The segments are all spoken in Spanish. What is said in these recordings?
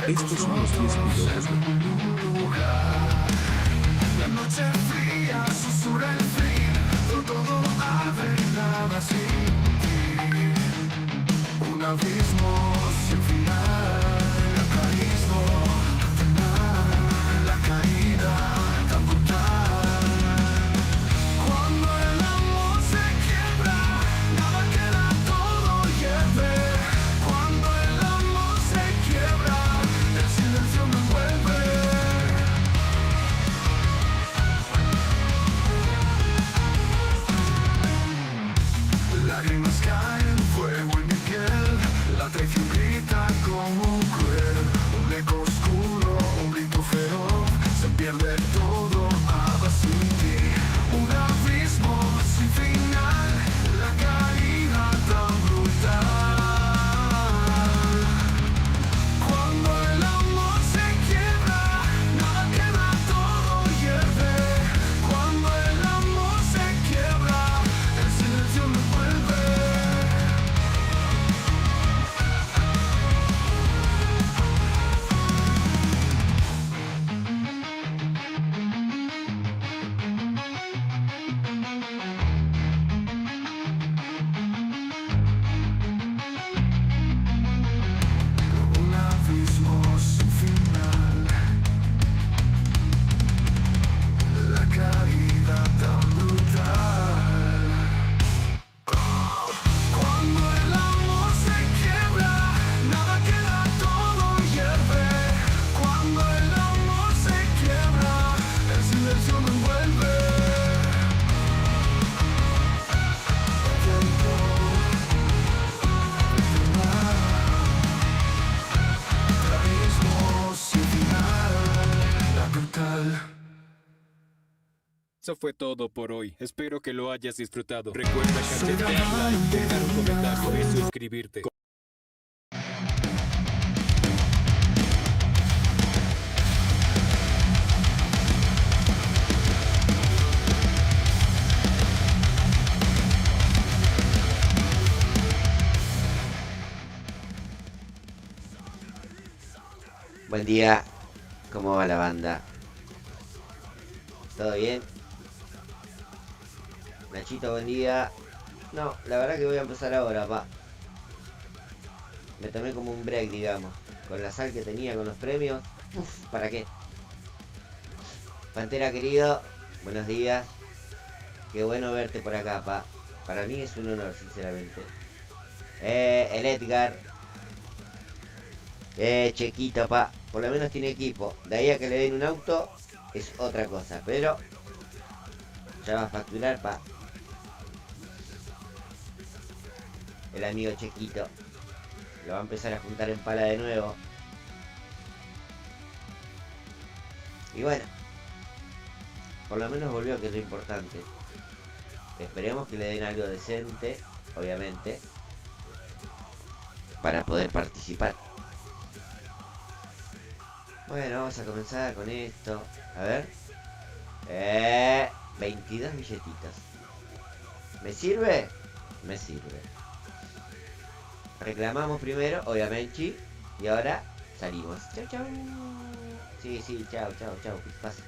Estos son los 10 pilotos de... La noche fría susurra el frío, todo abre nada sin ti. Un abismo sin final, abismo final, la caída tan brutal. Cuando el amor se quiebra, nada queda, todo hierve. Cuando el amor se quiebra, el silencio me envuelve. Lágrimas caen, fuego en mi piel. La traición grita como cruel. Un eco oscuro, un grito feroz. Se pierde todo, nada sin ti. Un abismo sin final. La caída tan brutal. Cuando el amor se quiebra, nada queda, todo hierve. Cuando el amor se quiebra, el silencio me envuelve. Un abismo sin final. La caída tan brutal. Cuando el amor se quiebra, nada queda, todo hierve. Cuando el amor se quiebra, el silencio me envuelve. Abismo sin final, la brutal. Eso fue todo por hoy. Espero que lo hayas disfrutado. Recuerda cachetear like, dejar un comentario y suscribirte. Buen día, ¿cómo va la banda? ¿Todo bien? Nachito, buen día. No, la verdad que voy a empezar ahora, pa. Me tomé como un break, digamos. Con la sal que tenía, con los premios. Uf, ¿para qué? Pantera querido, buenos días. Qué bueno verte por acá, pa. Para mí es un honor, sinceramente. El Edgar. Chequito, pa. Por lo menos tiene equipo. De ahí a que le den un auto es otra cosa. Pero ya va a facturar, pa. El amigo Chequito. Lo va a empezar a juntar en pala de nuevo. Y bueno. Por lo menos volvió, que es lo importante. Esperemos que le den algo decente, obviamente, para poder participar. Bueno, vamos a comenzar con esto. A ver. 22 billetitos. ¿Me sirve? Me sirve. Reclamamos primero, obviamente. Y ahora salimos. Chau, chau. Sí, sí, chau, chau, chau. Pasa.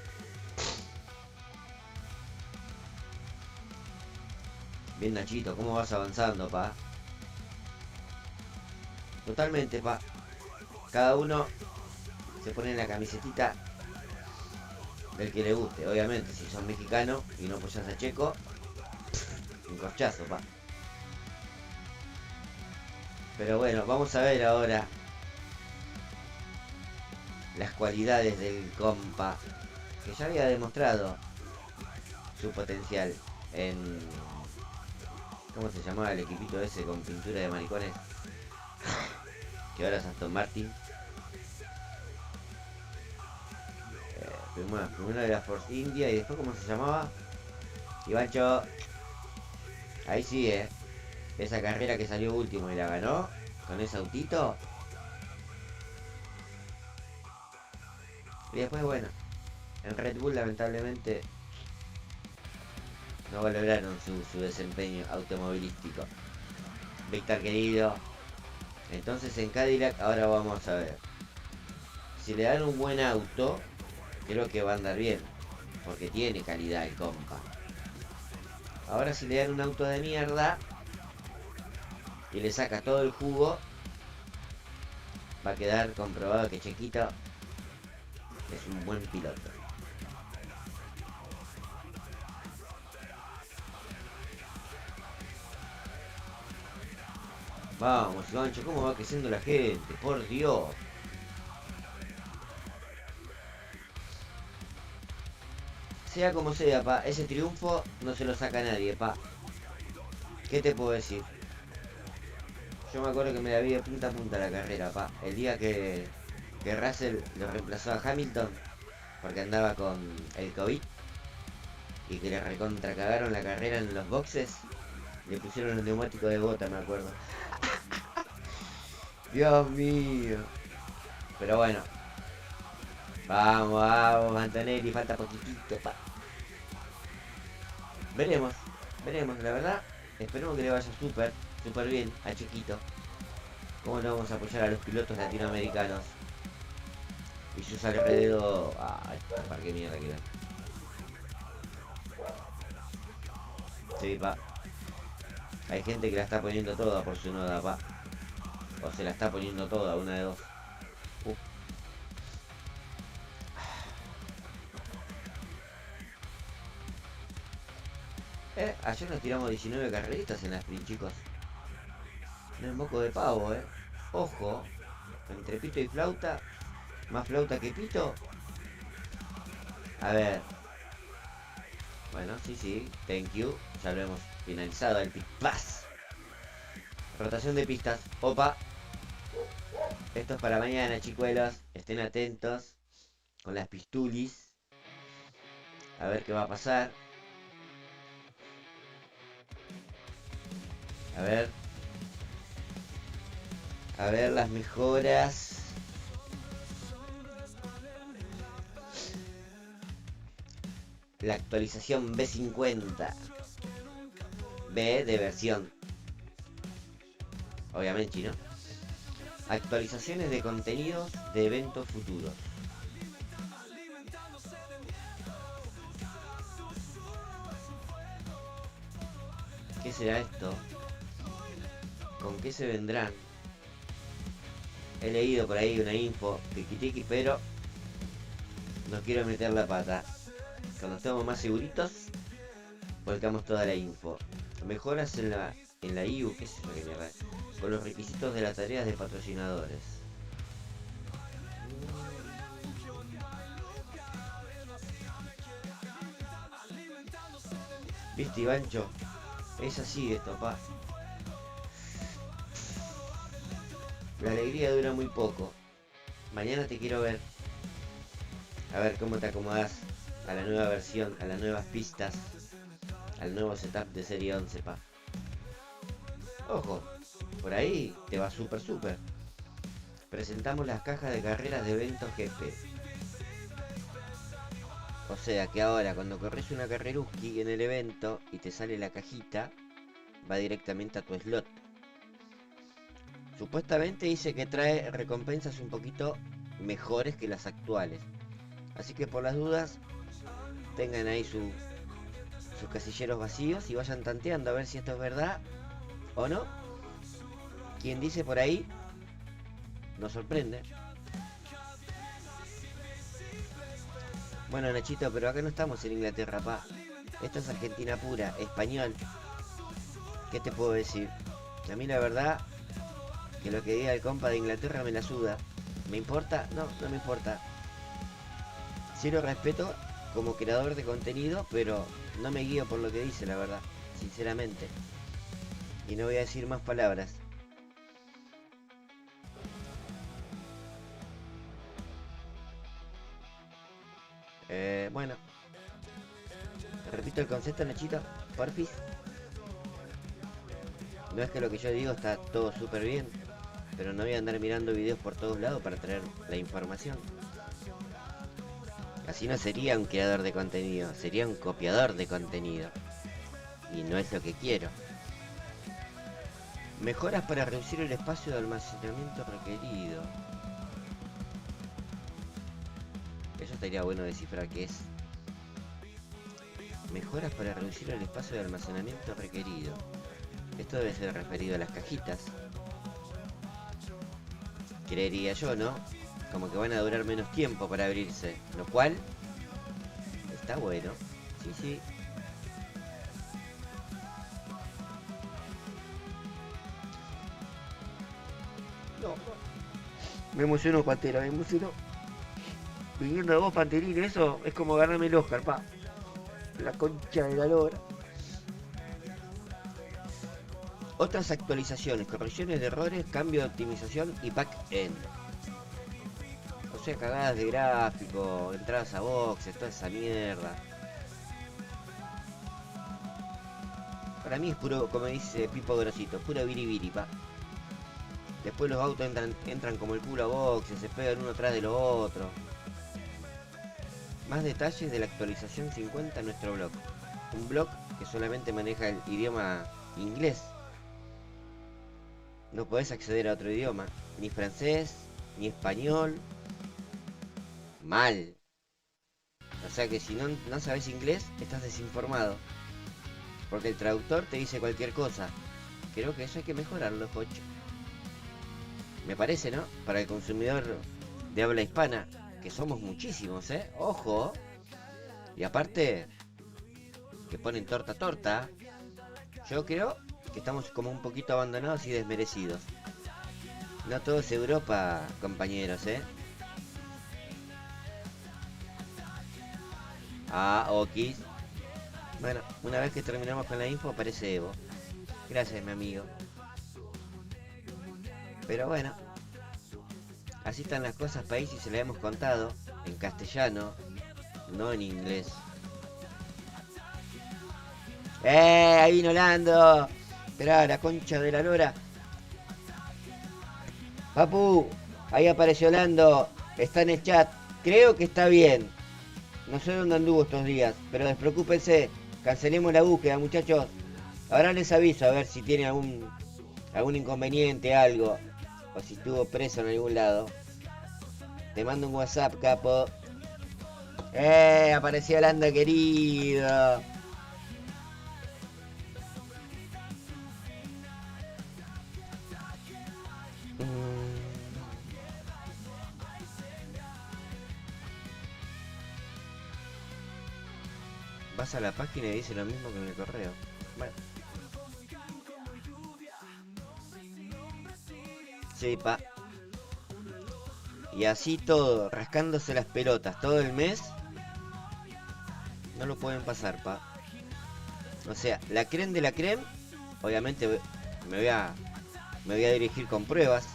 Bien, Nachito, ¿cómo vas avanzando, pa? Totalmente, pa. Cada uno se pone en la camisetita del que le guste. Obviamente, si sos mexicano y no apoyás a Checo, un corchazo, pa. Pero bueno, vamos a ver ahora las cualidades del compa, que ya había demostrado su potencial en... ¿Cómo se llamaba el equipito ese con pintura de maricones? Que ahora es Aston Martin. Primero era Force India y después, ¿cómo se llamaba? Ivancho. Ahí sí, esa carrera que salió último y la ganó con ese autito. Y después, bueno, en Red Bull lamentablemente no valoraron su desempeño automovilístico. Víctor querido. Entonces en Cadillac ahora vamos a ver. Si le dan un buen auto, creo que va a andar bien. Porque tiene calidad el compa. Ahora si le dan un auto de mierda y le saca todo el jugo, va a quedar comprobado que Chequito es un buen piloto. Vamos, Gancho, ¿cómo va creciendo la gente? Por Dios. Sea como sea, pa, ese triunfo no se lo saca nadie, pa. ¿Qué te puedo decir? Yo me acuerdo que me la vi de punta a punta la carrera, pa. El día que Russell lo reemplazó a Hamilton, porque andaba con el COVID, y que le recontra cagaron la carrera en los boxes, le pusieron los neumáticos de bota, me acuerdo. Dios mío. Pero bueno. Vamos, vamos, Antonelli, falta poquitito, pa. Veremos, la verdad. Esperemos que le vaya súper bien a Chiquito. ¿Cómo no vamos a apoyar a los pilotos latinoamericanos? Y sus alrededor... Ay, para qué mierda queda. Sí, pa. Hay gente que la está poniendo toda por su noda, pa. O se la está poniendo toda, una de dos. Ayer nos tiramos 19 carreritas en la sprint, chicos. No es moco de pavo, Ojo. Entre pito y flauta. Más flauta que pito. A ver. Bueno, sí. Thank you. Ya lo hemos finalizado el pit pass. Rotación de pistas. Opa. Esto es para mañana, chicuelos. Estén atentos. Con las pistulis. A ver qué va a pasar. A ver las mejoras. La actualización B50. B de versión. Obviamente, ¿no? Actualizaciones de contenidos de eventos futuros. ¿Qué será esto? ¿Con qué se vendrán? He leído por ahí una info tiki, pero no quiero meter la pata. Cuando estemos más seguritos, volcamos toda la info. Mejoras en la IU, ¿qué es eso que mierda? Con los requisitos de las tareas de patrocinadores. ¿Viste, Ivancho? Es así esto, pa. La alegría dura muy poco. Mañana te quiero ver. A ver cómo te acomodas a la nueva versión, a las nuevas pistas, al nuevo setup de serie 11, pa. Ojo, por ahí te va súper. Presentamos las cajas de carreras de eventos GP. O sea que ahora cuando corres una carreruski en el evento y te sale la cajita, va directamente a tu slot. Supuestamente dice que trae recompensas un poquito mejores que las actuales. Así que por las dudas, tengan ahí sus casilleros vacíos y vayan tanteando a ver si esto es verdad o no. Quien dice por ahí, nos sorprende. Bueno, Nachito, pero acá no estamos en Inglaterra, pa. Esto es Argentina pura, español. ¿Qué te puedo decir? A mí la verdad, que lo que diga el compa de Inglaterra me la suda. ¿Me importa? No, no me importa. Sí lo respeto como creador de contenido, pero no me guío por lo que dice, la verdad, sinceramente. Y no voy a decir más palabras. Bueno. Repito el concepto, Nachito, porfis. No es que lo que yo digo está todo súper bien, pero no voy a andar mirando videos por todos lados para traer la información. Así no sería un creador de contenido, sería un copiador de contenido. Y no es lo que quiero. Mejoras para reducir el espacio de almacenamiento requerido. Eso estaría bueno descifrar qué es. Mejoras para reducir el espacio de almacenamiento requerido. Esto debe ser referido a las cajitas. Creería yo, ¿no? Como que van a durar menos tiempo para abrirse. Lo cual está bueno. Sí, sí. No. Me emocionó, Pantera, me emocionó. Viniendo de vos, Panterín, eso es como ganarme el Oscar, pa. La concha de la lora. Otras actualizaciones, correcciones de errores, cambio de optimización y back-end. O sea, cagadas de gráfico, entradas a boxes, toda esa mierda. Para mí es puro, como dice Pipo Grosito, puro biribiri, pa. Después los autos entran como el culo a boxes, se pegan uno atrás de los otros. Más detalles de la actualización 50 en nuestro blog. Un blog que solamente maneja el idioma inglés. No podés acceder a otro idioma, ni francés, ni español. Mal. O sea que si no sabes inglés, estás desinformado. Porque el traductor te dice cualquier cosa. Creo que eso hay que mejorarlo, Jocho. Me parece, ¿no? Para el consumidor de habla hispana, que somos muchísimos, ¿eh? Ojo. Y aparte, que ponen torta. Yo creo que estamos como un poquito abandonados y desmerecidos. No todo es Europa, compañeros, ¿eh? Ah, okis. Bueno, una vez que terminamos con la info aparece Evo. Gracias, mi amigo. Pero bueno, así están las cosas, país, y se las hemos contado en castellano, no en inglés. Ahí vino Lando. Esperá, la concha de la lora. Papu, ahí apareció Lando. Está en el chat. Creo que está bien. No sé dónde anduvo estos días, pero despreocúpense. Cancelemos la búsqueda, muchachos. Ahora les aviso a ver si tiene algún inconveniente, algo. O si estuvo preso en algún lado. Te mando un WhatsApp, capo. Apareció Lando, querido. Vas a la página y dice lo mismo que en el correo. Bueno. Sí, pa. Y así todo, rascándose las pelotas todo el mes. No lo pueden pasar, pa. O sea, la creme de la creme. Obviamente me voy a dirigir con pruebas.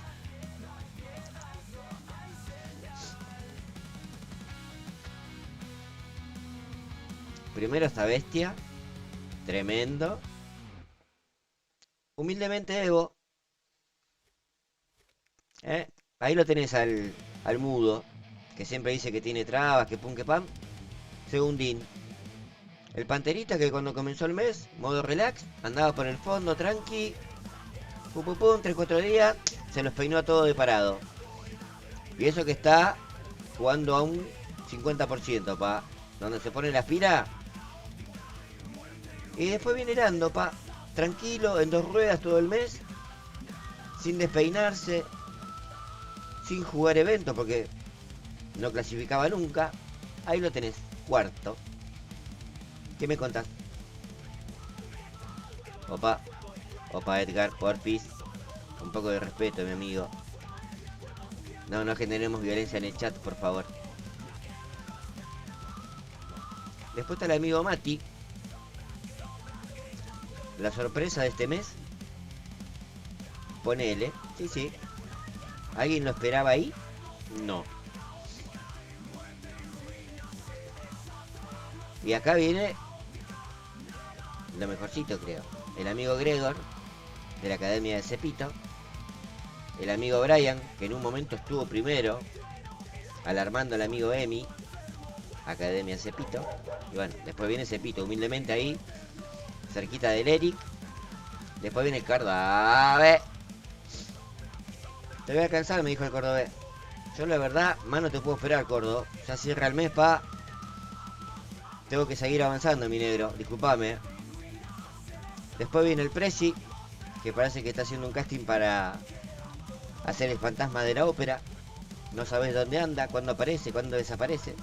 Primero esta bestia. Tremendo. Humildemente Evo. Ahí lo tenés al mudo. Que siempre dice que tiene trabas, que pum que pam. Segundín. El Panterita que cuando comenzó el mes, modo relax, andaba por el fondo tranqui. Pum pum pum, 3-4 días. Se los peinó a todo de parado. Y eso que está jugando a un 50%, pa. Donde se pone la aspira. Y después viene Lando, pa. Tranquilo, en 2 ruedas todo el mes. Sin despeinarse. Sin jugar eventos porque no clasificaba nunca. Ahí lo tenés, cuarto. ¿Qué me contás? Opa Edgar, porfis. Un poco de respeto, mi amigo. No generemos violencia en el chat, por favor. Después está el amigo Mati. La sorpresa de este mes. Ponele. Sí. ¿Alguien lo esperaba ahí? No. Y acá viene lo mejorcito, creo. El amigo Gregor, de la Academia de Cepito. El amigo Brian, que en un momento estuvo primero, alarmando al amigo Emi. Academia Cepito. Y bueno, después viene Cepito, humildemente ahí, cerquita del Eric. Después viene el Córdoba. Te voy a alcanzar, me dijo el cordobés. Yo la verdad, más no te puedo esperar, Cordo. Ya cierra el mes, pa. Tengo que seguir avanzando, mi negro. Disculpame. Después viene el Prezi, que parece que está haciendo un casting para hacer el fantasma de la ópera. No sabes dónde anda, cuándo aparece, cuándo desaparece.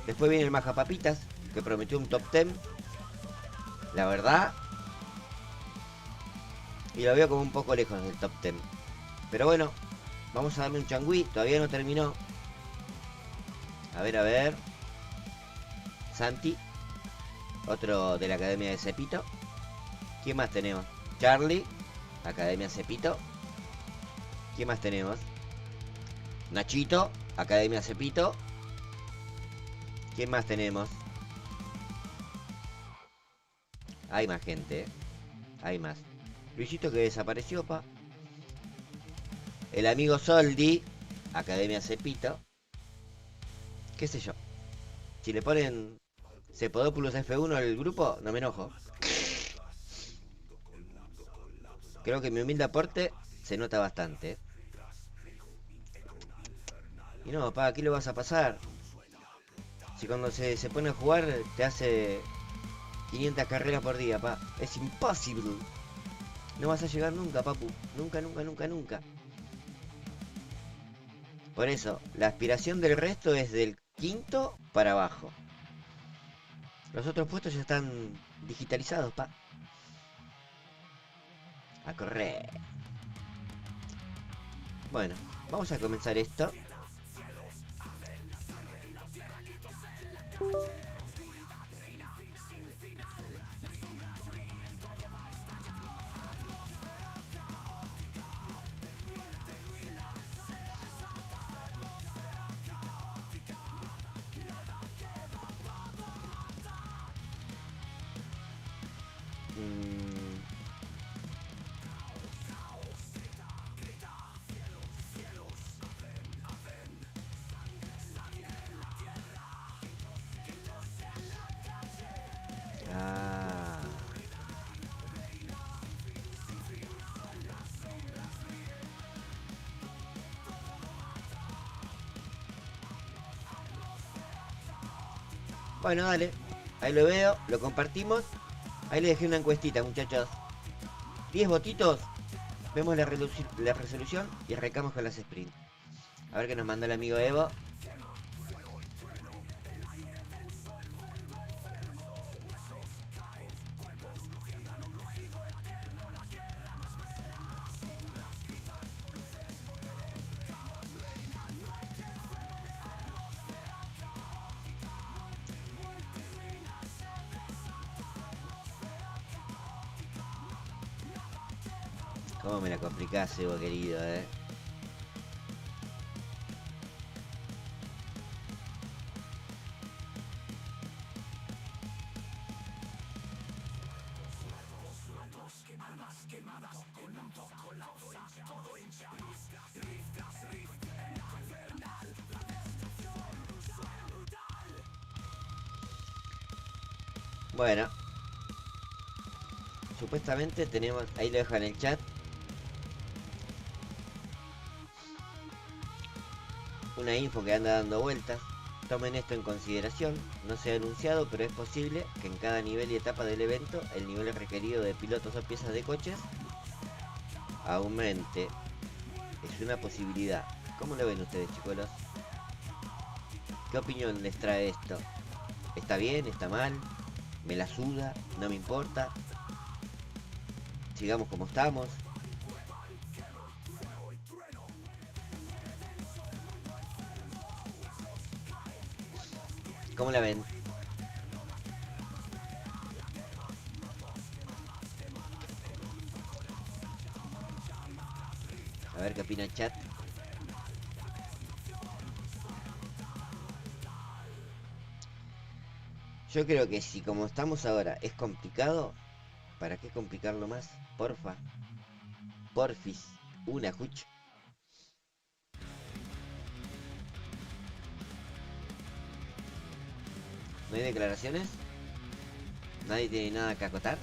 Después viene el Majapapitas, que prometió un top 10. La verdad. Y lo veo como un poco lejos del top 10. Pero bueno, vamos a darle un changüí. Todavía no terminó. A ver. Santi. Otro de la Academia de Cepito. ¿Quién más tenemos? Charlie. Academia Cepito. ¿Quién más tenemos? Nachito. Academia Cepito. ¿Quién más tenemos? Hay más gente, ¿eh? Hay más. Luisito que desapareció, pa. El amigo Soldi. Academia Cepito. ¿Qué sé yo? Si le ponen Cepodopoulos F1 al grupo, no me enojo. Creo que mi humilde aporte se nota bastante, ¿eh? Y no, pa, ¿qué le vas a pasar? Si cuando se pone a jugar te hace 500 carreras por día, pa. Es imposible. No vas a llegar nunca, papu. Nunca. Por eso, la aspiración del resto es del quinto para abajo. Los otros puestos ya están digitalizados, pa. A correr. Bueno, vamos a comenzar esto. Bueno, dale. Ahí lo veo, lo compartimos. Ahí le dejé una encuestita, muchachos. 10 votitos. Vemos la resolución y arrancamos con las sprints. A ver qué nos mandó el amigo Evo. Cómo me la complicás, Evo, querido, Bueno. Supuestamente tenemos... Ahí lo dejo en el chat. Una info que anda dando vueltas. Tomen esto en consideración. No se ha anunciado, pero es posible que en cada nivel y etapa del evento el nivel requerido de pilotos o piezas de coches aumente. Es una posibilidad. ¿Cómo lo ven ustedes, chicolos? ¿Qué opinión les trae esto? ¿Está bien? ¿Está mal? ¿Me la suda? ¿No me importa? Sigamos como estamos. ¿Cómo la ven? A ver qué opina el chat. Yo creo que si como estamos ahora es complicado, ¿para qué complicarlo más? Porfa. Porfis. Una juch. ¿No hay declaraciones? ¿Nadie tiene nada que acotar?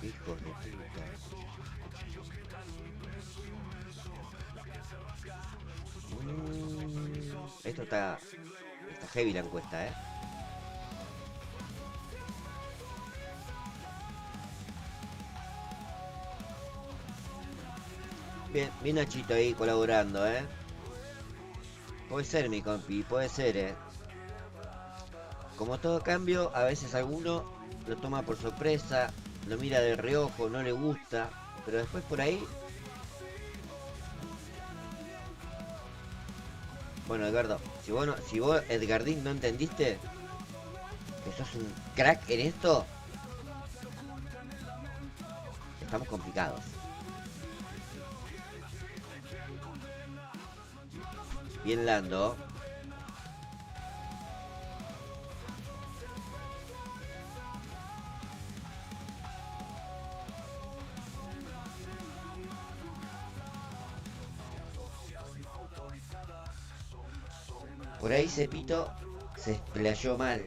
Hijos de puta. Esto está heavy la encuesta, ¿eh? Bien, bien Nachito ahí colaborando, ¿eh? Puede ser, mi compi, puede ser, ¿eh? Como todo cambio, a veces alguno lo toma por sorpresa, lo mira de reojo, no le gusta, pero después por ahí... Bueno, Edgardo, si vos Edgardín no entendiste que sos un crack en esto, estamos complicados. Bien Lando. Por ahí Cepito se explayó mal.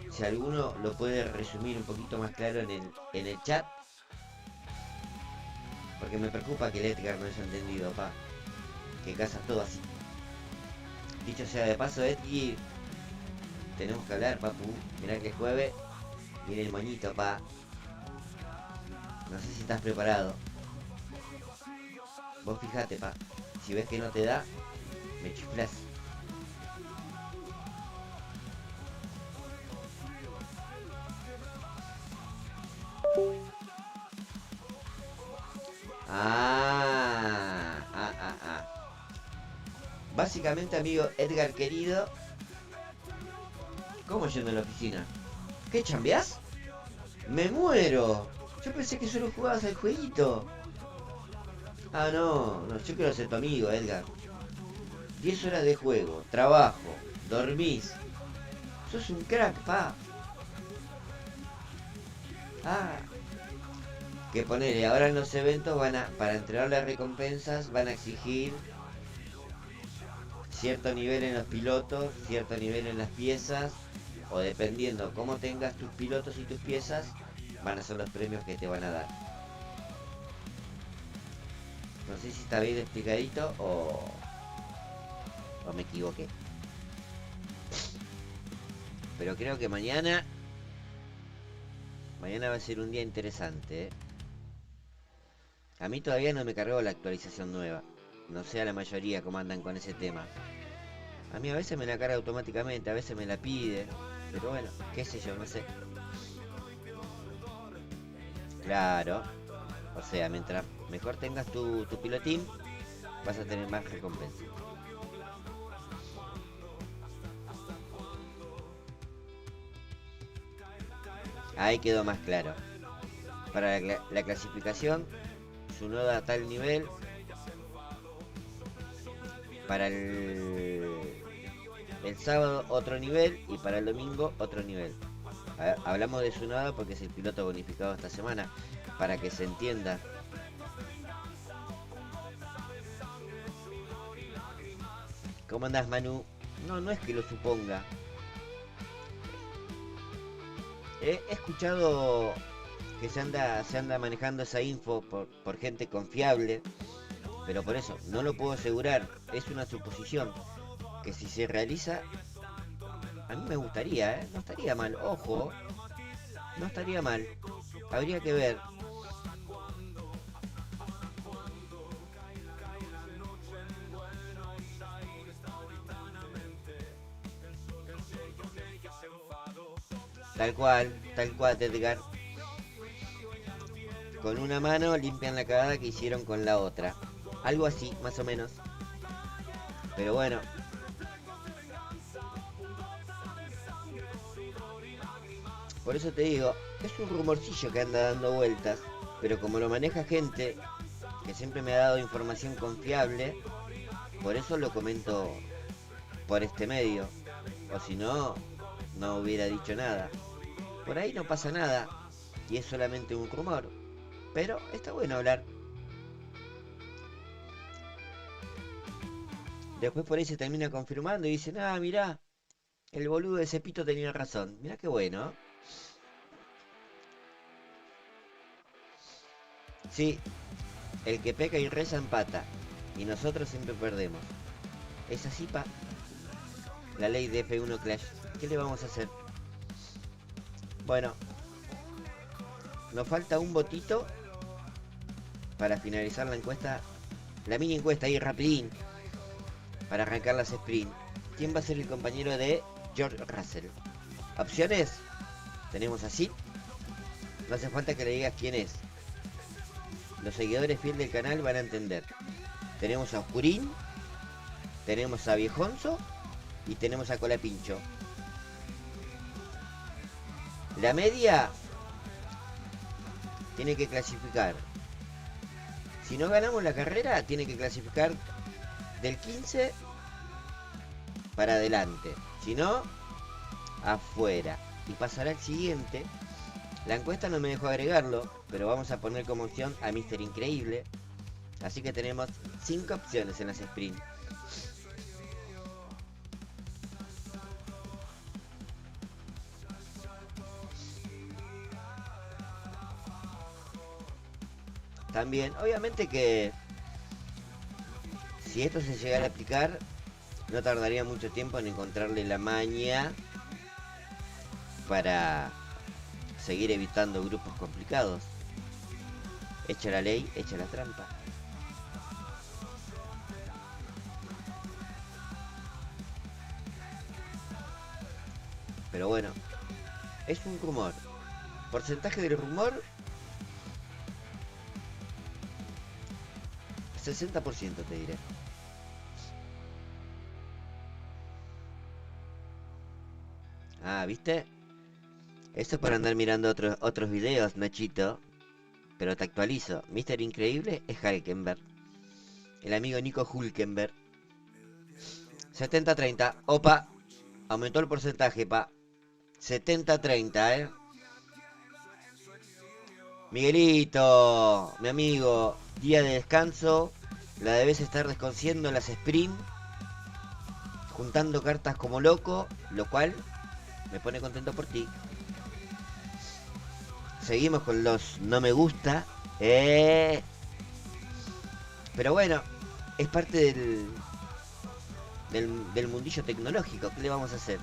Si alguno lo puede resumir un poquito más claro en el chat. Porque me preocupa que el Edgar no haya entendido, pa. Que casas todo así. Dicho sea de paso, Edgar, tenemos que hablar, papu. Mirá que es jueves. Viene el moñito, pa. No sé si estás preparado. Vos fijate, pa. Si ves que no te da, me chiflas. Básicamente, amigo Edgar querido, ¿cómo yendo en la oficina? ¿Qué, chambeás? ¡Me muero! Yo pensé que solo jugabas al jueguito. Ah, no, yo quiero ser tu amigo, Edgar. 10 horas de juego, trabajo, dormís. Sos un crack, pa. Ah, que ponele, ahora en los eventos para entregar las recompensas, van a exigir cierto nivel en los pilotos, cierto nivel en las piezas, o dependiendo cómo tengas tus pilotos y tus piezas, van a ser los premios que te van a dar. No sé si está bien explicadito o me equivoqué. Pero creo que mañana va a ser un día interesante, ¿eh? A mí todavía no me cargó la actualización nueva. No sé a la mayoría cómo andan con ese tema. A mí a veces me la carga automáticamente, a veces me la pide. Pero bueno, qué sé yo, no sé. Claro. O sea, mientras mejor tengas tu pilotín, vas a tener más recompensa. Ahí quedó más claro. Para la clasificación, Tsunoda a tal nivel. Para el sábado otro nivel y para el domingo otro nivel. Hablamos de Tsunoda porque es el piloto bonificado esta semana, para que se entienda. ¿Cómo andás, Manu? No es que lo suponga. He escuchado que se anda manejando esa info por gente confiable, pero por eso no lo puedo asegurar, es una suposición que si se realiza, a mí me gustaría, no estaría mal, ojo, no estaría mal, habría que ver. Tal cual, Edgar. Con una mano limpian la cagada que hicieron con la otra. Algo así, más o menos. Pero bueno. Por eso te digo, es un rumorcillo que anda dando vueltas. Pero como lo maneja gente que siempre me ha dado información confiable, por eso lo comento por este medio. O si no, no hubiera dicho nada. Por ahí no pasa nada y es solamente un rumor, pero está bueno hablar. Después por ahí se termina confirmando y dicen, ah, mirá, el boludo de Cepito tenía razón. Mirá qué bueno. Sí, el que peca y reza empata. Y nosotros siempre perdemos. Es así, pa. La ley de F1 Clash. ¿Qué le vamos a hacer? Bueno. Nos falta un votito para finalizar la encuesta. La mini encuesta ahí, rapidín. Para arrancar las sprint. ¿Quién va a ser el compañero de George Russell? Opciones. Tenemos a Sid. No hace falta que le digas quién es. Los seguidores fieles del canal van a entender. Tenemos a Oscurín. Tenemos a Viejonzo. Y tenemos a Colapincho. La media tiene que clasificar. Si no ganamos la carrera, tiene que clasificar del 15 para adelante. Si no, afuera. Y pasará al siguiente. La encuesta no me dejó agregarlo, pero vamos a poner como opción a Mr. Increíble. Así que tenemos 5 opciones en las sprint. También, obviamente que si esto se llegara a aplicar, no tardaría mucho tiempo en encontrarle la maña para seguir evitando grupos complicados. Hecha la ley, hecha la trampa. Pero bueno, es un rumor. Porcentaje del rumor: 60% te diré. Ah, ¿viste? Eso es para andar mirando otros videos, Nachito. Pero te actualizo. Mr. Increíble es Hulkenberg. El amigo Nico Hulkenberg. 70-30. Opa. Aumentó el porcentaje, pa. 70-30, Miguelito, mi amigo. Día de descanso. La debes estar desconociendo en las sprint. Juntando cartas como loco. Lo cual me pone contento por ti. Seguimos con los no me gusta. Pero bueno, es parte del mundillo tecnológico. ¿Qué le vamos a hacer?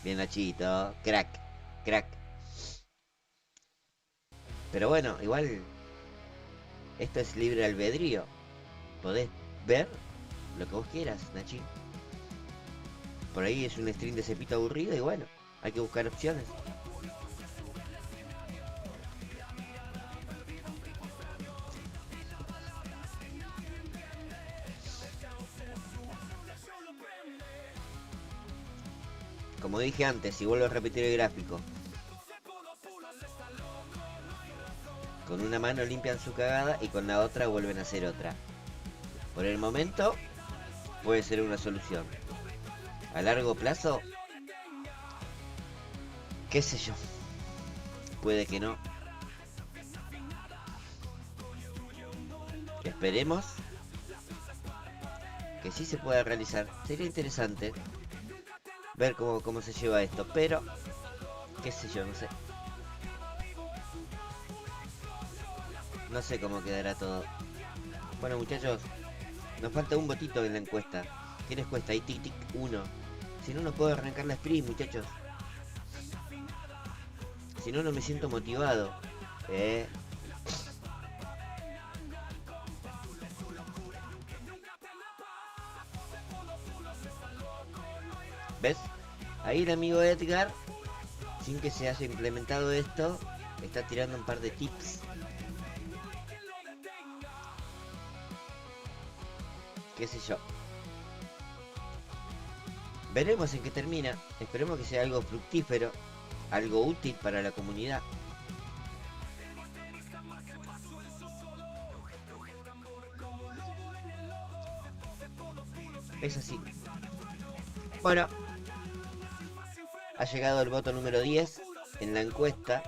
Bien, Nachito. Crack. Crack. Pero bueno, igual esto es libre albedrío. Podés ver lo que vos quieras, Nachi. Por ahí es un stream de cepito aburrido y bueno, hay que buscar opciones. Como dije antes, y vuelvo a repetir el gráfico. Con una mano limpian su cagada y con la otra vuelven a hacer otra. Por el momento puede ser una solución. A largo plazo, qué sé yo, puede que no. Esperemos que sí se pueda realizar. Sería interesante ver cómo se lleva esto, pero qué sé yo, no sé. No sé cómo quedará todo. Bueno, muchachos, nos falta un votito en la encuesta. ¿Qué les cuesta? Ahí tic tic 1. Si no, no puedo arrancar la sprint, muchachos. Si no, no me siento motivado. ¿Ves? Ahí el amigo Edgar, sin que se haya implementado esto, está tirando un par de tips. Qué sé yo. Veremos en qué termina. Esperemos que sea algo fructífero, algo útil para la comunidad. Es así. Bueno, ha llegado el voto número 10 en la encuesta.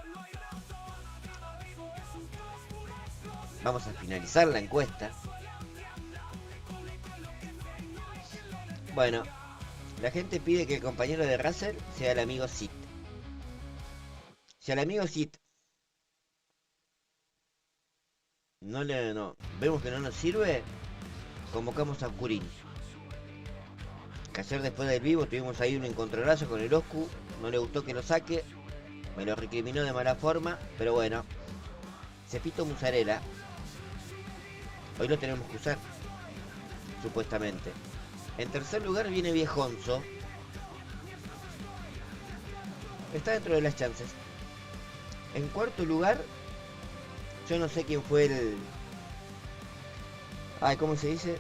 Vamos a finalizar la encuesta. Bueno, la gente pide que el compañero de Russell sea el amigo Sid. Si al amigo Sid no vemos que no nos sirve, convocamos a Kurin. Que ayer después del vivo tuvimos ahí un encontronazo con el Oscu. No le gustó que lo saque. Me lo recriminó de mala forma. Pero bueno. Cepito Musarela. Hoy lo tenemos que usar. Supuestamente. En tercer lugar viene Viejonzo. Está dentro de las chances. En cuarto lugar, yo no sé quién fue el... Ay, ¿cómo se dice?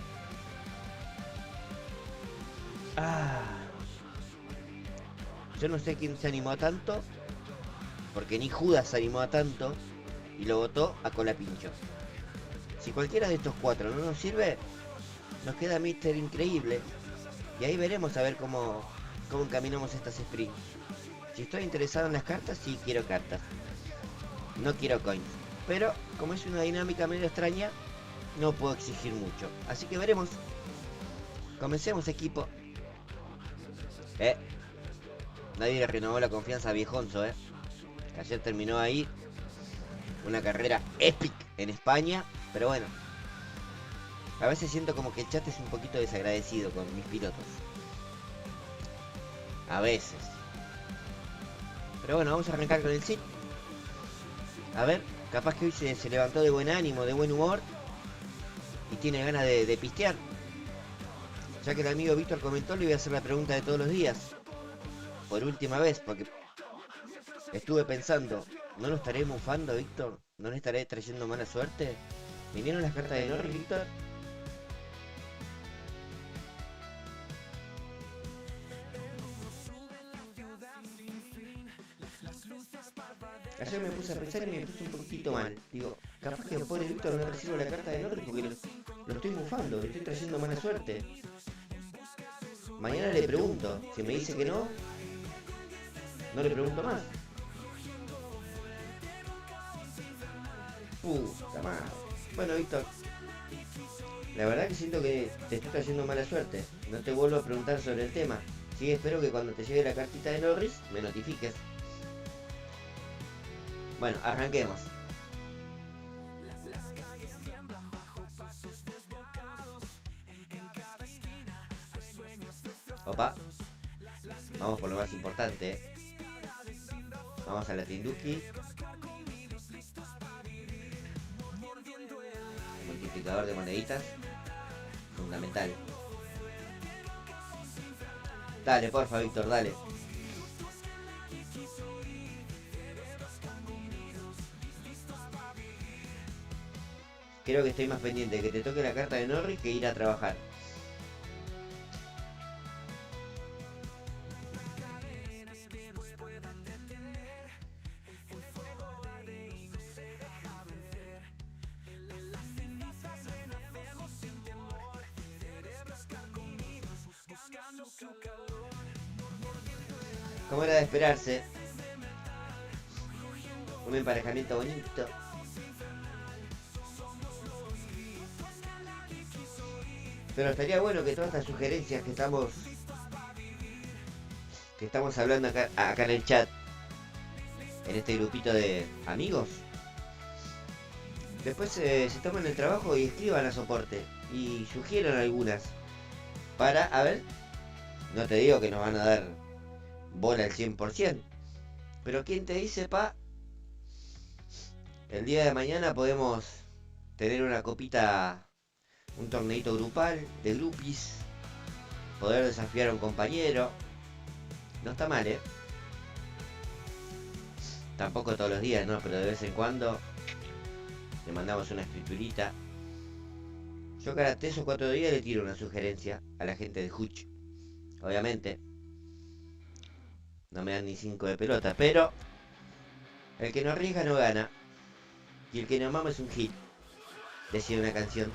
Yo no sé quién se animó a tanto, porque ni Judas se animó a tanto y lo votó a Colapincho. Si cualquiera de estos cuatro no nos sirve, nos queda Mister Increíble. Y ahí veremos a ver cómo encaminamos estas sprints. Si estoy interesado en las cartas, sí quiero cartas. No quiero coins. Pero como es una dinámica medio extraña, no puedo exigir mucho. Así que veremos. Comencemos, equipo. Nadie le renovó la confianza a Viejonzo, que ayer terminó ahí una carrera épica en España. Pero bueno, a veces siento como que el chat es un poquito desagradecido con mis pilotos. A veces. Pero bueno, vamos a arrancar con el Sid. A ver, capaz que hoy se levantó de buen ánimo, de buen humor y tiene ganas de pistear. Ya que el amigo Víctor comentó, le voy a hacer la pregunta de todos los días. Por última vez, porque estuve pensando, ¿no lo estaré mufando, Víctor? ¿No le estaré trayendo mala suerte? ¿Vinieron las cartas de Norris, Víctor? Ayer me puse a pensar y me puse un poquito mal. Digo, capaz que el pobre Víctor no recibo la carta de Norris porque lo estoy mufando, le estoy trayendo mala suerte. Mañana le pregunto, si me dice que no le pregunto más. Puta madre. Bueno, Víctor, la verdad que siento que te estoy trayendo mala suerte. No te vuelvo a preguntar sobre el tema. Sí, espero que cuando te llegue la cartita de Norris me notifiques. Bueno, arranquemos. Opa. Vamos por lo más importante. Vamos a la Tinduki. Multiplicador de moneditas. Fundamental. Dale, porfa, Víctor, dale. Creo que estoy más pendiente de que te toque la carta de Norris que ir a trabajar. Como era de esperarse, un emparejamiento bonito. Pero estaría bueno que todas estas sugerencias que estamos hablando acá en el chat, en este grupito de amigos, después se tomen el trabajo y escriban a soporte y sugieran algunas para, a ver, no te digo que nos van a dar bola al 100%, pero quién te dice, el día de mañana podemos tener una copita, un torneito grupal de grupis, poder desafiar a un compañero. No está mal, tampoco todos los días, no, pero de vez en cuando le mandamos una escriturita. Yo cada 3 o 4 días le tiro una sugerencia a la gente de Huch. Obviamente no me dan ni 5 de pelota, pero el que no arriesga no gana, y el que no mama es un hit, decía una canción.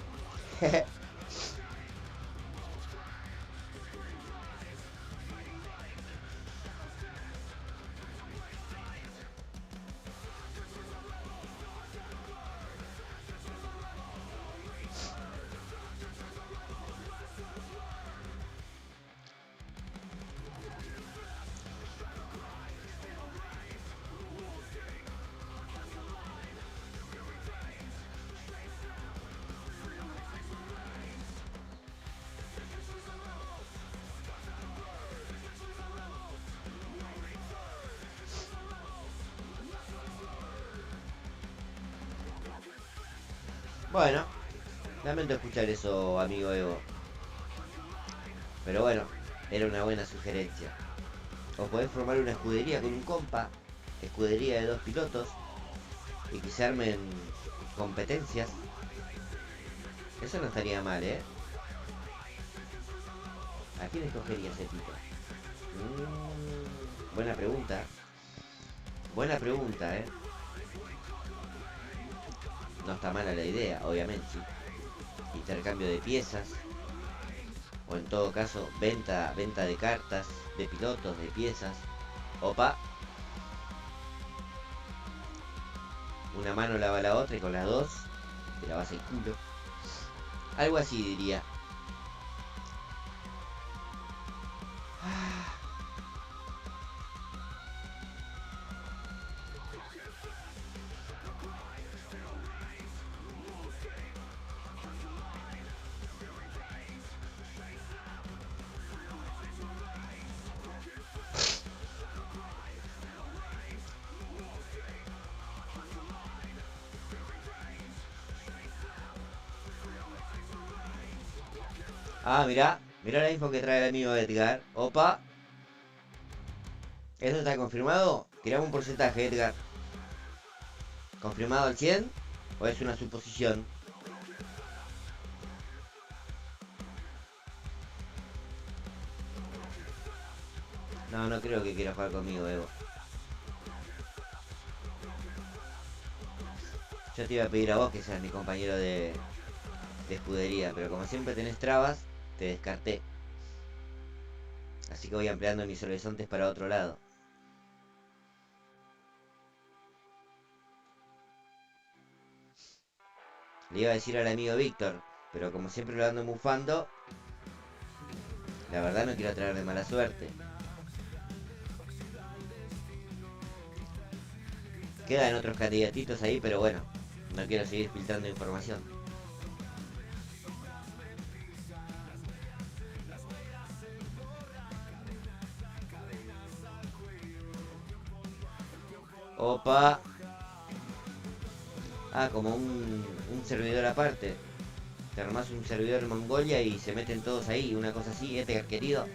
Bueno, lamento escuchar eso, amigo Evo. Pero bueno, era una buena sugerencia. O podés formar una escudería con un compa, escudería de 2 pilotos, y que se armen competencias. Eso no estaría mal, ¿eh? ¿A quién escogería ese tipo? Buena pregunta. Buena pregunta, ¿eh? No está mala la idea, obviamente. Intercambio de piezas. O en todo caso, venta de cartas, de pilotos, de piezas. Opa. Una mano lava la otra y con las dos te lavas el culo. Algo así diría. Ah, mirá la info que trae el amigo Edgar. Opa. ¿Eso está confirmado? Tiramos un porcentaje, Edgar. ¿Confirmado al 100? ¿O es una suposición? No, no creo que quiera jugar conmigo, Evo. Yo te iba a pedir a vos que seas mi compañero de escudería, pero como siempre tenés trabas, te descarté. Así que voy ampliando mis horizontes para otro lado. Le iba a decir al amigo Víctor, pero como siempre lo ando mufando, la verdad no quiero traerle mala suerte. Quedan otros candidatitos ahí, pero bueno, no quiero seguir filtrando información. Opa. Ah, como un servidor aparte. Te armás un servidor en Mongolia y se meten todos ahí, una cosa así, Edgar querido.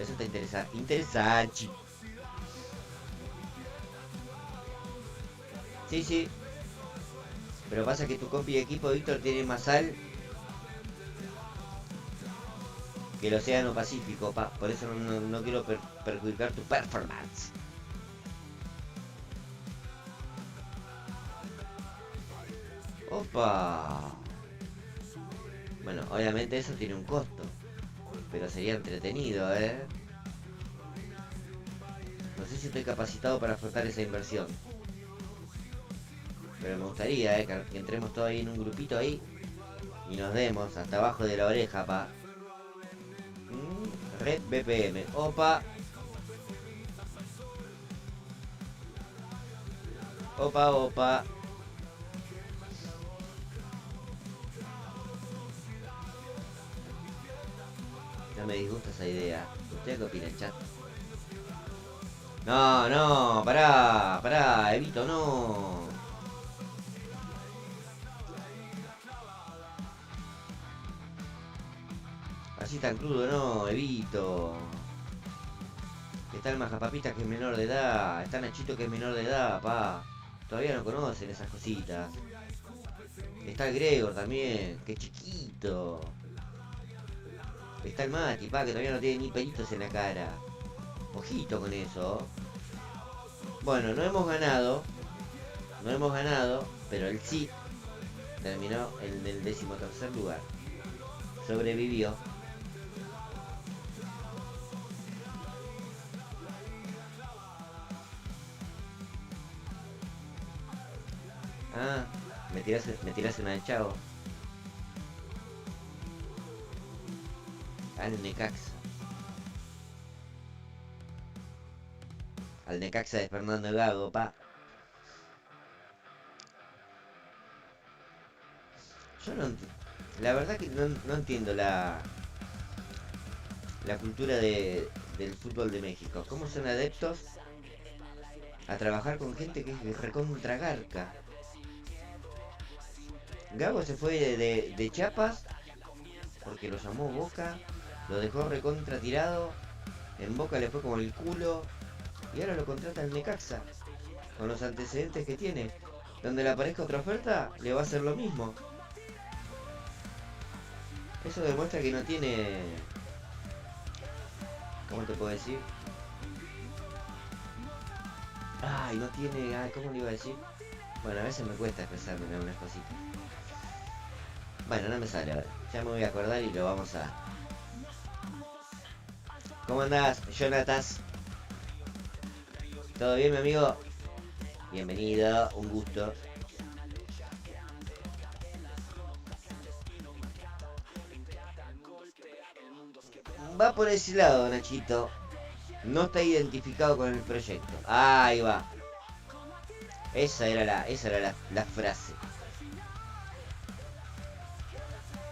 Eso está interesante. Interesante. Sí, sí. Pero pasa que tu compi de equipo, Víctor, tiene más sal que el océano Pacífico, pa. Por eso no quiero perjudicar tu performance. Opa. Bueno, obviamente eso tiene un costo. Pero sería entretenido, ¿eh? No sé si estoy capacitado para afrontar esa inversión. Pero me gustaría, que entremos todos ahí en un grupito ahí. Y nos demos hasta abajo de la oreja, pa. Red BPM. Opa. Opa, opa. No me disgusta esa idea. ¿Usted qué opina, chat? No, no, pará, Evito, no. Así tan crudo, no, Evito. Está el Majapapita que es menor de edad. Está Nachito que es menor de edad, pa. Todavía no conocen esas cositas. Está el Gregor también, que es chiquito. Está el Mati, pa, que todavía no tiene ni pelitos en la cara. Ojito con eso. Bueno, no hemos ganado, pero el sí terminó en el 13º lugar. Sobrevivió. Ah, me tirás una de Chavo. Al Necaxa. Al Necaxa de Fernando Gago, pa. Yo la verdad que no entiendo la cultura del fútbol de México. ¿Cómo son adeptos a trabajar con gente que es recontra garca? Gago se fue de Chiapas porque lo llamó Boca, lo dejó recontra tirado, en Boca le fue como el culo y ahora lo contrata el Necaxa, con los antecedentes que tiene. Donde le aparezca otra oferta, le va a hacer lo mismo. Eso demuestra que no tiene... ¿Cómo te puedo decir? Ay, no tiene... Ay, ¿cómo le iba a decir? Bueno, a veces me cuesta expresarme en algunas cositas. Bueno, no me sale ahora. Ya me voy a acordar y lo vamos a... ¿Cómo andás, Jonatas? ¿Todo bien, mi amigo? Bienvenido, un gusto. Va por ese lado, Nachito. No está identificado con el proyecto. Ahí va. Esa era la frase.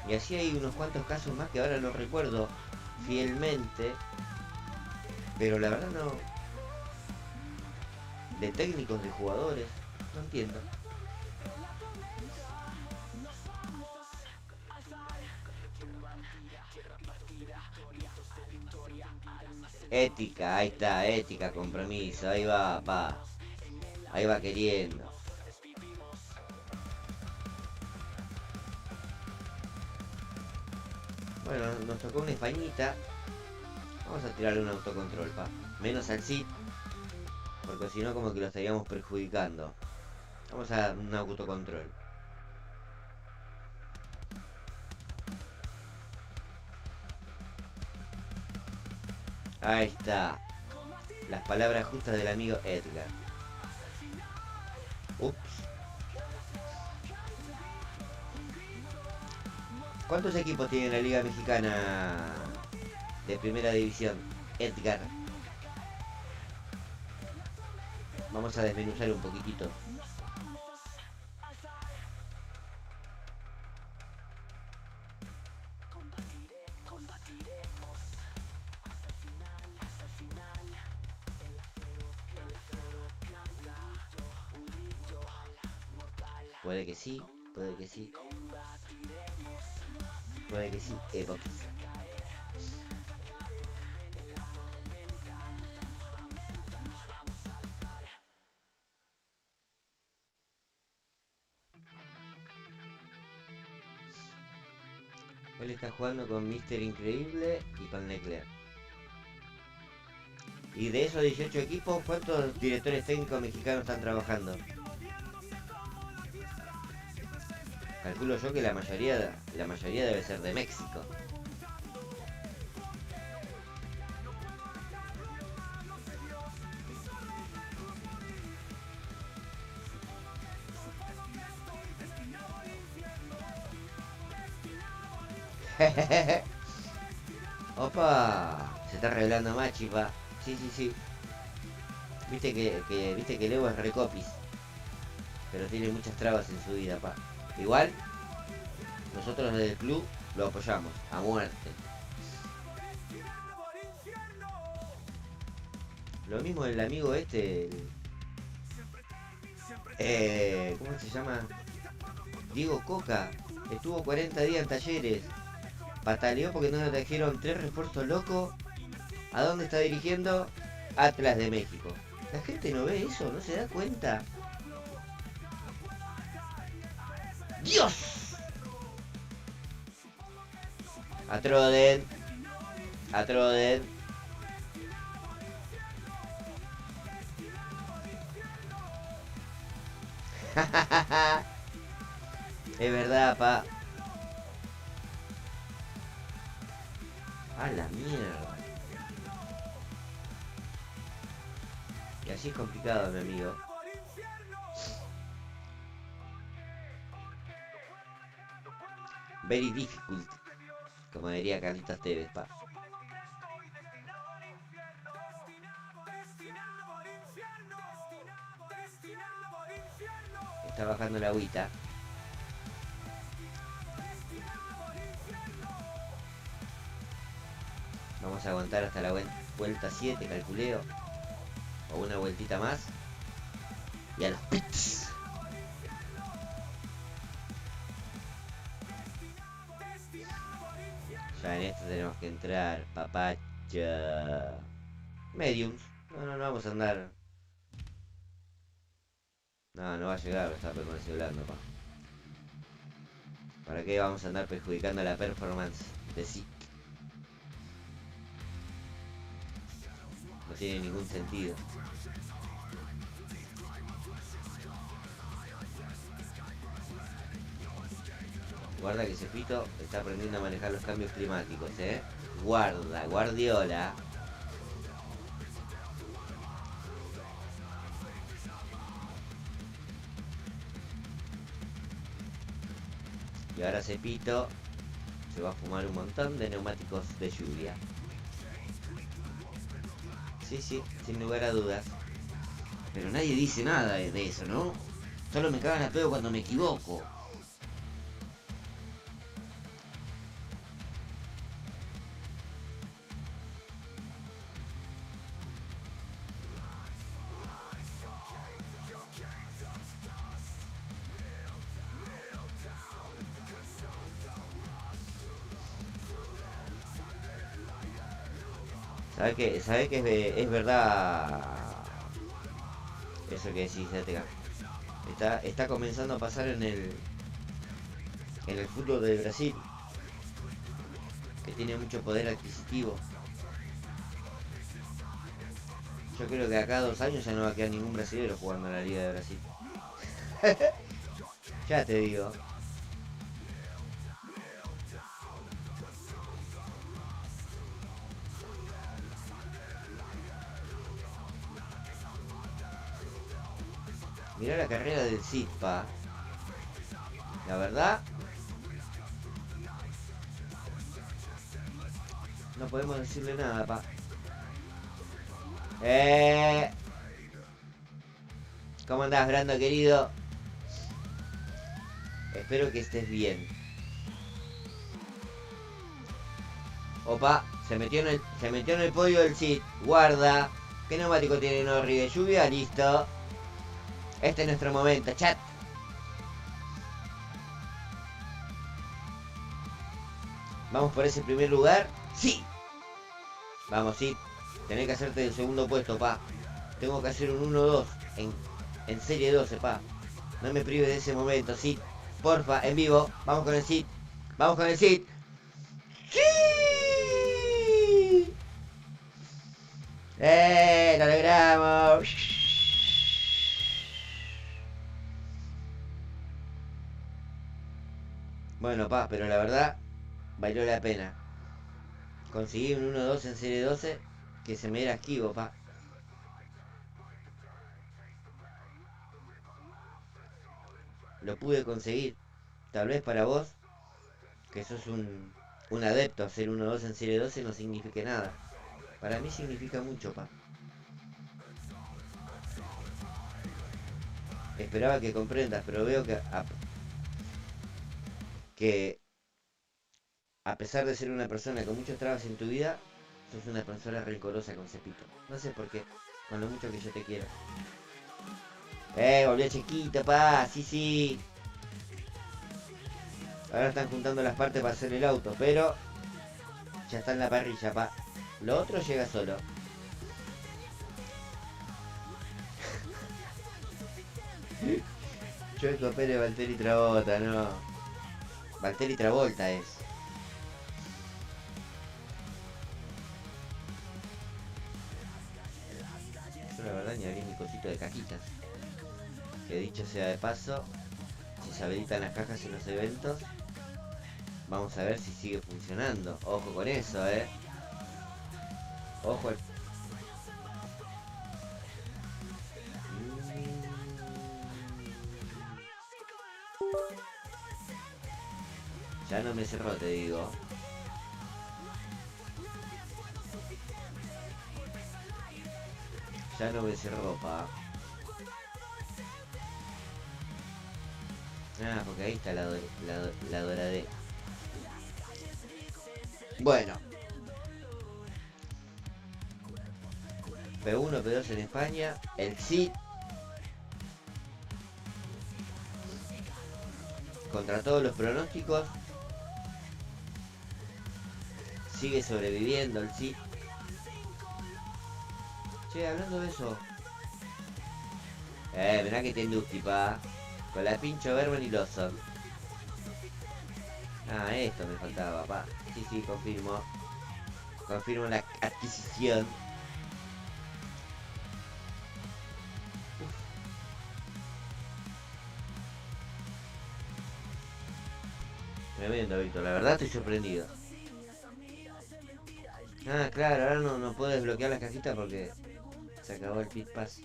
Y así hay unos cuantos casos más que ahora no recuerdo fielmente. Pero la verdad no... De técnicos, de jugadores. No entiendo. Ética, ahí está, ética, compromiso, ahí va, pa. Ahí va queriendo. Bueno, nos tocó una españita. Vamos a tirarle un autocontrol, pa. Menos al Cid. Porque si no como que lo estaríamos perjudicando. Vamos a un autocontrol. Ahí está. Las palabras justas del amigo Edgar. Ups. ¿Cuántos equipos tiene la Liga Mexicana de Primera División, Edgar? Vamos a desmenuzar un poquitito. Puede que sí, puede que sí. Puede que sí, épocas. Él está jugando con Mr. Increíble y con Leclerc. Y de esos 18 equipos, ¿cuántos directores técnicos mexicanos están trabajando? Calculo yo que la mayoría debe ser de México. Opa, se está revelando Machi, pa. Sí, sí, sí. Viste que Leo es recopis, pero tiene muchas trabas en su vida, pa. Igual, nosotros desde el club lo apoyamos a muerte. Lo mismo el amigo este, ¿cómo se llama? Diego Coca. Estuvo 40 días en Talleres. Pataleó porque no le trajeron 3 refuerzos locos. ¿A dónde está dirigiendo? Atlas de México. La gente no ve eso, no se da cuenta. ¡Dios! Atroden. Atroden. Es verdad, pa. A la mierda. Y así es complicado, mi amigo. Very difficult, como diría Carlitos Tevez, pa. Está bajando la agüita. Vamos a aguantar hasta la vuelta 7, calculeo. O una vueltita más. Y a los pits. Ya en esto tenemos que entrar, papacha. Mediums. No vamos a andar. No va a llegar Verstappen con ese blando, pa. ¿Para qué vamos a andar perjudicando la performance de Sid? No tiene ningún sentido. Guarda que Cepito está aprendiendo a manejar los cambios climáticos, Guarda, Guardiola. Y ahora Cepito se va a fumar un montón de neumáticos de lluvia. Sí, sin lugar a dudas. Pero nadie dice nada de eso, ¿no? Solo me cagan a pedo cuando me equivoco. ¿Sabe que es verdad eso que decís, Atega? Está comenzando a pasar en el fútbol de Brasil, que tiene mucho poder adquisitivo. Yo creo que acá 2 años ya no va a quedar ningún brasilero jugando en la Liga de Brasil. Ya te digo. Mirá la carrera del Cid, pa. La verdad, no podemos decirle nada, pa. ¿Cómo andás, Brando, querido? Espero que estés bien. Opa, se metió en el podio del Cid. Guarda. ¿Qué neumático tiene Norri de lluvia? Listo. Este es nuestro momento, chat. Vamos por ese primer lugar. ¡Sí! Vamos, Cid. Tenés que hacerte el segundo puesto, pa. Tengo que hacer un 1-2 en serie 12, pa. No me prives de ese momento, Cid. Porfa, en vivo. Vamos con el Cid. Vamos con el Cid. ¡Sí! ¡Lo logramos! Bueno, pa, pero la verdad, valió la pena. Conseguí un 1-2 en serie 12 que se me era esquivo, pa. Lo pude conseguir. Tal vez para vos, que sos un adepto, hacer 1-2 en serie 12 no signifique nada. Para mí significa mucho, pa. Esperaba que comprendas, pero veo que a pesar de ser una persona con muchos trabas en tu vida, sos una persona rencorosa con Cepito. No sé por qué, con lo mucho que yo te quiero. Volvió chiquito, pa, sí. Ahora están juntando las partes para hacer el auto, pero ya está en la parrilla, pa. Lo otro llega solo. Chueco Pérez, Valtteri Travolta, no. Valtteri Travolta es. Yo la verdad ni abrí mi cosito de cajitas. Que dicho sea de paso, si se habilitan las cajas en los eventos, vamos a ver si sigue funcionando. Ojo con eso, Ojo al... Ya no me cerró, te digo. Ya no me cerró, pa. Ah, porque ahí está la dorade. Bueno. P1, P2 en España. El Cid. Contra todos los pronósticos. Sigue sobreviviendo el Cid. Che, hablando de eso. Mirá que te industi, pa. Con la pincho Berman y Lawson. Ah, esto me faltaba, pa. Sí, sí, confirmo. Confirmo la adquisición. Tremendo, Víctor. La verdad estoy sorprendido. Ah, claro, ahora no puedo desbloquear las cajitas porque se acabó el Pit Pass.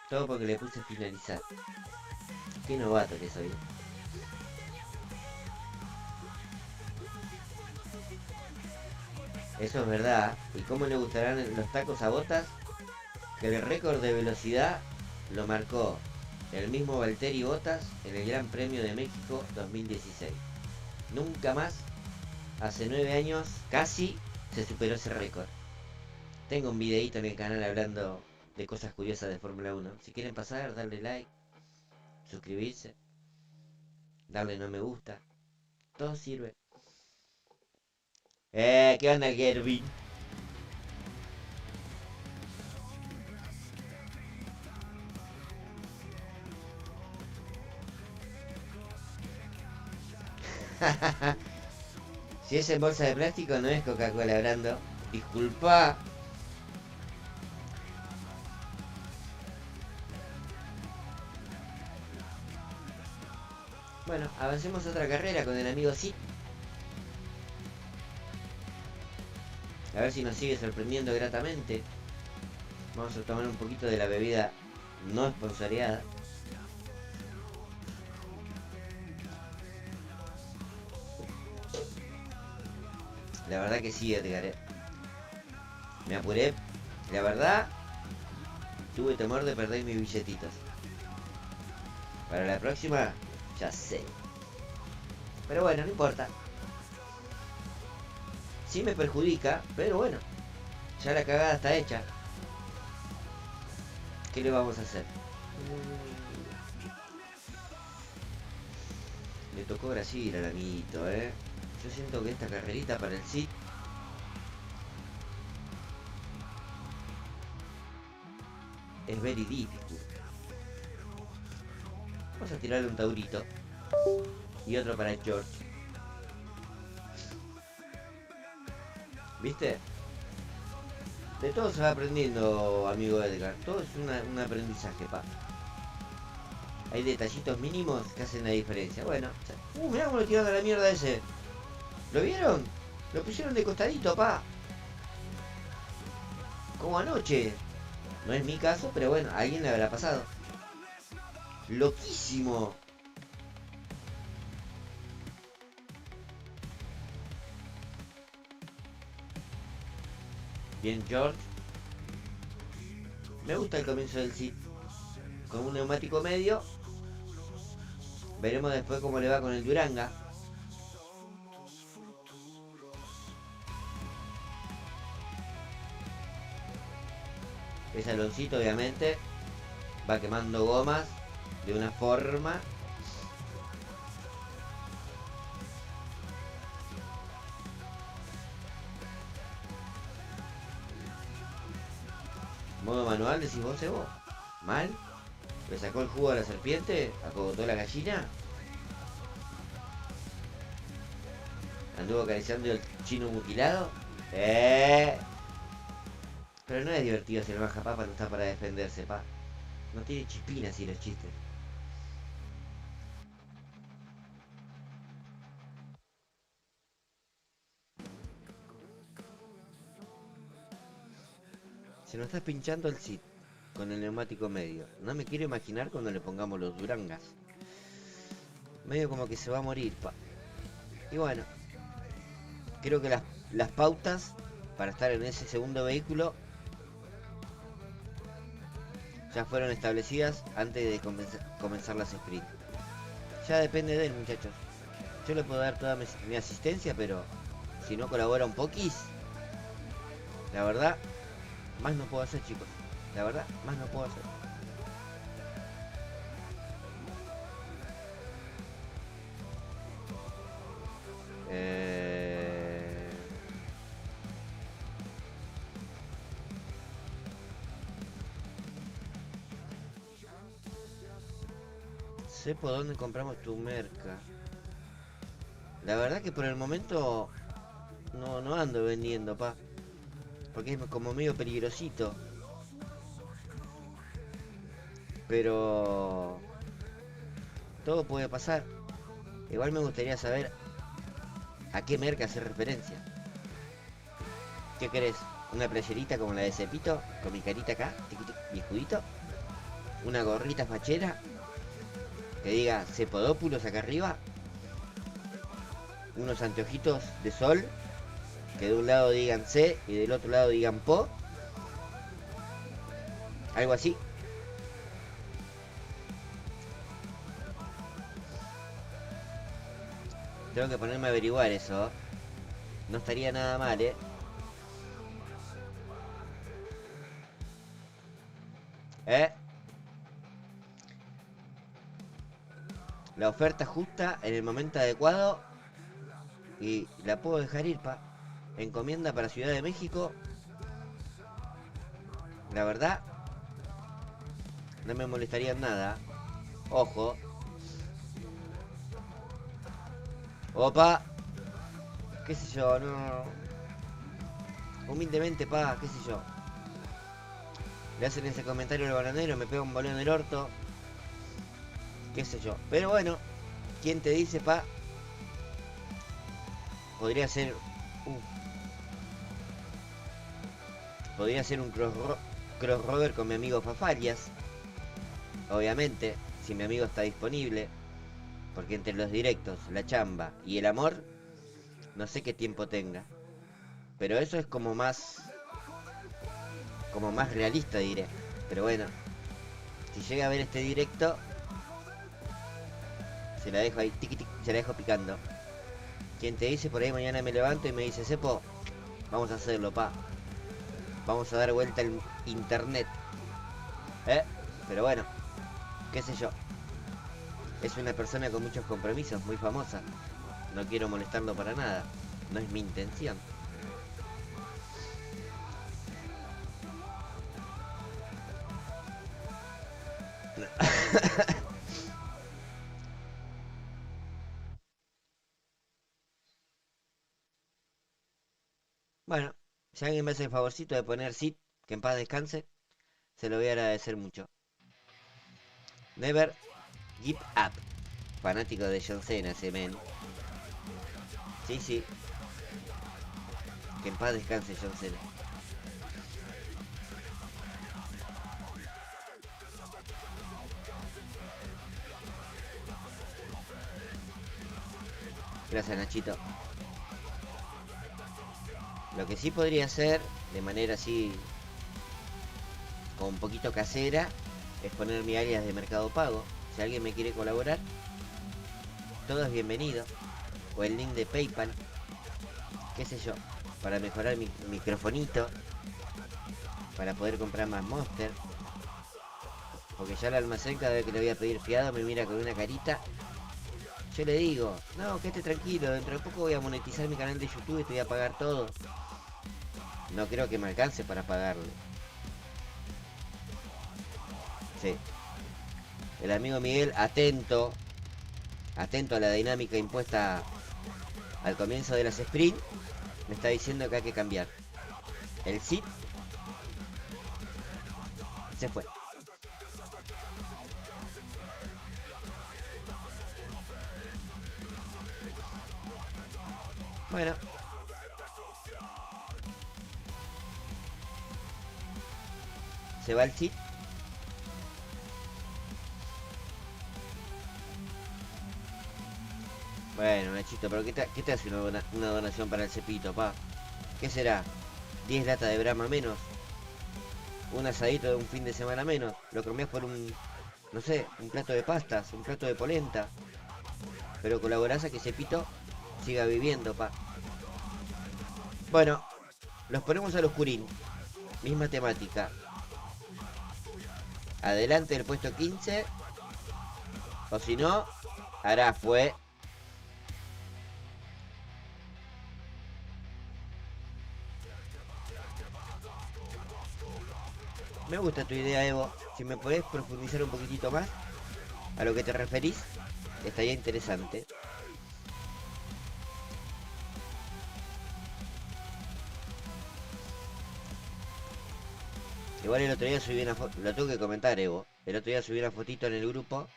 Todo porque le puse finalizar. Qué novato que soy. Eso es verdad. ¿Y cómo le gustarán los tacos a Botas? Que el récord de velocidad lo marcó el mismo Valtteri Bottas en el Gran Premio de México 2016. Nunca más, hace 9 años, casi se superó ese récord. Tengo un videíto en el canal hablando de cosas curiosas de Fórmula 1. Si quieren pasar, darle like, suscribirse, darle no me gusta. Todo sirve. ¿Qué onda, Gervin? Si es en bolsa de plástico, no es Coca-Cola, Brando. Disculpa. Bueno, avancemos a otra carrera con el amigo Sid. A ver si nos sigue sorprendiendo gratamente. Vamos a tomar un poquito de la bebida no esponsoreada. La verdad que sí, Edgar. Me apuré. La verdad, tuve temor de perder mis billetitos. Para la próxima, ya sé. Pero bueno, no importa. Sí me perjudica, pero bueno. Ya la cagada está hecha. ¿Qué le vamos a hacer? Le tocó Brasil al amiguito, Yo siento que esta carrerita para el Cid es very difficult. Vamos a tirarle un taurito. Y otro para George. ¿Viste? De todo se va aprendiendo, amigo Edgar. Todo es un aprendizaje, pa. Hay detallitos mínimos que hacen la diferencia. Bueno. Mirá cómo lo tiraron a la mierda ese. ¿Lo vieron? Lo pusieron de costadito, pa. Como anoche. No es mi caso, pero bueno, a alguien le habrá pasado. Loquísimo. Bien, George. Me gusta el comienzo del Cid. Con un neumático medio. Veremos después cómo le va con el Duranga. Ese Aloncito obviamente va quemando gomas de una forma. Modo manual, decís vos, Evo. Mal. Le sacó el jugo a la serpiente, acogotó la gallina. Anduvo acariciando el chino mutilado. Pero no es divertido si el majapapa no está para defenderse, pa. No tiene chispinas y los chistes. Se nos está pinchando el Cid con el neumático medio. No me quiero imaginar cuando le pongamos los Durangas. Medio como que se va a morir, pa. Y bueno, creo que las pautas para estar en ese segundo vehículo ya fueron establecidas antes de comenzar las sprints. Ya depende de él, muchachos. Yo le puedo dar toda mi asistencia, pero si no colabora un poquis, la verdad, más no puedo hacer, chicos. La verdad, más no puedo hacer. sé por dónde compramos tu merca. La verdad que por el momento no ando vendiendo, pa. Porque es como medio peligrosito. Pero todo puede pasar. Igual me gustaría saber a qué merca hace referencia. ¿Qué querés? ¿Una playerita como la de Cepito? Con mi carita acá, tiqui, tiqui, mi escudito. ¿Una gorrita fachera? Que diga Cepodópulos acá arriba. Unos anteojitos de sol. Que de un lado digan C y del otro lado digan Po. Algo así. Tengo que ponerme a averiguar eso. No estaría nada mal, ¿eh? La oferta justa en el momento adecuado. Y la puedo dejar ir, pa. Encomienda para Ciudad de México. La verdad, no me molestaría en nada. Ojo. Opa. Qué sé yo, no. Humildemente, pa, qué sé yo. Le hacen ese comentario al bananero, me pega un bolón en el orto. Qué sé yo. Pero bueno, ¿quién te dice, pa? Podría ser... Podría ser un crossrover con mi amigo Fafalias. Obviamente, si mi amigo está disponible. Porque entre los directos, la chamba y el amor, no sé qué tiempo tenga. Pero eso es como más realista, diré. Pero bueno, si llega a ver este directo, se la dejo ahí, tiqui, tiqui, se la dejo picando. ¿Quién te dice? Por ahí mañana me levanto y me dice, Cepo, vamos a hacerlo, pa. Vamos a dar vuelta al internet. Pero bueno, qué sé yo. Es una persona con muchos compromisos, muy famosa. No quiero molestarlo para nada. No es mi intención. Bueno, si alguien me hace el favorcito de poner Sid, que en paz descanse, se lo voy a agradecer mucho. Never give up. Fanático de John Cena, ese men. Sí, sí. Que en paz descanse John Cena. Gracias, Nachito. Lo que sí podría hacer, de manera así, como un poquito casera, es poner mi alias de Mercado Pago. Si alguien me quiere colaborar, todo es bienvenido. O el link de PayPal, qué sé yo, para mejorar mi microfonito, para poder comprar más Monster. Porque ya el almacén, cada vez que le voy a pedir fiado, me mira con una carita. Yo le digo, no, quédate tranquilo, dentro de poco voy a monetizar mi canal de YouTube y te voy a pagar todo. No creo que me alcance para pagarle. Sí. El amigo Miguel, atento a la dinámica impuesta al comienzo de las sprint, me está diciendo que hay que cambiar. El Cid se fue. Bueno. Se va el Cid. Bueno, Nachito, pero ¿qué te hace una donación para el cepito, pa? ¿Qué será? ¿10 latas de Brahma menos? ¿Un asadito de un fin de semana menos? ¿Lo cambiás por no sé, un plato de pastas, un plato de polenta? Pero colaborás a que Cepito siga viviendo, pa. Bueno, los ponemos al oscurín. Misma temática. Adelante del puesto 15. O si no, hará fue. Me gusta tu idea, Evo. Si me podés profundizar un poquitito más. a lo que te referís, estaría interesante. Igual el otro día subí una foto, lo tengo que comentar, Evo. El otro día subí una fotito en el grupo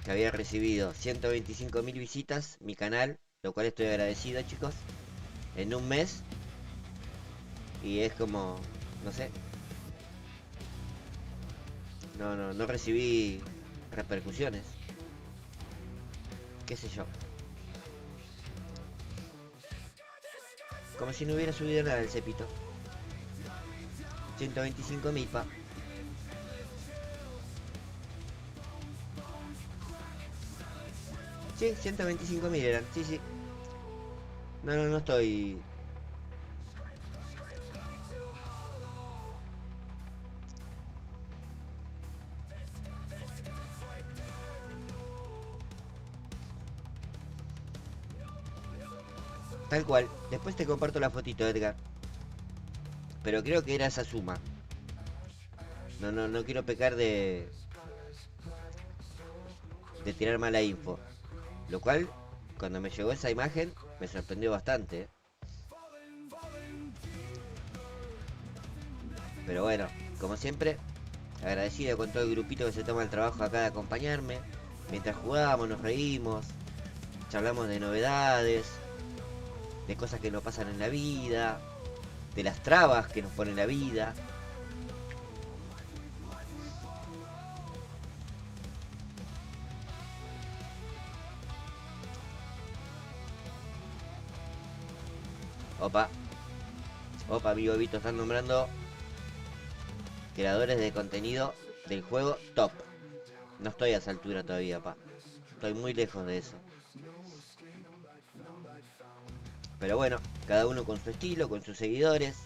que había recibido 125.000 visitas, mi canal, lo cual estoy agradecido, chicos, en un mes. Y es como, no sé, no recibí repercusiones, qué sé yo. Como si no hubiera subido nada el cepito. 125.000, pa. Sí, 125.000 eran, sí, sí. No estoy... Tal cual. Después te comparto la fotito, Edgar. Pero creo que era esa suma. No quiero pecar de tirar mala info. Lo cual, cuando me llegó esa imagen, me sorprendió bastante, ¿eh? Pero bueno, como siempre, agradecido con todo el grupito que se toma el trabajo acá de acompañarme. Mientras jugamos, nos reímos, charlamos de novedades, de cosas que nos pasan en la vida, de las trabas que nos pone la vida. Opa, amigo Vito, están nombrando creadores de contenido del juego top. No estoy a esa altura todavía, pa. Estoy muy lejos de eso. Pero bueno, cada uno con su estilo, con sus seguidores.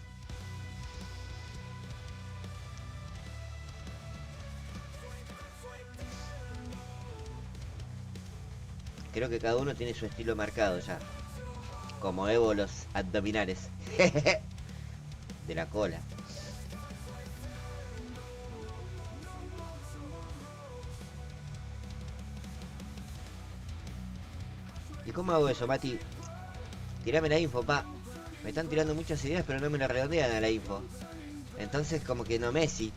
Creo que cada uno tiene su estilo marcado ya. Como Evo los abdominales. De la cola. ¿Y cómo hago eso, Mati? Tirame la info, pa. Me están tirando muchas ideas, pero no me la redondean a la info. Entonces como que no Messi.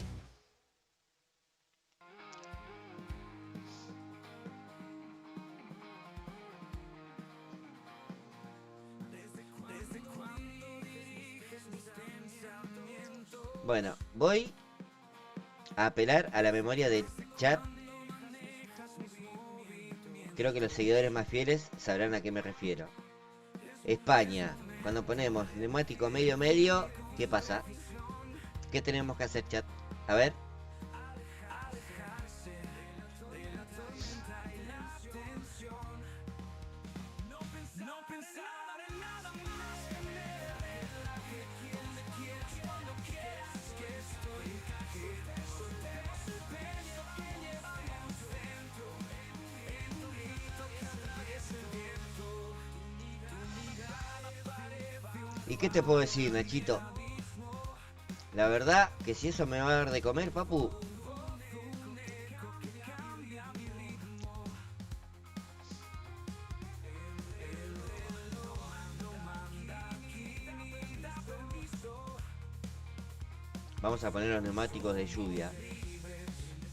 Bueno, voy a apelar a la memoria del chat. Creo que los seguidores más fieles sabrán a qué me refiero. España. Cuando ponemos neumático medio medio, ¿qué pasa? ¿Qué tenemos que hacer, chat? A ver. ¿Y qué te puedo decir, Nachito? La verdad que si eso me va a dar de comer, papu. Vamos a poner los neumáticos de lluvia.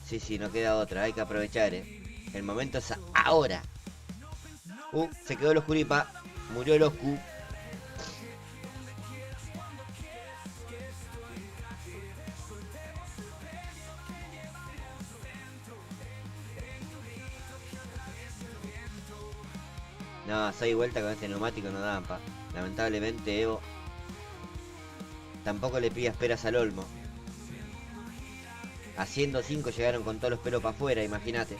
Sí, no queda otra, hay que aprovechar, El momento es ahora. Se quedó el Oscuripa. Murió el Oscu. No, 6 vueltas con este neumático no dan, pa. Lamentablemente, Evo tampoco le pidas peras al olmo. Haciendo 5 llegaron con todos los pelos para afuera, imagínate.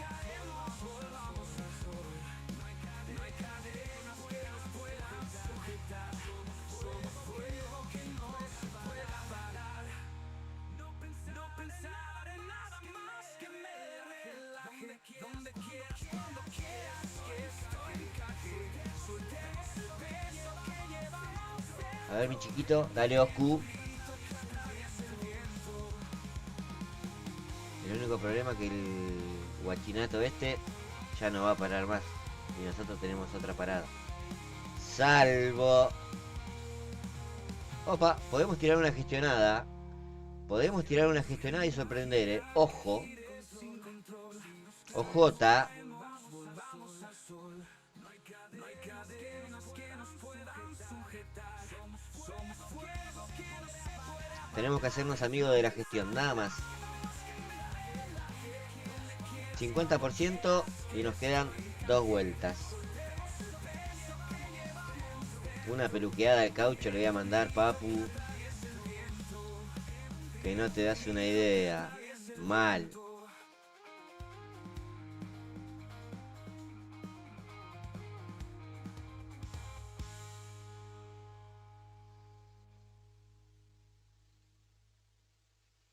A ver, mi chiquito, dale Oscu. El único problema es que el guachinato este ya no va a parar más. Y nosotros tenemos otra parada. Salvo. Opa, podemos tirar una gestionada. Podemos tirar una gestionada y sorprender, Ojo. Ojota. Tenemos que hacernos amigos de la gestión, nada más. 50% y nos quedan 2 vueltas. Una peluqueada de caucho le voy a mandar, papu. Que no te das una idea. Mal.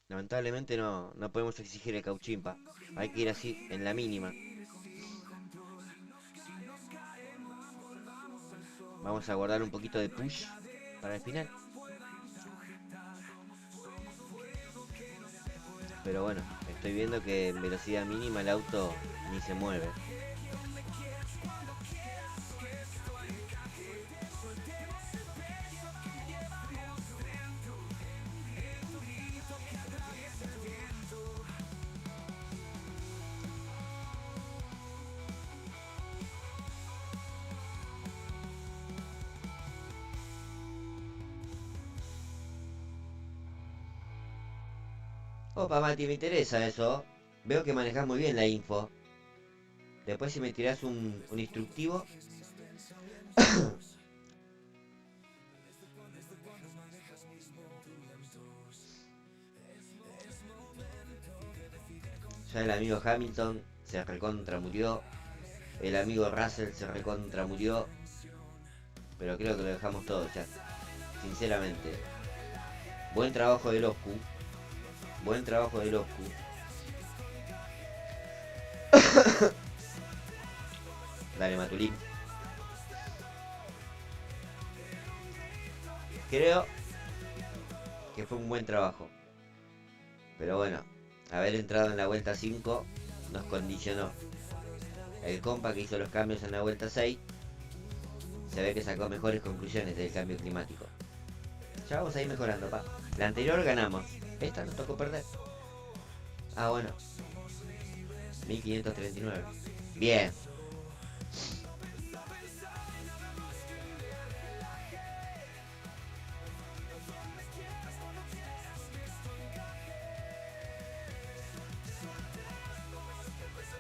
Lamentablemente no podemos exigir el cauchimpa. Hay que ir así, en la mínima. Vamos a guardar un poquito de push para el final. Pero bueno, estoy viendo que en velocidad mínima el auto ni se mueve. Opa, Mati, me interesa eso. Veo que manejas muy bien la info. Después si me tirás un instructivo. Ya el amigo Hamilton se recontra murió. El amigo Russell se recontra murió. Pero creo que lo dejamos todo ya. Sinceramente. Buen trabajo de Loscu. Buen trabajo de Loscu. Dale, Matulín. Creo que fue un buen trabajo. Pero bueno, haber entrado en la vuelta 5 nos condicionó. El compa que hizo los cambios en la vuelta 6 se ve que sacó mejores conclusiones del cambio climático. Ya vamos a ir mejorando, pa. La anterior ganamos. Esta nos tocó perder. Ah, bueno. 1539. Bien.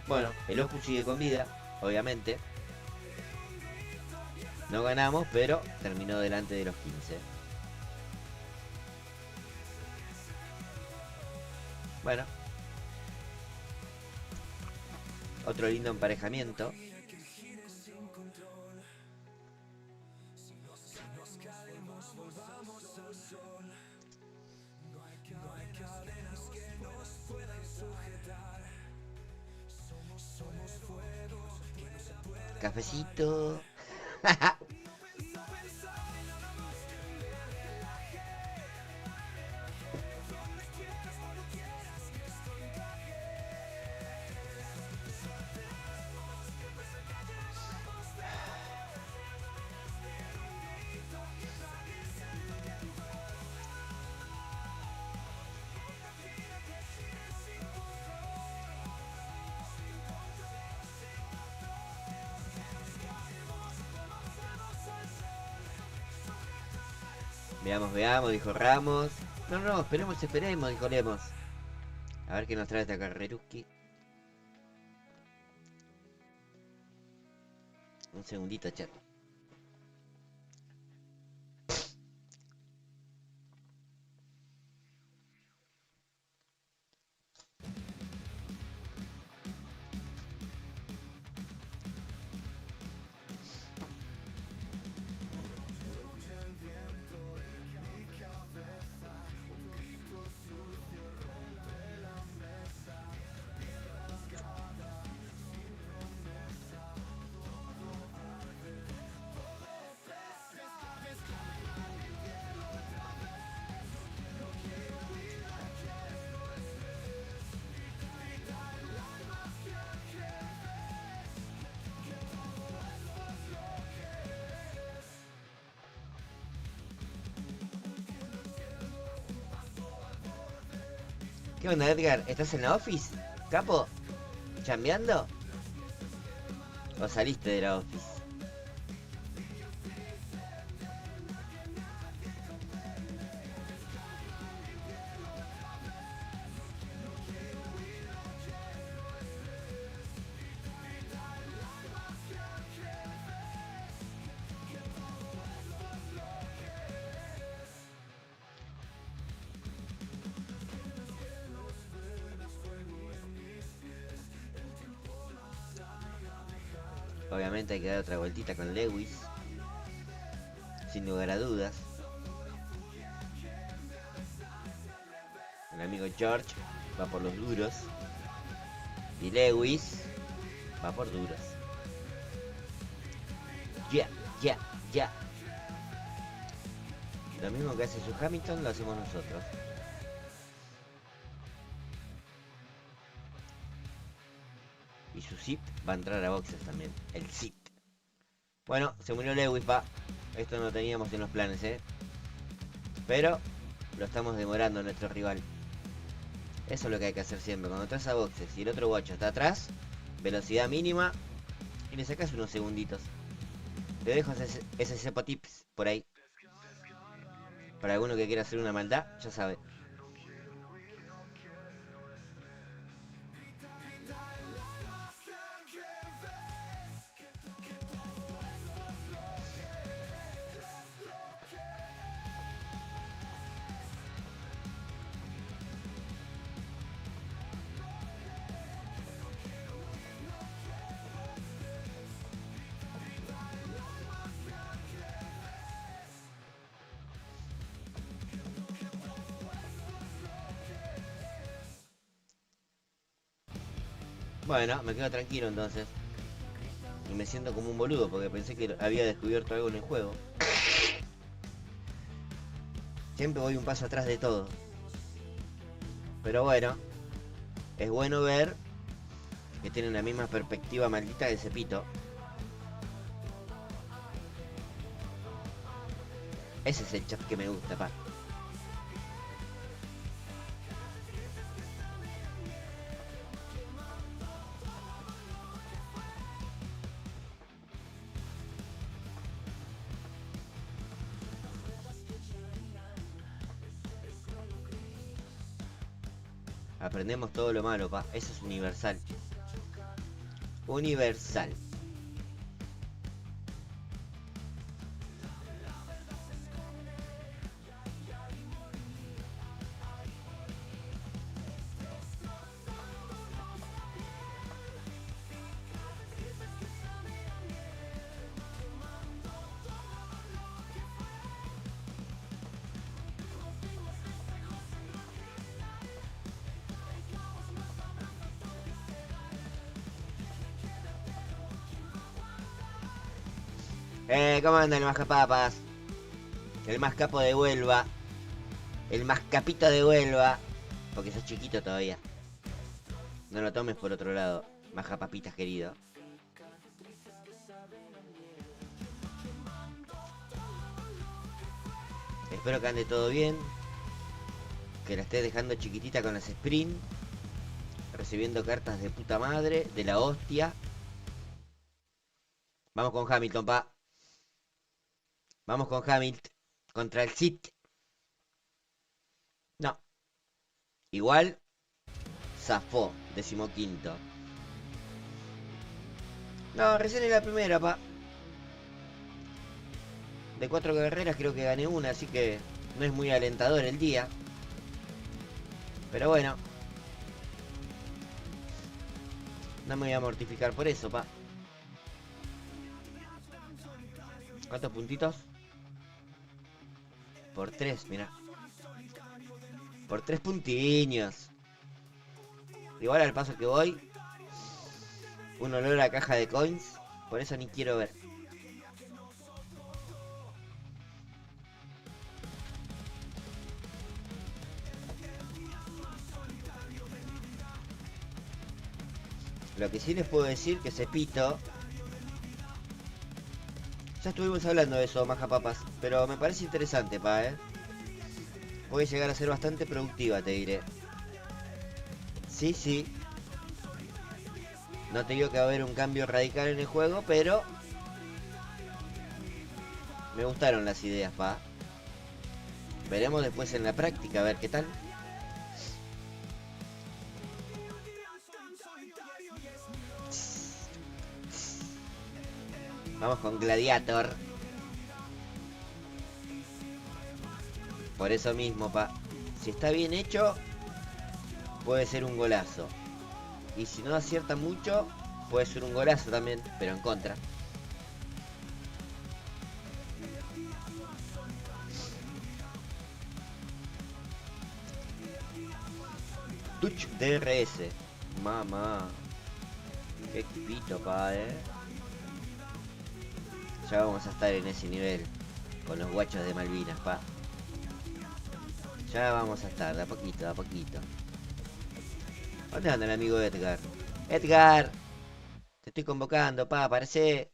Bueno, el Oscu sigue con vida, obviamente. No ganamos, pero terminó delante de los 15. Bueno. Otro lindo emparejamiento. Cafecito. Veamos, dijo Ramos. No, esperemos, dijo Lemos. A ver qué nos trae esta Carreruski. Un segundito, chat. ¿Qué onda, Edgar? ¿Estás en la office? ¿Capo? ¿Chambeando? ¿O saliste de la office? Obviamente hay que dar otra vueltita con Lewis. Sin lugar a dudas. El amigo George va por los duros. Y Lewis va por duros. Ya, ya, ya. Lo mismo que hace su Hamilton lo hacemos nosotros. Y su Zip va a entrar a boxes también. El Zip. Bueno, se murió Lewis, pa. Esto no lo teníamos en los planes, pero lo estamos demorando a nuestro rival. Eso es lo que hay que hacer siempre. Cuando entras a boxes y el otro guacho está atrás, velocidad mínima y le sacas unos segunditos. Te dejo ese sepa tips por ahí. Para alguno que quiera hacer una maldad, ya sabe. Bueno, me quedo tranquilo entonces. Y me siento como un boludo porque pensé que había descubierto algo en el juego. Siempre voy un paso atrás de todo. Pero bueno, es bueno ver que tienen la misma perspectiva maldita que Cepito. Ese es el chat que me gusta, pa. Aprendemos todo lo malo, pa. Eso es universal. Universal. ¿Cómo anda el mascapapas? El más capo de Huelva. El más capito de Huelva. Porque sos chiquito todavía. No lo tomes por otro lado, majapapitas querido. Espero que ande todo bien. Que la estés dejando chiquitita con las sprint. Recibiendo cartas de puta madre. De la hostia. Vamos con Hamilton, pa. Vamos con Hamilton. Contra el City. No. Igual. Zafó. 15º. No, recién es la primera, pa. De 4 carreras creo que gané una, así que no es muy alentador el día. Pero bueno. No me voy a mortificar por eso, pa. ¿Cuántos puntitos? Por 3, mirá. Por 3 puntiños. Igual al paso que voy. Un olor a caja de coins. Por eso ni quiero ver. Lo que sí les puedo decir que Cepito. Ya estuvimos hablando de eso, majapapas. Pero me parece interesante, pa, Puede llegar a ser bastante productiva, te diré. Sí, sí. No te digo que va a haber un cambio radical en el juego, pero me gustaron las ideas, pa. Veremos después en la práctica, a ver qué tal. Vamos con Gladiator. Por eso mismo, pa. Si está bien hecho, puede ser un golazo. Y si no acierta mucho, puede ser un golazo también, pero en contra. Touch DRS. Mamá. Qué equipito, pa, Ya vamos a estar en ese nivel. Con los guachos de Malvinas, pa. Ya vamos a estar, de a poquito, de a poquito. ¿Dónde anda el amigo Edgar? Edgar, te estoy convocando, pa, aparece.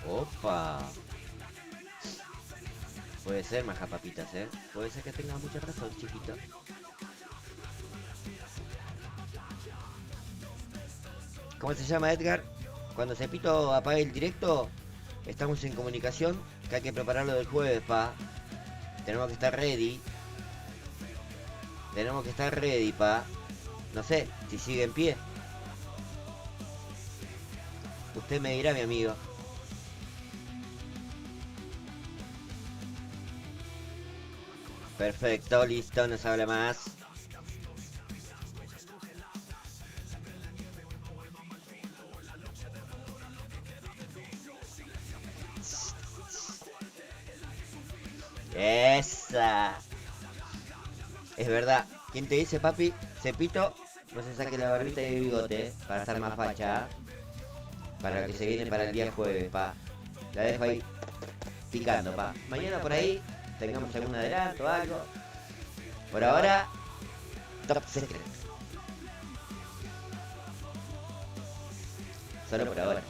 Opa. Puede ser, majapapitas, Puede ser que tengas mucha razón, chiquito. ¿Cómo se llama, Edgar? Cuando Cepito apague el directo, estamos en comunicación, que hay que prepararlo del jueves, pa. Tenemos que estar ready. Tenemos que estar ready, pa. No sé, si sigue en pie. Usted me dirá, mi amigo. Perfecto, listo, no se habla más. Esa. Es verdad. ¿Quién te dice, papi? Cepito, no se saque la barbita y el bigote, para estar más facha. Para que se viene para el día jueves, pa. La dejo ahí picando, pa. Mañana por ahí tengamos algún adelanto o algo. Por ahora, top secret. Solo por ahora.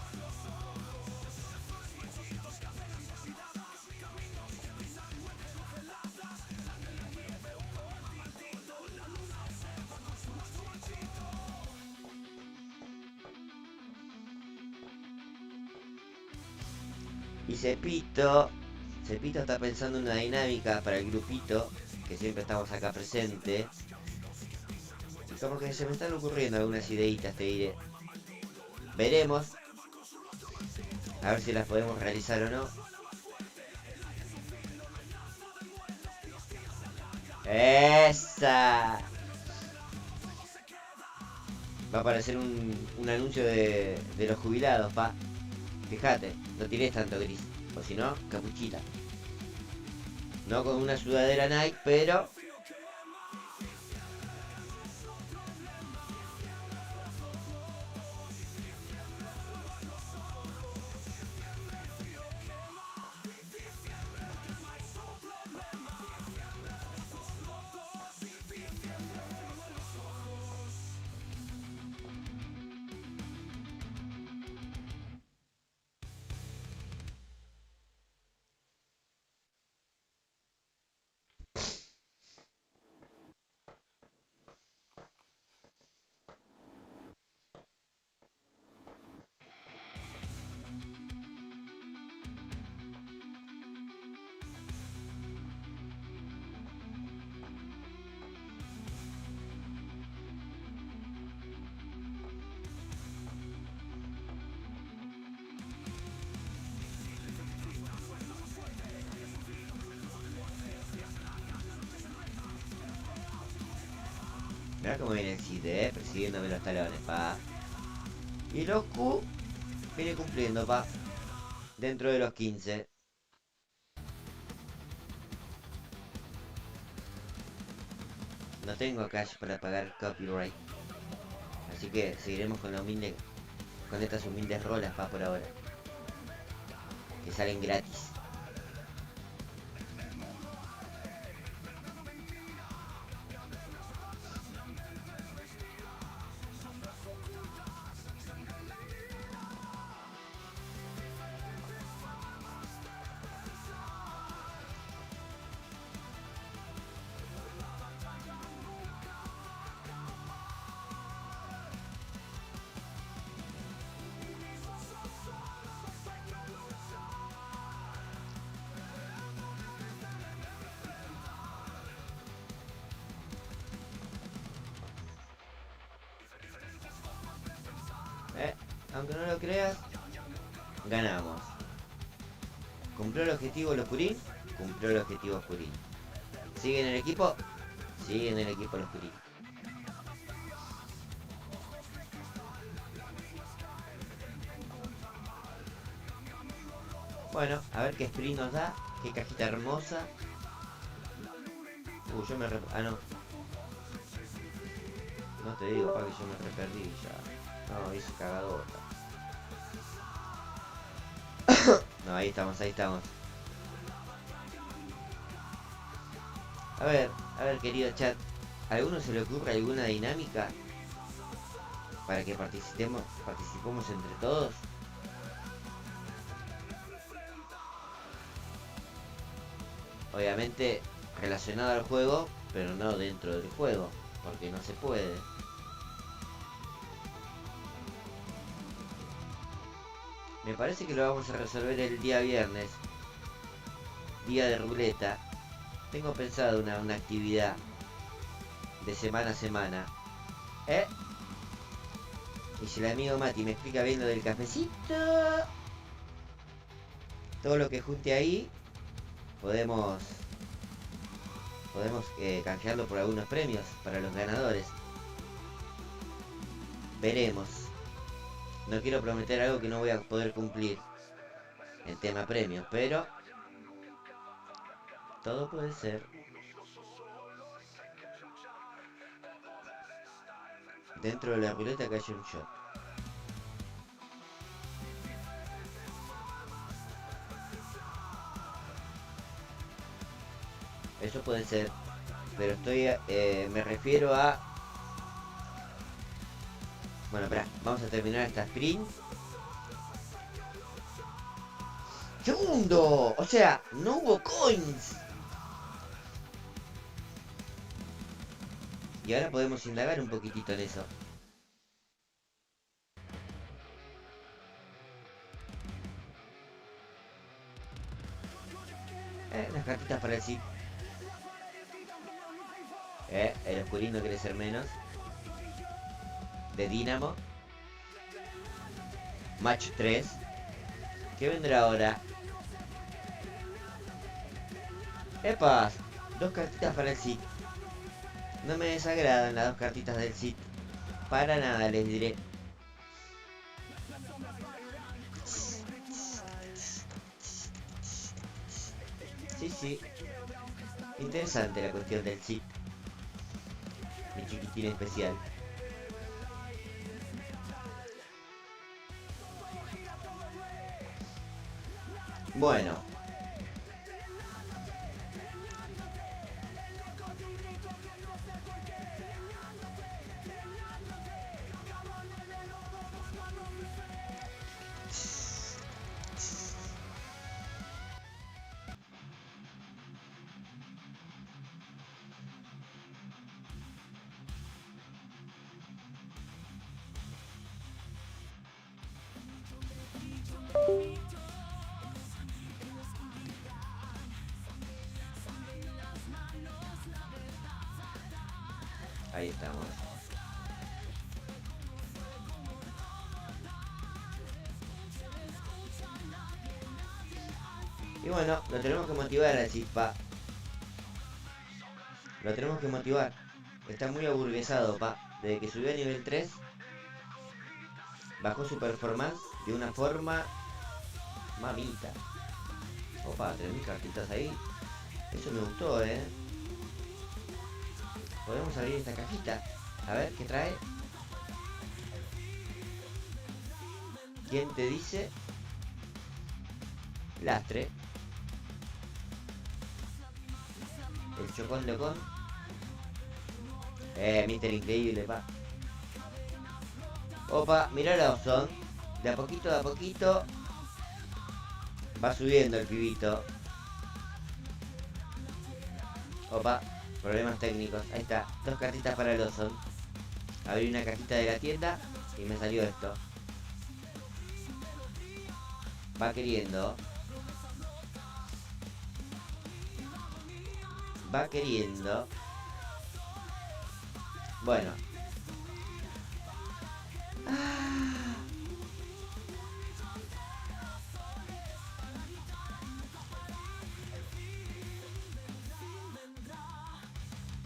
Y Cepito está pensando en una dinámica para el grupito, que siempre estamos acá presente. Y como que se me están ocurriendo algunas ideitas, te diré. Veremos. A ver si las podemos realizar o no. ¡Esa! Va a aparecer un anuncio de los jubilados, pa. Fíjate, no tires tanto gris. O si no, capuchita. No con una sudadera Nike, pero... Mirá cómo viene el Cid, persiguiéndome los talones, pa. Y los Q viene cumpliendo, pa. Dentro de los 15. No tengo cash para pagar copyright. Así que seguiremos con la humilde, con estas humildes rolas, pa, por ahora. Que salen gratis. aunque no lo creas, ganamos. ¿Cumplió el objetivo los Purín? Cumplió el objetivo Purín. ¿Sigue en el equipo? Sigue en el equipo los Purín. Bueno, a ver qué sprint nos da. Qué cajita hermosa. Yo me ah, no. No te digo, pa, que yo me reperdí ya. No, hice cagadota. No, ahí estamos, ahí estamos. A ver, querido chat. ¿A alguno se le ocurre alguna dinámica para que participemos entre todos? Obviamente relacionado al juego, pero no dentro del juego, porque no se puede. Me parece que lo vamos a resolver el día viernes, día de ruleta. Tengo pensado una actividad de semana a semana. Y si el amigo Mati me explica bien lo del cafecito, todo lo que junte ahí, podemos canjearlo por algunos premios para los ganadores. Veremos. No quiero prometer algo que no voy a poder cumplir en tema premios, pero todo puede ser. Dentro de la ruleta que haya un shot. Eso puede ser. Pero me refiero a... Bueno, espera, vamos a terminar esta sprint. ¡Segundo! O sea, no hubo coins. Y ahora podemos indagar un poquitito en eso. Las cartitas para el Cid. El oscurín no quiere ser menos. De Dynamo. Match 3. ¿Qué vendrá ahora? ¡Epas! 2 cartitas para el Cid. No me desagradan las 2 cartitas del Cid. Para nada, les diré. Sí. Interesante la cuestión del Cid. Mi chiquitín especial. Bueno. Ahí estamos. Y bueno, lo tenemos que motivar al Chispa. Lo tenemos que motivar. Está muy aburguesado, pa. Desde que subió a nivel 3, bajó su performance de una forma... Mamita. Opa, 3000 cartitas ahí. Eso me gustó, Podemos abrir esta cajita. A ver, ¿qué trae? ¿Quién te dice? Lastre. El Chocón Locón. Mister Increíble, pa. Opa, mirá la Ozone. De a poquito. Va subiendo el pibito. Opa. Problemas técnicos. Ahí está. 2 cartitas para el Ozone. Abrí una cajita de la tienda y me salió esto. Va queriendo. Bueno.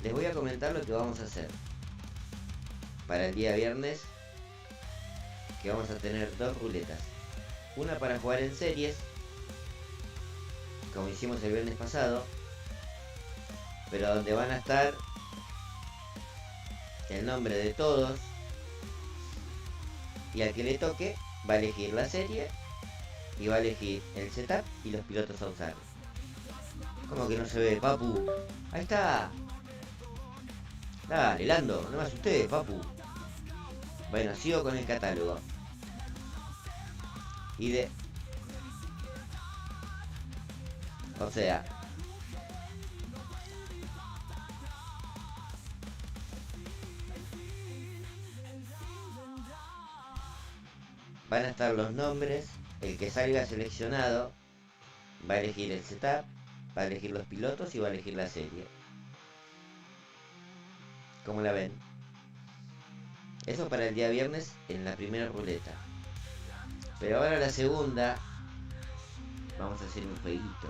les voy a comentar lo que vamos a hacer para el día viernes, que vamos a tener 2 ruletas. Una para jugar en series, como hicimos el viernes pasado, pero donde van a estar el nombre de todos, y al que le toque va a elegir la serie y va a elegir el setup y los pilotos a usar. ¿Cómo que no se ve, papu? Ahí está. Dale, Lando, no me asustes, papu. Bueno, sigo con el catálogo. O sea, van a estar los nombres. El que salga seleccionado va a elegir el setup, va a elegir los pilotos y va a elegir la serie. ¿Cómo la ven? Eso para el día viernes en la primera ruleta. Pero ahora la segunda, vamos a hacer un jueguito.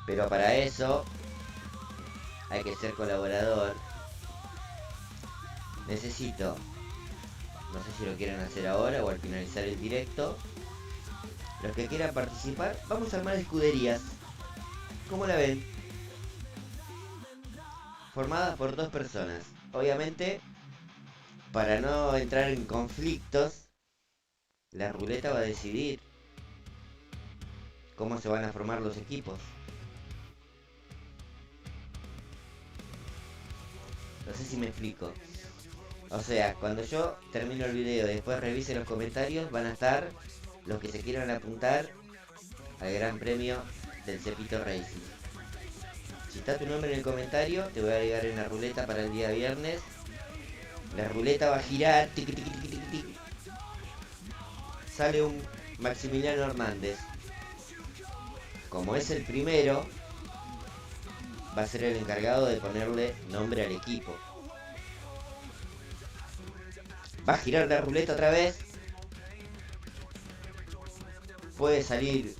Pero para eso hay que ser colaborador. Necesito, no sé si lo quieren hacer ahora o al finalizar el directo, los que quieran participar, vamos a armar escuderías. ¿Cómo la ven? Formadas por 2 personas. Obviamente, para no entrar en conflictos, la ruleta va a decidir cómo se van a formar los equipos. No sé si me explico. O sea, cuando yo termino el video y después revise los comentarios, van a estar los que se quieran apuntar al Gran Premio del Cepito Racing. Si está tu nombre en el comentario, te voy a agregar en la ruleta para el día viernes. La ruleta va a girar, tiqui, tiqui, tiqui, tiqui, tiqui. Sale un Maximiliano Hernández. Como es el primero, va a ser el encargado de ponerle nombre al equipo. Va a girar la ruleta otra vez. Puede salir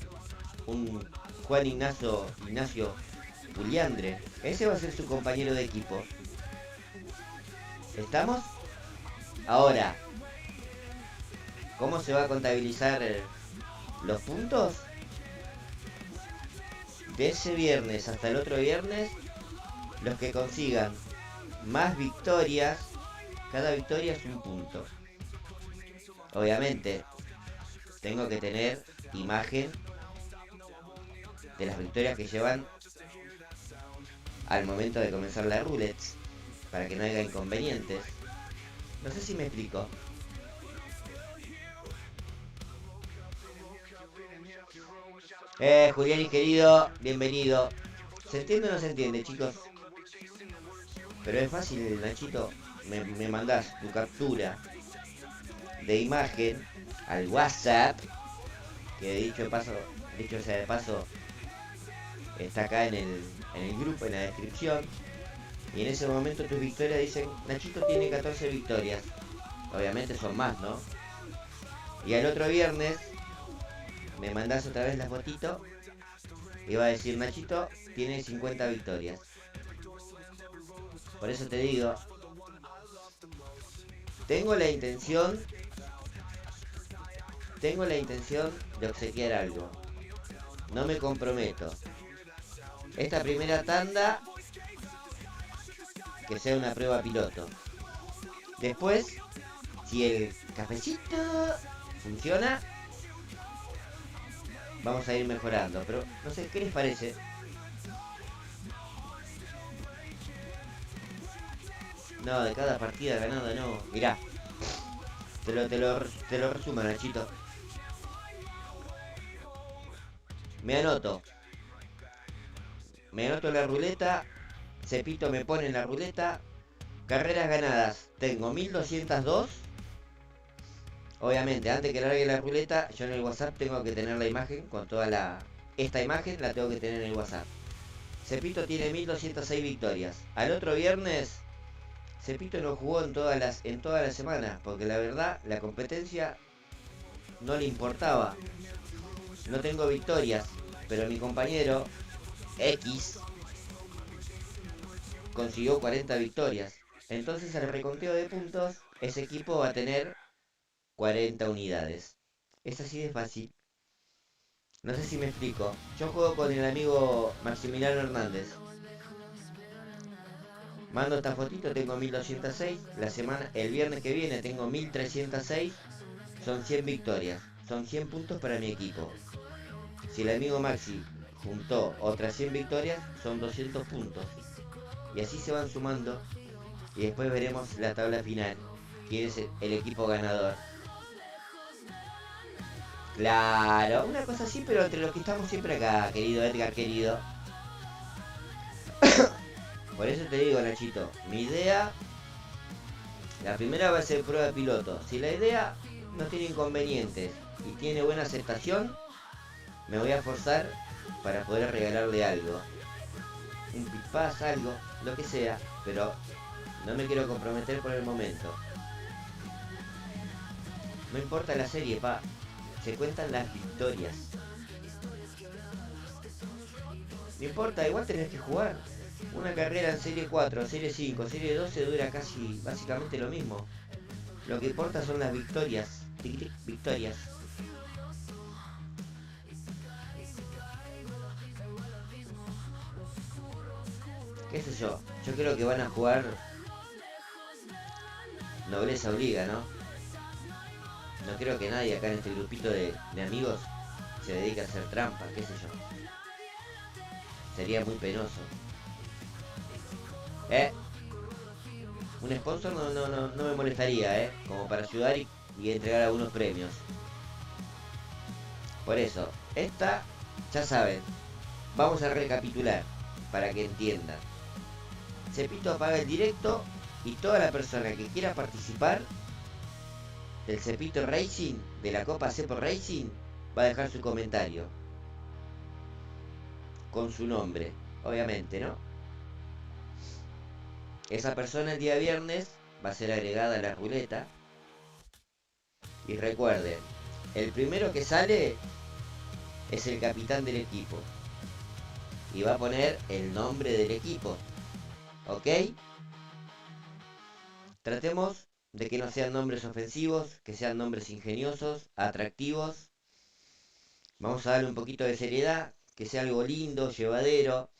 un Juan Ignacio Puliandre. Ese va a ser su compañero de equipo. ¿Estamos? Ahora, ¿cómo se va a contabilizar los puntos? De ese viernes hasta el otro viernes, los que consigan más victorias, cada victoria es un punto. Obviamente, tengo que tener imagen de las victorias que llevan al momento de comenzar la roulette, para que no haya inconvenientes. No sé si me explico. Julián querido, bienvenido. ¿Se entiende o no se entiende, chicos? Pero es fácil, Nachito. Me mandás tu captura de imagen al WhatsApp, que dicho sea de paso, está acá en el grupo, en la descripción. Y en ese momento tus victorias dicen, Nachito tiene 14 victorias. Obviamente son más, ¿no? Y al otro viernes me mandás otra vez la fotito y va a decir, Nachito tiene 50 victorias. Por eso te digo, tengo la intención de obsequiar algo. No me comprometo. Esta primera tanda, que sea una prueba piloto. Después, si el cafecito funciona, vamos a ir mejorando. Pero no sé, ¿qué les parece? No, de cada partida ganada no. Mirá, te lo resumo, Nachito. Me anoto la ruleta. Cepito me pone en la ruleta. Carreras ganadas, tengo 1202. Obviamente, antes que largue la ruleta, yo en el WhatsApp tengo que tener la imagen con toda esta imagen la tengo que tener en el WhatsApp. Cepito tiene 1206 victorias. Al otro viernes, Cepito no jugó en toda la semana, porque la verdad, la competencia no le importaba. No tengo victorias, pero mi compañero X consiguió 40 victorias. Entonces al reconteo de puntos, ese equipo va a tener 40 unidades. Es así de fácil. No sé si me explico. Yo juego con el amigo Maximiliano Hernández. Mando esta fotito, tengo 1206. El viernes que viene tengo 1306. Son 100 victorias. Son 100 puntos para mi equipo. Si el amigo Maxi juntó otras 100 victorias, son 200 puntos. Y así se van sumando. Y después veremos la tabla final. ¿Quién es el equipo ganador? Claro, una cosa así, pero entre los que estamos siempre acá, querido Edgar, querido. Por eso te digo, Nachito, mi idea, la primera va a ser prueba piloto. Si la idea no tiene inconvenientes y tiene buena aceptación, me voy a forzar para poder regalarle algo. Un Pit Pass, algo, lo que sea, pero no me quiero comprometer por el momento. No importa la serie, pa. Se cuentan las victorias. No importa, igual tenés que jugar. Una carrera en serie 4, serie 5, serie 12 dura casi básicamente lo mismo. Lo que importa son las victorias. Tic, tic, victorias. ¿Qué sé yo? Yo creo que van a jugar Nobleza Obliga, ¿no? No creo que nadie acá en este grupito de amigos se dedique a hacer trampa, qué sé yo. Sería muy penoso. Un sponsor no me molestaría, como para ayudar y entregar algunos premios. Por eso, esta, ya saben, vamos a recapitular para que entiendan. Cepito apaga el directo y toda la persona que quiera participar del Cepito Racing, de la Copa Cepo Racing, va a dejar su comentario con su nombre, obviamente, ¿no? Esa persona el día viernes va a ser agregada a la ruleta. Y recuerden, el primero que sale es el capitán del equipo y va a poner el nombre del equipo, ¿ok? Tratemos de que no sean nombres ofensivos, que sean nombres ingeniosos, atractivos. Vamos a darle un poquito de seriedad, que sea algo lindo, llevadero.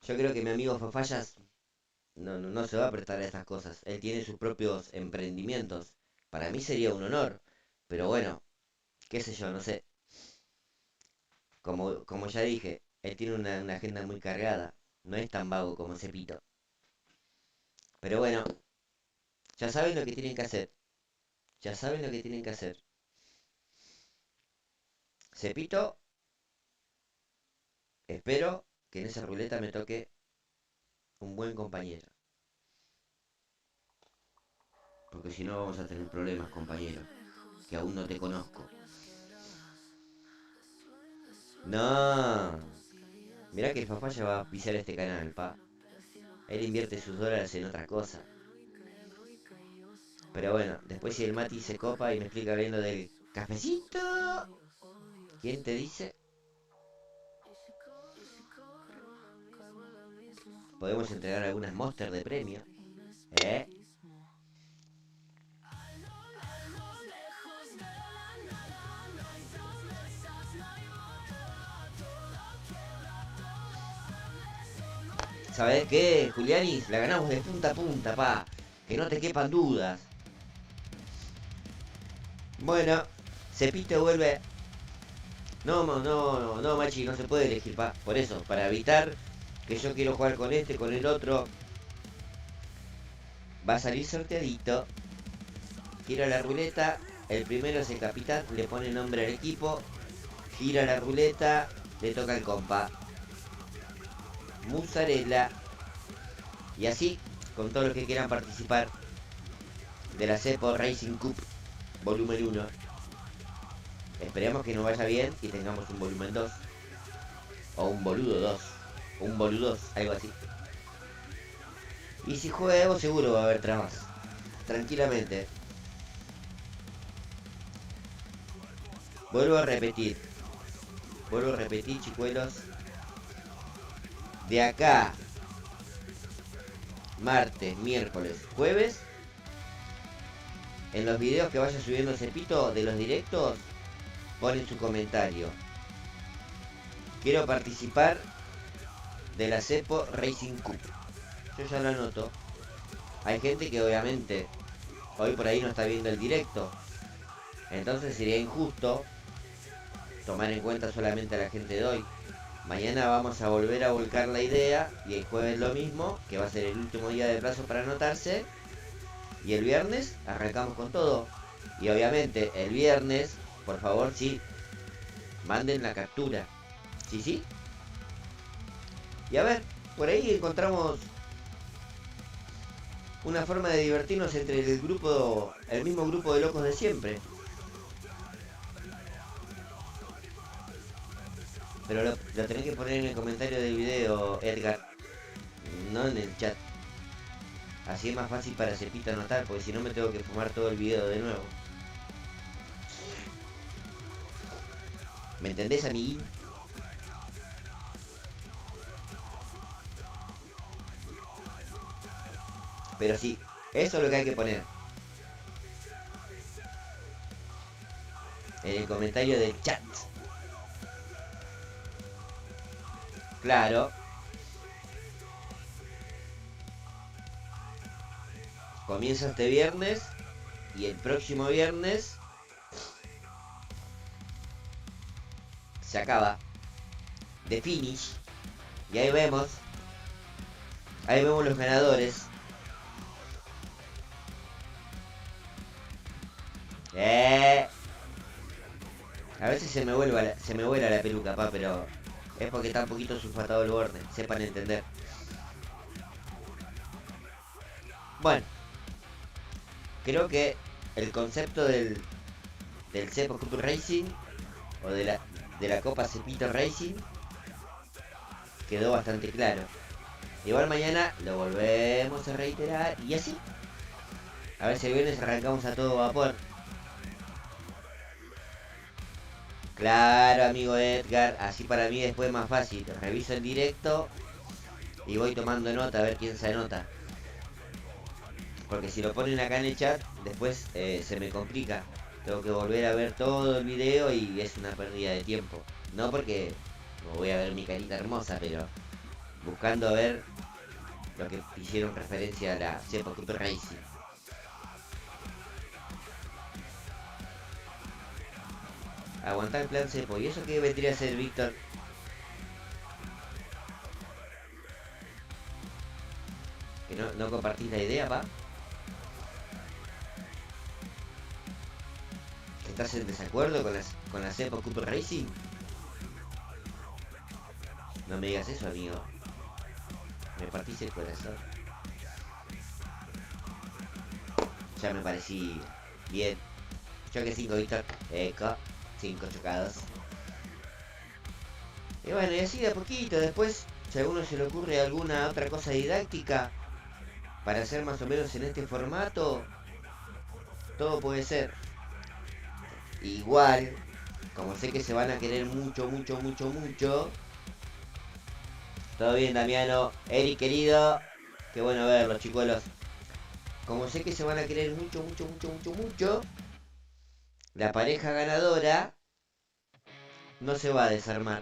Yo creo que mi amigo Fafayas no se va a prestar a estas cosas. Él tiene sus propios emprendimientos. Para mí sería un honor. Pero bueno, qué sé yo, no sé. Como ya dije, él tiene una agenda muy cargada. No es tan vago como Cepito. Pero bueno, ya saben lo que tienen que hacer. Ya saben lo que tienen que hacer. Cepito, espero que en esa ruleta me toque un buen compañero. Porque si no vamos a tener problemas, compañero. Que aún no te conozco. No. Mirá que el Fafaya va a pisar este canal, pa. Él invierte sus dólares en otra cosa. Pero bueno, después si el Mati se copa y me explica bien lo del cafecito. ¿Quién te dice? Podemos entregar algunas Monster de premio. ¿Sabés qué, Julianis? La ganamos de punta a punta, pa. Que no te quepan dudas. Bueno, Cepito vuelve. No, Machi, no se puede elegir, pa. Por eso, para evitar que yo quiero jugar con este, con el otro, va a salir sorteadito. Gira la ruleta. El primero es el capitán, le pone nombre al equipo. Gira la ruleta, le toca al compa. Musarela. Y así, con todos los que quieran participar de la Cepo Racing Cup volumen 1. Esperemos que nos vaya bien y tengamos un volumen 2. O un boludo 2. Un boludos, algo así. Y si juega Evo seguro va a haber tramas. Tranquilamente. Vuelvo a repetir. vuelvo a repetir, chicuelos, de acá, martes, miércoles, jueves, en los videos que vaya subiendo Cepito de los directos, ponen su comentario. Quiero participar de la Cepo Racing Cup. Yo ya lo anoto. Hay gente que obviamente hoy por ahí no está viendo el directo. Entonces sería injusto tomar en cuenta solamente a la gente de hoy. Mañana vamos a volver a volcar la idea y el jueves lo mismo, que va a ser el último día de plazo para anotarse. Y el viernes arrancamos con todo. Y obviamente el viernes, por favor, sí, manden la captura. Sí, sí. Y a ver, por ahí encontramos una forma de divertirnos entre el grupo, el mismo grupo de locos de siempre. Pero lo tenés que poner en el comentario del video, Edgar, no en el chat. Así es más fácil para Cepito anotar, porque si no me tengo que fumar todo el video de nuevo. ¿Me entendés, amiguín? Pero sí, eso es lo que hay que poner. En el comentario del chat. Claro. Comienza este viernes. Y el próximo viernes se acaba. De finish. Y ahí vemos. Ahí vemos los ganadores. A veces se me vuela la peluca, pa, pero es porque está un poquito sulfatado el borde. Sepan entender. Bueno. Creo que el concepto del Cepo Cup Racing o de la Copa Cepito Racing quedó bastante claro. Igual mañana lo volvemos a reiterar y así. A ver si el viernes arrancamos a todo vapor. Claro, amigo Edgar, así para mí después es más fácil. Reviso el directo y voy tomando nota a ver quién se anota. Porque si lo ponen acá en el chat, después se me complica. Tengo que volver a ver todo el video y es una pérdida de tiempo. No porque no voy a ver mi carita hermosa, pero buscando a ver lo que hicieron referencia a la Cepo Cup Racing. Aguantar el plan Cepo. ¿Y eso qué vendría a ser, Víctor? ¿Que no compartís la idea, pa? ¿Estás en desacuerdo con la Cepo Cup Racing? No me digas eso, amigo. Me partís el corazón. Ya me parecí bien. Choque 5, Víctor. Eco. 5 chocados. Y bueno, y así de a poquito. Después, si a alguno se le ocurre alguna otra cosa didáctica para hacer más o menos en este formato, todo puede ser. Igual, como sé que se van a querer mucho. Todo bien, Damiano. Eric, querido. Qué bueno verlos, chicuelos. Como sé que se van a querer mucho. La pareja ganadora no se va a desarmar.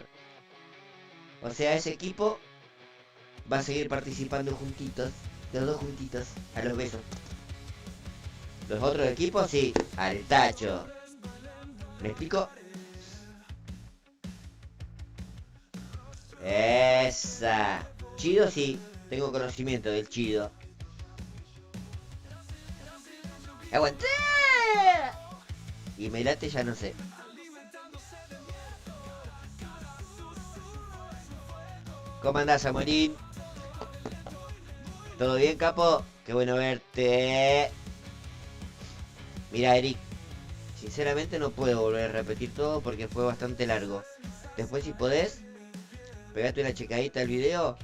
O sea, ese equipo va a seguir participando juntitos. Los dos juntitos. A los besos. Los otros equipos, sí. Al tacho. ¿Me explico? Esa. Chido, sí. Tengo conocimiento del chido. ¡Aguanté! Y me late ya no sé. ¿Cómo andás, Amorín? ¿Todo bien, capo? Qué bueno verte. Mira, Eric. Sinceramente no puedo volver a repetir todo porque fue bastante largo. Después, si podés, pegate una checadita al video,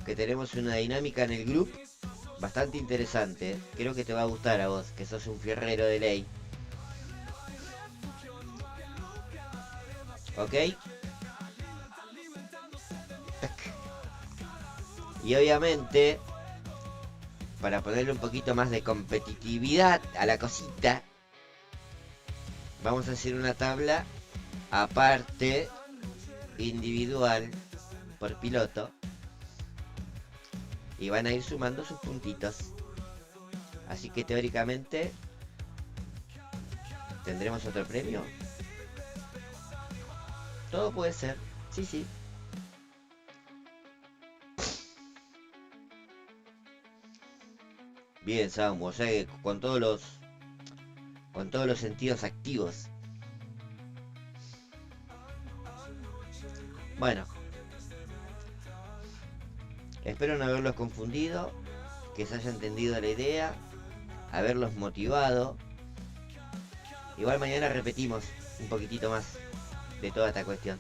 que tenemos una dinámica en el grupo bastante interesante. Creo que te va a gustar a vos, que sos un fierrero de ley. ¿Ok? Y obviamente, para ponerle un poquito más de competitividad a la cosita, vamos a hacer una tabla aparte, individual, por piloto. Y van a ir sumando sus puntitos. Así que teóricamente tendremos otro premio. Todo puede ser. Sí, sí. Bien, Samu, o sea que con todos los sentidos activos. Bueno, espero no haberlos confundido, que se haya entendido la idea, haberlos motivado. Igual mañana repetimos un poquitito más de toda esta cuestión.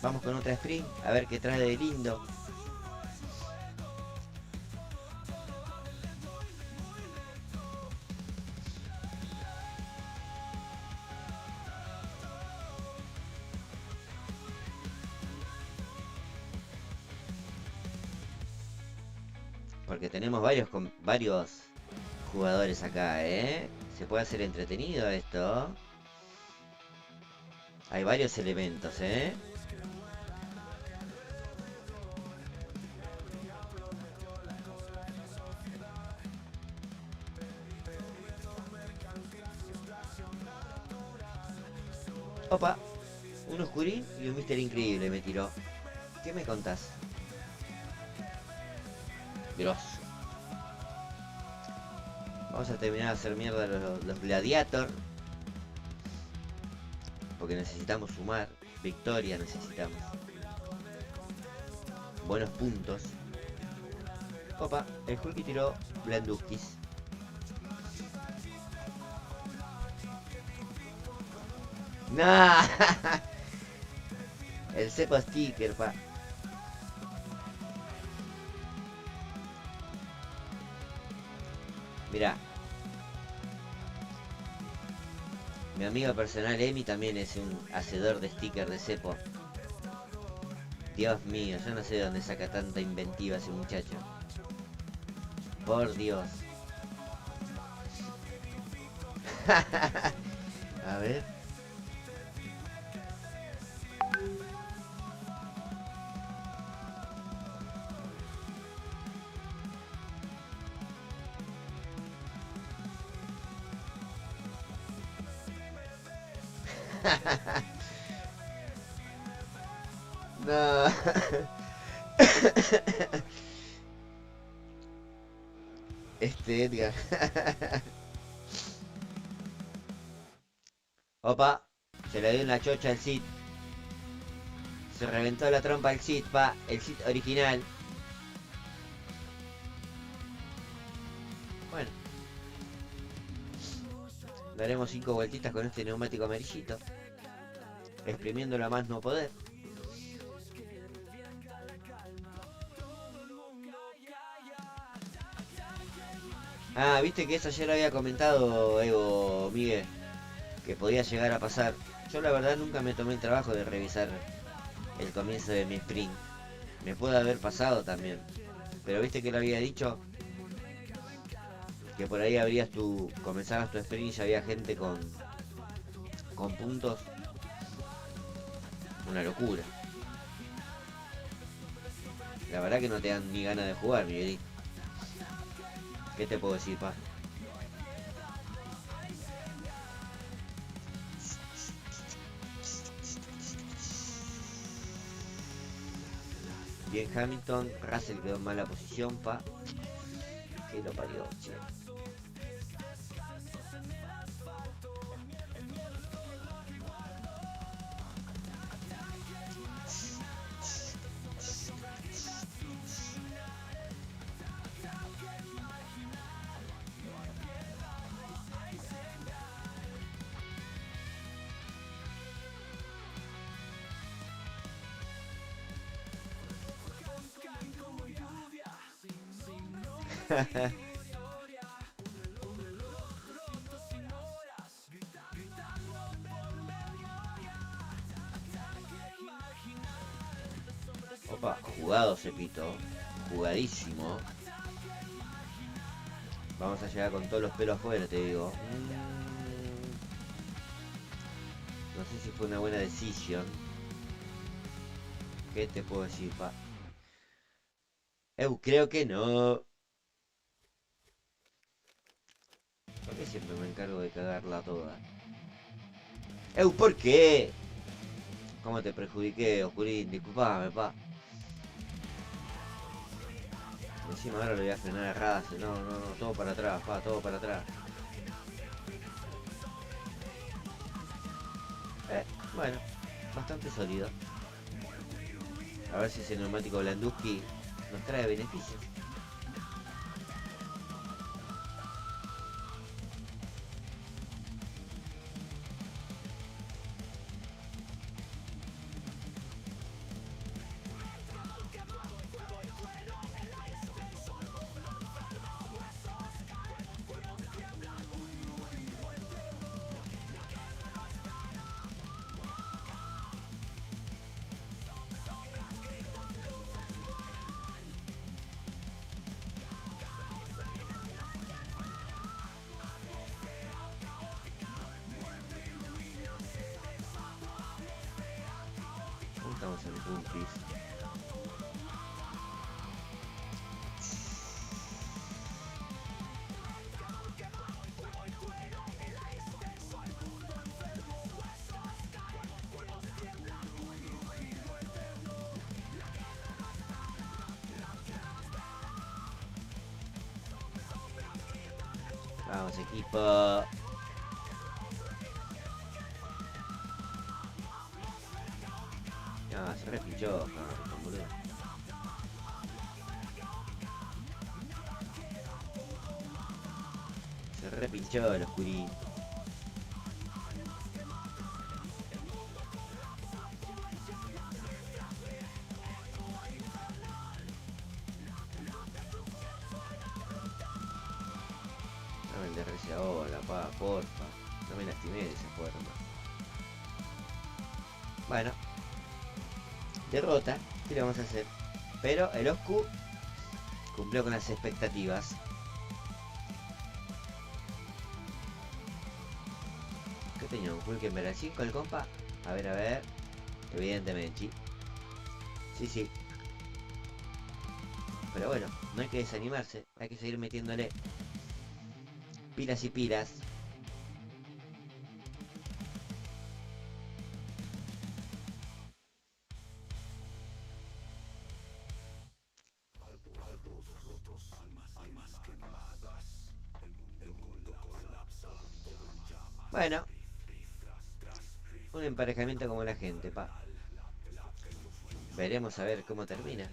Vamos con otra sprint, a ver qué trae de lindo. Porque tenemos varios jugadores acá, ¿eh? Se puede hacer entretenido esto. Hay varios elementos, ¿eh? Opa, un oscurín y un mister increíble me tiró. ¿Qué me contás? Grosso. Vamos a terminar de hacer mierda los gladiator. Porque necesitamos sumar. Victoria necesitamos. Buenos puntos. Opa, el Hulky tiró Blanduskis. ¡Nah! El cepo sticker, pa. Mirá. Mi amigo personal Emi también es un hacedor de sticker de cepo. Dios mío, yo no sé de dónde saca tanta inventiva ese muchacho. Por Dios. A ver. No. Edgar. Opa, se le dio una chocha al Cid. Se reventó la trompa al Cid, pa. El Cid original. Bueno. Daremos 5 vueltitas con este neumático amarillito. Exprimiéndolo a más no poder. Ah, viste que eso ayer había comentado Evo, Miguel, que podía llegar a pasar. Yo la verdad nunca me tomé el trabajo de revisar el comienzo de mi sprint. Me puede haber pasado también. Pero viste que lo había dicho, que por ahí comenzabas tu sprint y ya había gente con puntos. Una locura. La verdad que no te dan ni ganas de jugar, Miguelito. ¿Qué te puedo decir, pa? Bien Hamilton, Russell quedó en mala posición, pa. Que lo parió, che. Opa, jugado Cepito. Jugadísimo. Vamos a llegar con todos los pelos afuera, te digo. No sé si fue una buena decisión. ¿Qué te puedo decir, pa? Creo que no. ¿Por qué siempre me encargo de cagarla toda? ¿Por qué? ¿Cómo te perjudiqué, Oscurín? Disculpame, pa. Encima ahora lo voy a frenar a ras. No, todo para atrás, pa, todo para atrás. Bueno, bastante sólido. A ver si ese neumático Blanduski nos trae beneficios. Estamos en puntis. Vamos, equipo. Ah, se repinchó, boludo. Se repinchó el Oscurín. No me enderrece ahora, pa, porfa. No me lastimé de esa forma. Bueno. Derrota, ¿qué le vamos a hacer? Pero el Oscu cumplió con las expectativas. ¿Qué tenía? ¿Un Hulkenberg al 5 el compa? A ver. Evidentemente, sí. Sí. Pero bueno, no hay que desanimarse. Hay que seguir metiéndole pilas y pilas. Bueno, un emparejamiento como la gente, pa. Veremos a ver cómo termina.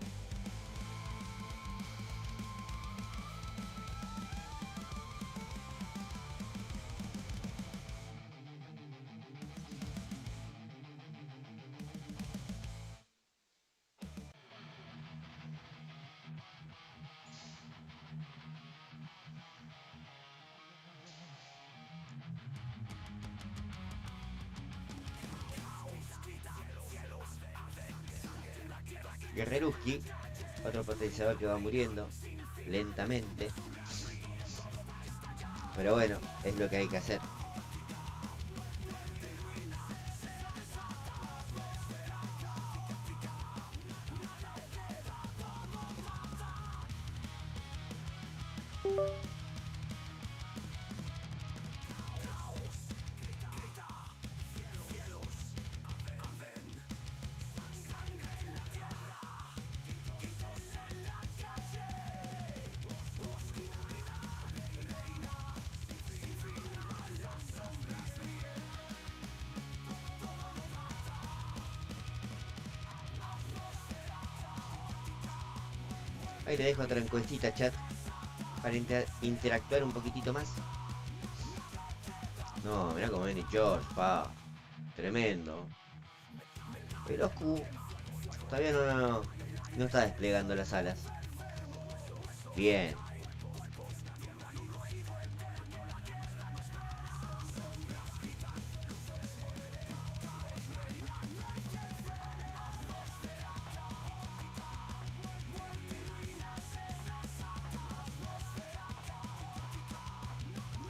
Guerreruski, otro potenciador que va muriendo lentamente. Pero bueno, es lo que hay que hacer. Ahí le dejo otra encuestita, chat, para interactuar un poquitito más. No, mirá cómo viene George, pa. Tremendo. El Oscu todavía no está desplegando las alas. Bien.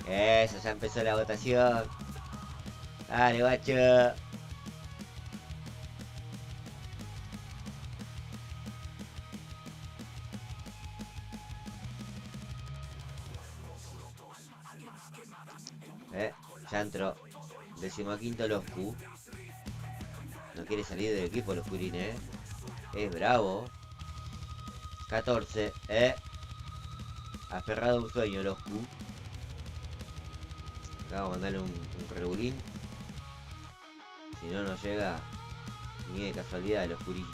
Eso, ya empezó la votación. Dale, guacho. Ya entró. 15º los Q. No quiere salir del equipo los Curín, Es bravo. 14, aferrado a un sueño los Q. Acá vamos a mandarle un regulín. Si no nos llega ni de casualidad los Curín.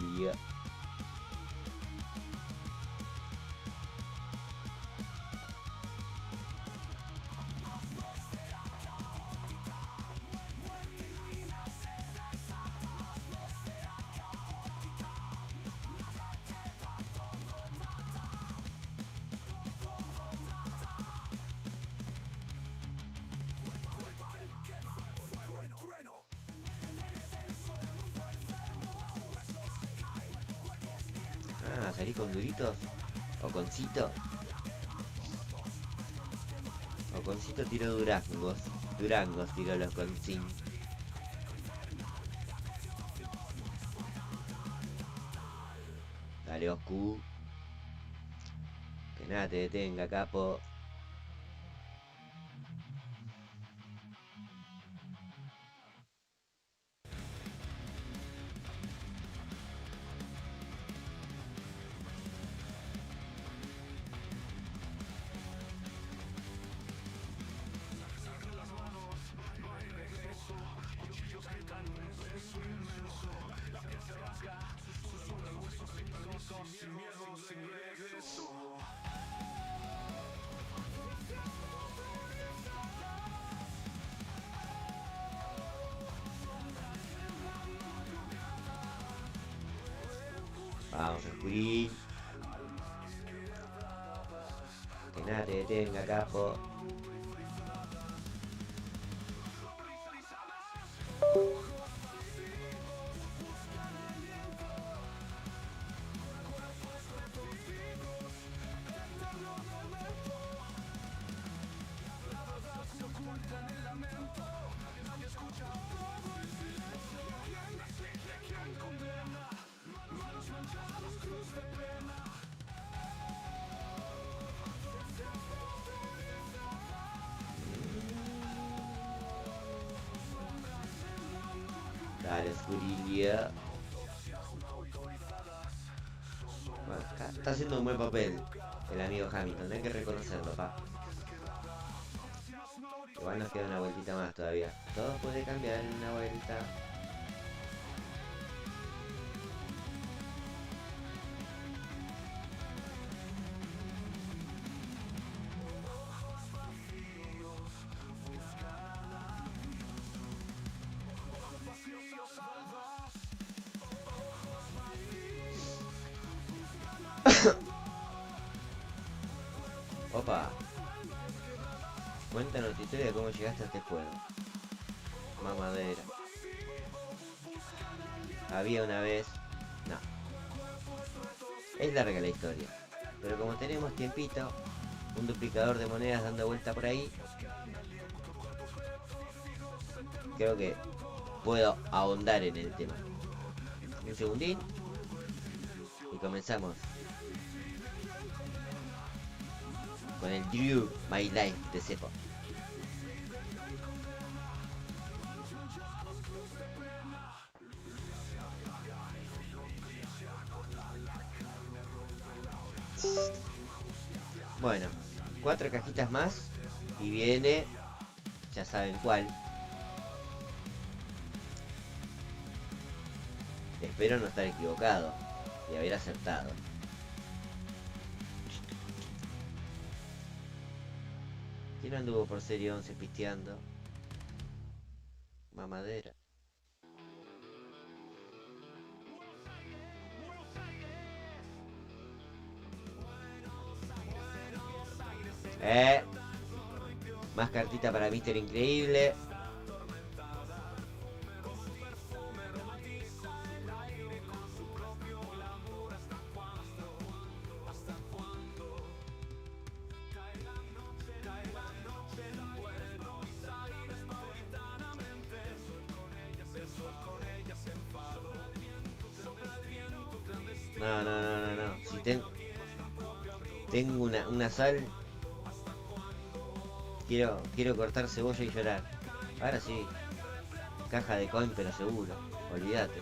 Ah, salí con duritos. O concito. O concito tiró durangos. Durangos tiró los concin. Dale, Oscu. Que nada te detenga, capo. Vamos, Oscurín. Que nada te detenga, capo. Dale, Oscurillia. Bueno, está haciendo un buen papel el amigo Hamilton, hay que reconocerlo, pa. Igual nos queda una vueltita más todavía. Todo puede cambiar en una vuelta. Opa. Cuéntanos tu historia de cómo llegaste a este juego. Mamadera. Había una vez... No. Es larga la historia. Pero como tenemos tiempito, un duplicador de monedas dando vuelta por ahí, creo que puedo ahondar en el tema. Un segundín. Y comenzamos. Con el Drew My Life de Cepo. Bueno, 4 cajitas más y viene, ya saben cuál. Espero no estar equivocado y haber acertado. ¿Quién anduvo por serie 11 pisteando? Mamadera. Más cartita para Mister Increíble. No. Si tengo una sal, quiero cortar cebolla y llorar. Ahora sí, caja de coin, pero seguro, olvídate.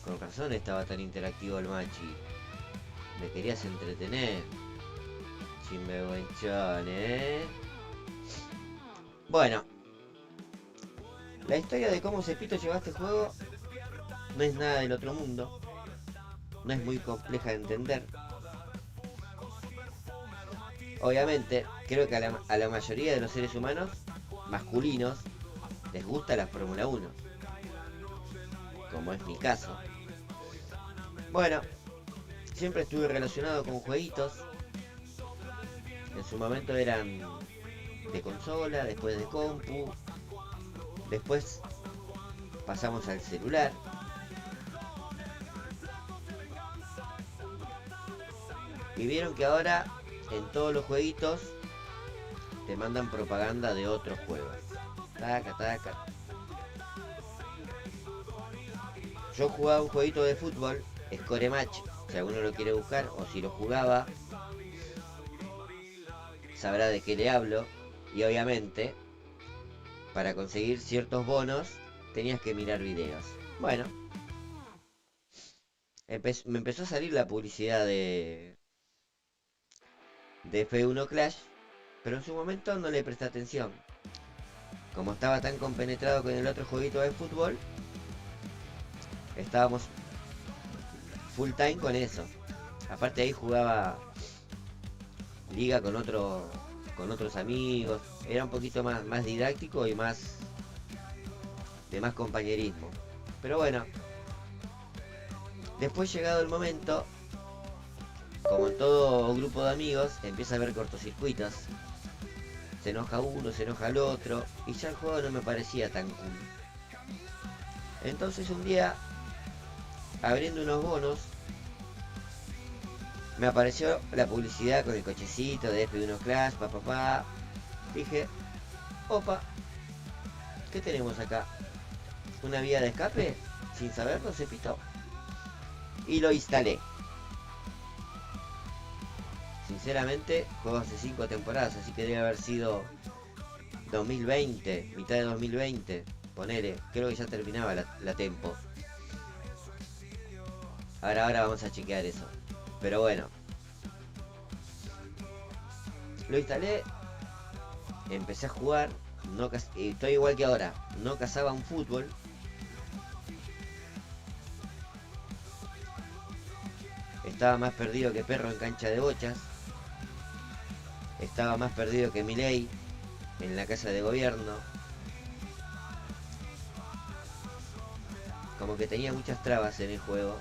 Con razón estaba tan interactivo el machi. Me querías entretener. Chimbeguenchón, Bueno, la historia de cómo Cepito llegó a este juego no es nada del otro mundo. No es muy compleja de entender. Obviamente, creo que a la mayoría de los seres humanos masculinos les gusta la Fórmula 1. Como es mi caso. Bueno, siempre estuve relacionado con jueguitos. En su momento eran de consola, después de compu. Después pasamos al celular. Y vieron que ahora en todos los jueguitos te mandan propaganda de otros juegos. Taca. Yo jugaba un jueguito de fútbol, Score Match, si alguno lo quiere buscar, o si lo jugaba, sabrá de qué le hablo. Y obviamente, para conseguir ciertos bonos, tenías que mirar videos. Bueno, me empezó a salir la publicidad de F1 Clash, pero en su momento no le presté atención. Como estaba tan compenetrado con el otro jueguito de fútbol, estábamos full time con eso. Aparte ahí jugaba liga con otros amigos. Era un poquito más didáctico y más de más compañerismo. Pero bueno, después llegado el momento, como en todo grupo de amigos, empieza a haber cortocircuitos. Se enoja uno, se enoja el otro, y ya el juego no me parecía tan cool. Entonces un día, abriendo unos bonos, me apareció la publicidad con el cochecito de F1 Clash, Dije, opa, ¿qué tenemos acá? ¿Una vía de escape? Sin saberlo, Cepito. Y lo instalé. Sinceramente, juego hace 5 temporadas, así que debe haber sido 2020, mitad de 2020. Ponele, creo que ya terminaba la tempo. Ahora vamos a chequear eso. Pero bueno. Lo instalé. Empecé a jugar. Estoy igual que ahora. No cazaba un fútbol. Estaba más perdido que perro en cancha de bochas. Estaba más perdido que Milei en la casa de gobierno. Como que tenía muchas trabas en el juego.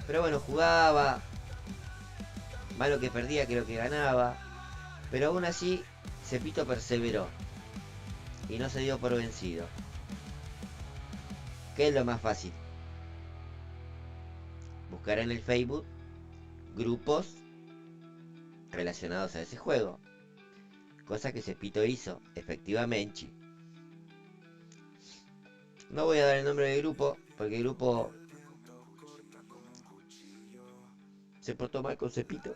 Pero bueno, jugaba. Malo que perdía, creo que ganaba. Pero aún así, Cepito perseveró. Y no se dio por vencido. ¿Qué es lo más fácil? Buscar en el Facebook grupos relacionados a ese juego. Cosa que Cepito hizo, efectivamente. No voy a dar el nombre del grupo, porque el grupo se portó mal con Cepito.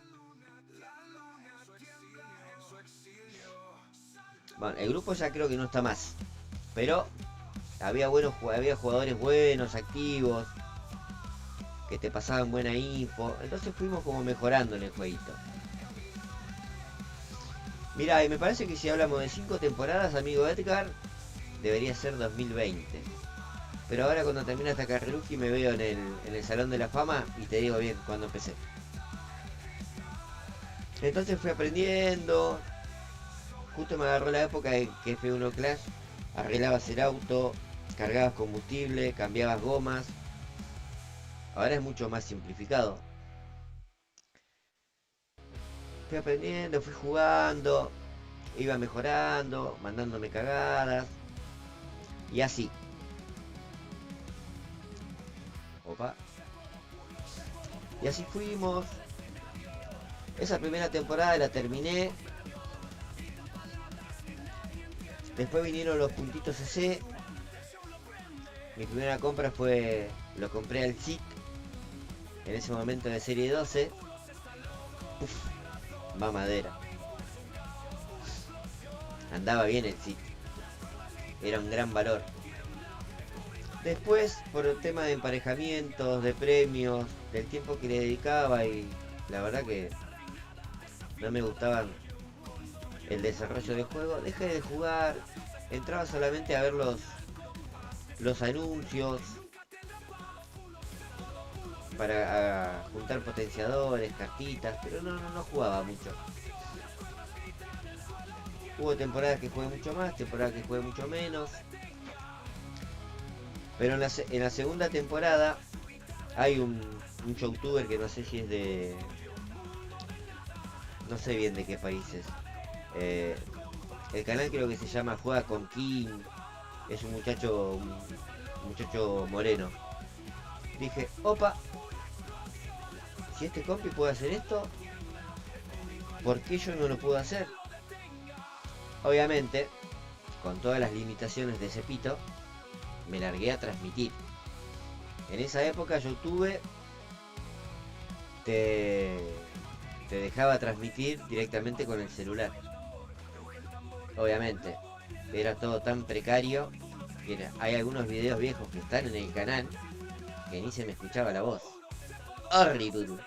Bueno, el grupo ya creo que no está más. Pero había jugadores buenos, activos, que te pasaban buena info. Entonces fuimos como mejorando en el jueguito. Mirá, y me parece que si hablamos de 5 temporadas, amigo Edgar, debería ser 2020. Pero ahora cuando termina esta carreruki me veo en el Salón de la Fama y te digo bien cuando empecé. Entonces fui aprendiendo. Justo me agarró la época de que F1 Clash arreglabas el auto, cargabas combustible, cambiabas gomas. Ahora es mucho más simplificado. Fui aprendiendo, fui jugando, iba mejorando, mandándome cagadas. Y así. Opa. Y así fuimos. Esa primera temporada la terminé. Después vinieron los puntitos CC. Mi primera compra fue lo compré al SIT, en ese momento de serie 12. Uf, mamadera. Andaba bien el SIT, era un gran valor. Después, por el tema de emparejamientos, de premios, del tiempo que le dedicaba, y la verdad que no me gustaban el desarrollo del juego, dejé de jugar. Entraba solamente a ver los anuncios para juntar potenciadores, cartitas, pero no jugaba mucho. Hubo temporadas que jugué mucho más, temporadas que jugué mucho menos. Pero en la segunda temporada hay un youtuber que no sé si es de... no sé bien de qué países. El canal creo que se llama Juega con King. Es un muchacho moreno. Dije, opa, si este compi puede hacer esto, ¿por qué yo no lo puedo hacer? Obviamente, con todas las limitaciones de ese pito, me largué a transmitir. En esa época YouTube te dejaba transmitir directamente con el celular. Obviamente, era todo tan precario que hay algunos videos viejos que están en el canal que ni se me escuchaba la voz. Horrible.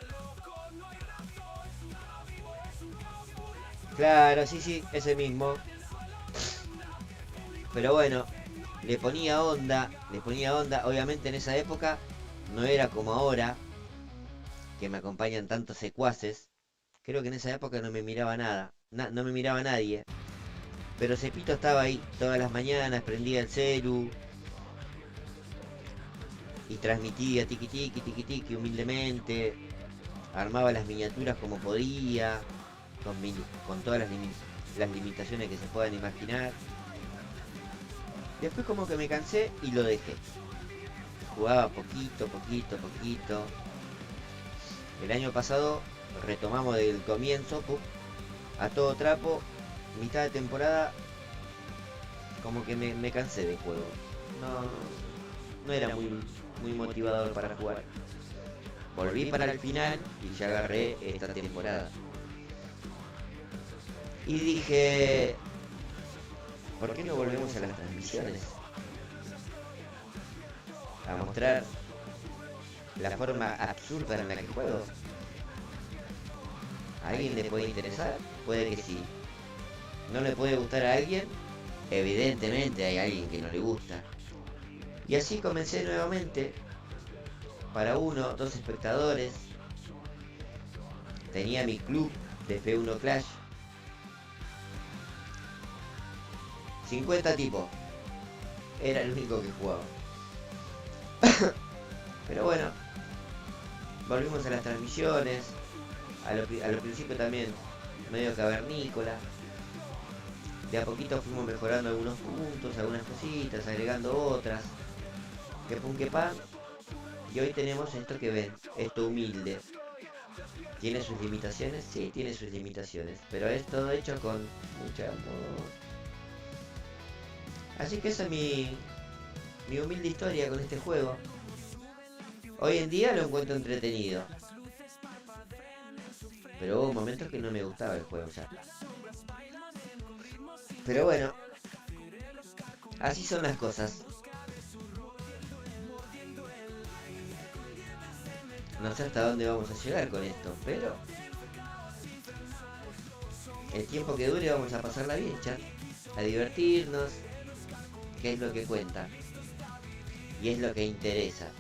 Claro, sí, ese mismo. Pero bueno, le ponía onda. Obviamente en esa época no era como ahora, que me acompañan tantos secuaces. Creo que en esa época no me miraba nada, no me miraba nadie. Pero Cepito estaba ahí todas las mañanas, prendía el celu y transmitía tiki humildemente. Armaba las miniaturas como podía, con todas las limitaciones que se puedan imaginar. Después como que me cansé y lo dejé. Jugaba poquito. El año pasado retomamos del comienzo, a todo trapo. Mitad de temporada como que me cansé del juego. No era muy motivador para jugar. Volví para el final y ya agarré esta temporada. Y dije, ¿por qué no volvemos a las transmisiones? A mostrar la forma absurda en la que juego. ¿A alguien le puede interesar? Puede que sí. ¿No le puede gustar a alguien? Evidentemente hay alguien que no le gusta. Y así comencé nuevamente. Para 1, 2 espectadores. Tenía mi club de F1 Clash. 50 tipos. Era el único que jugaba. Pero bueno, volvimos a las transmisiones. A lo principio también medio cavernícola. De a poquito fuimos mejorando algunos puntos, algunas cositas, agregando otras. Que pum que pan. Y hoy tenemos esto que ven, esto humilde. ¿Tiene sus limitaciones? Sí, tiene sus limitaciones. Pero es todo hecho con mucho amor. Así que esa es mi humilde historia con este juego. Hoy en día lo encuentro entretenido. Pero hubo momentos que no me gustaba el juego ya. Pero bueno, así son las cosas. No sé hasta dónde vamos a llegar con esto, pero el tiempo que dure vamos a pasarla bien, chat. A divertirnos, que es lo que cuenta. Y es lo que interesa.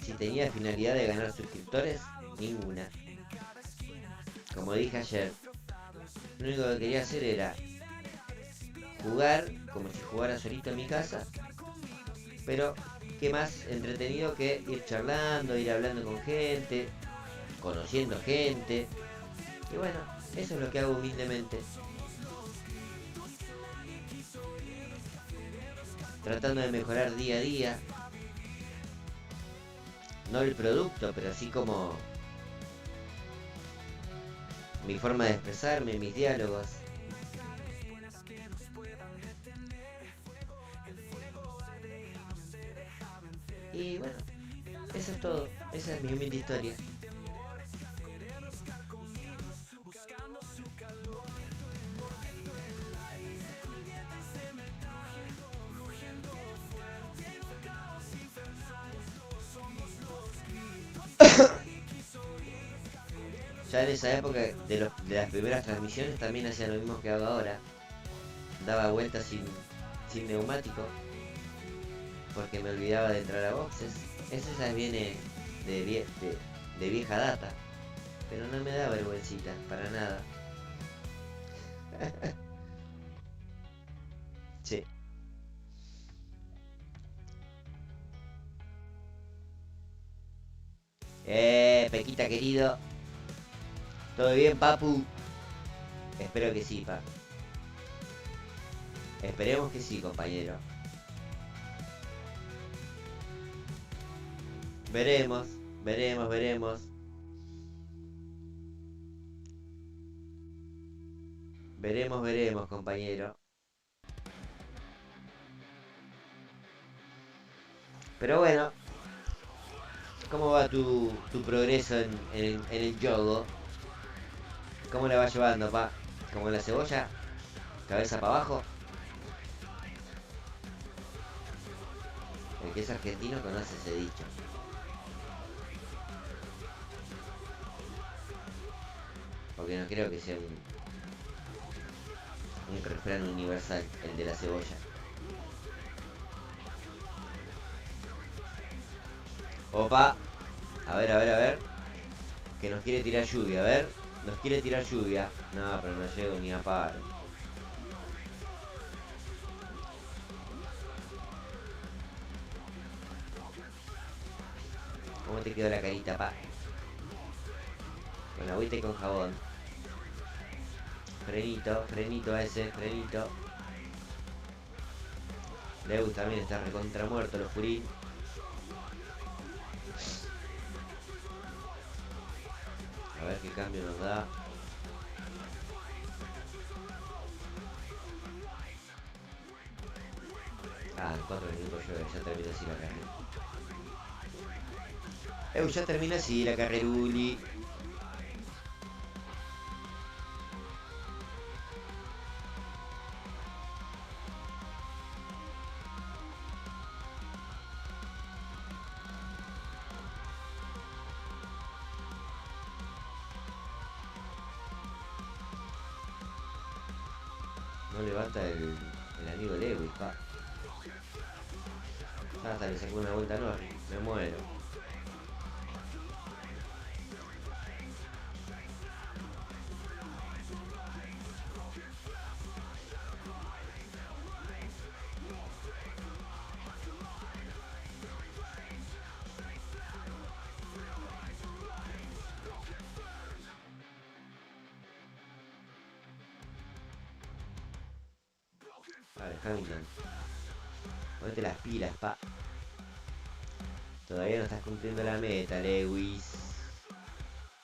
Si tenía finalidad de ganar suscriptores, ninguna. Como dije ayer, lo único que quería hacer era jugar como si jugara solito en mi casa, pero qué más entretenido que ir charlando, ir hablando con gente, conociendo gente. Y bueno, eso es lo que hago humildemente, tratando de mejorar día a día, no el producto, pero así como mi forma de expresarme, mis diálogos. Y bueno, eso es todo. Esa es mi humilde historia. Ya en esa época de las primeras transmisiones también hacía lo mismo que hago ahora. Daba vueltas sin neumático. Porque me olvidaba de entrar a boxes. Eso ya viene de vieja data. Pero no me da vergüencita, para nada. Sí. Pequita querido. ¿Todo bien, papu? Espero que sí, pa. Esperemos que sí, compañero. Veremos, veremos. Veremos, compañero. Pero bueno, ¿cómo va tu progreso en el yogo? ¿Cómo la vas llevando, pa? ¿Como la cebolla? ¿Cabeza para abajo? El que es argentino conoce ese dicho. Porque no creo que sea un refrán universal, el de la cebolla. Opa. A ver. Que nos quiere tirar lluvia, a ver. Nos quiere tirar lluvia. No, pero no llego ni a paro. ¿Cómo te quedó la carita, pa? Con agüita y con jabón. Frenito a ese, frenito. Lewis también está recontra muerto, los Furí. A ver qué cambio nos da. En 4 minutos ya termina así la carrera. Ya termina así la carreruli. No levanta el amigo Lewis, pa. Hasta le sacó una vuelta a Norris. Me muero. Vale, Hamilton. Ponete las pilas, pa. Todavía no estás cumpliendo la meta, Lewis.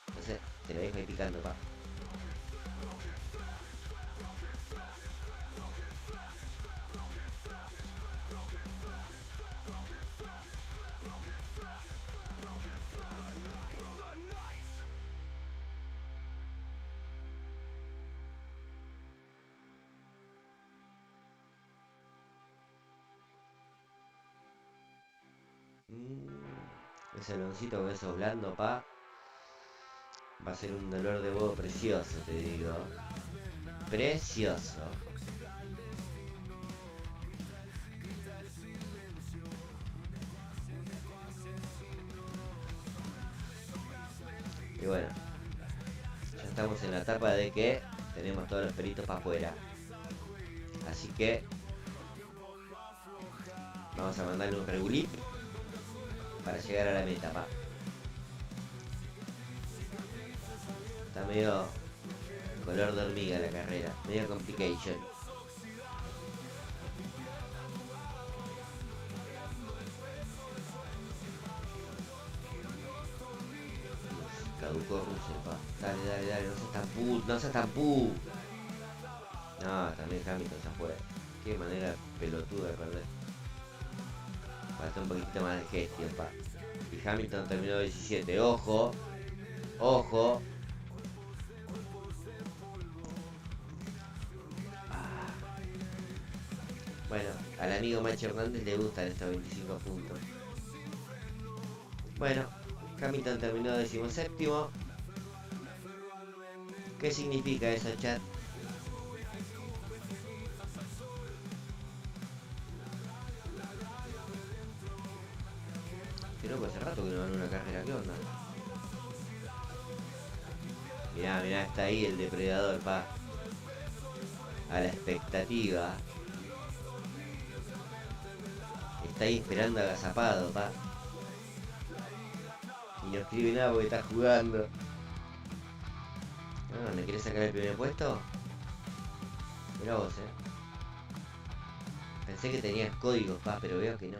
Entonces, te lo dejo ahí picando, pa. Ese aloncito con esos blandos, pa. Va a ser un dolor de huevo precioso, te digo. Precioso. Y bueno, ya estamos en la etapa de que tenemos todos los peritos para afuera. Así que vamos a mandarle un regulín para llegar a la meta, pa. Está medio color de hormiga la carrera, medio complication. Caducó Russell, pa. Dale, no seas tan pu. No, también Hamilton se fue. Qué manera pelotuda de perder. Falta un poquitito más de gestión, pa. Y Hamilton terminó 17. Ojo. Ojo. Ah. Bueno, al amigo Macho Hernández le gustan estos 25 puntos. Bueno, Hamilton terminó 17º. ¿Qué significa eso, chat? Creo que hace rato que no van una carrera, ¿qué onda? Mirá, mirá, está ahí el depredador, pa. A la expectativa. Está ahí esperando agazapado, pa. Y no escribe nada porque está jugando. Ah, ¿me querés sacar el primer puesto? Mirá vos, Pensé que tenías códigos, pa, pero veo que no.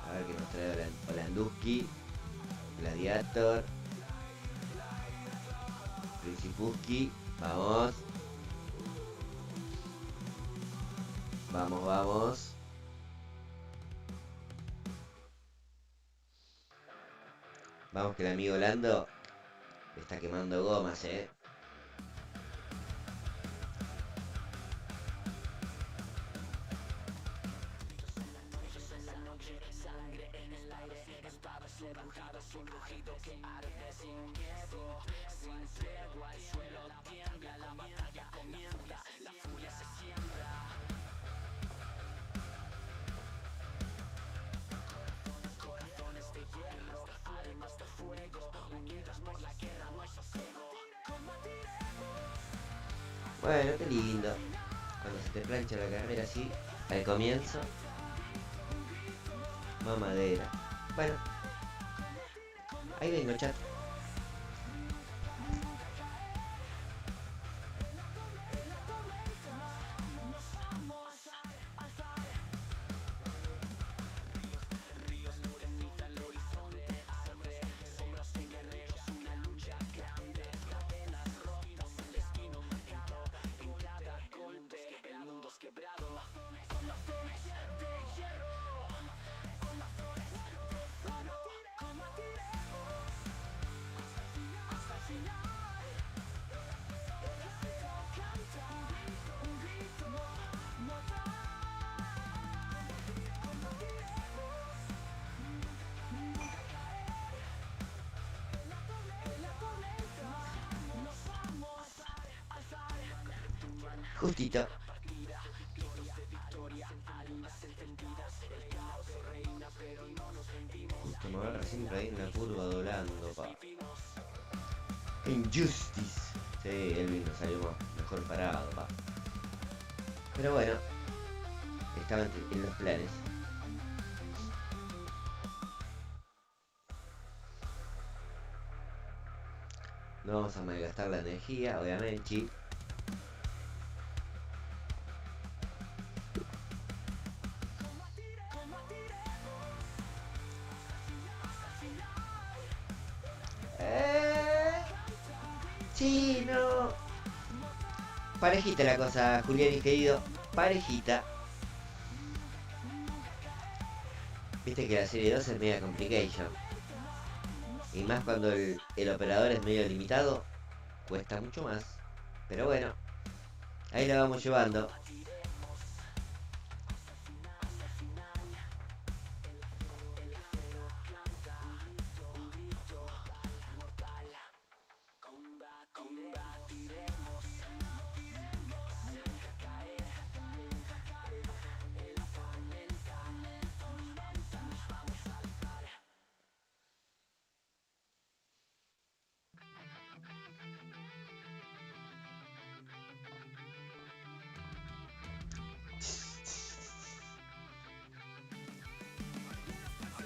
A ver qué nos trae Holanduski, Gladiator, Principuski. Vamos. Vamos, vamos. Vamos que el amigo Lando está quemando gomas, Bueno, qué lindo. Cuando se te plancha la carrera así, al comienzo. Mamadera. Bueno. Ahí vengo, chat. Justito. Justo me agarra siempre ahí en la curva doblando, pa. Injustice. Sí, Elvin nos salió mejor parado, pa. Pero bueno, estaba en los planes. No vamos a malgastar la energía, obviamente. Sí, no. Parejita la cosa, Julián y querido. Parejita. Viste que la serie 2 es media complication. Y más cuando el operador es medio limitado, cuesta mucho más. Pero bueno, ahí la vamos llevando.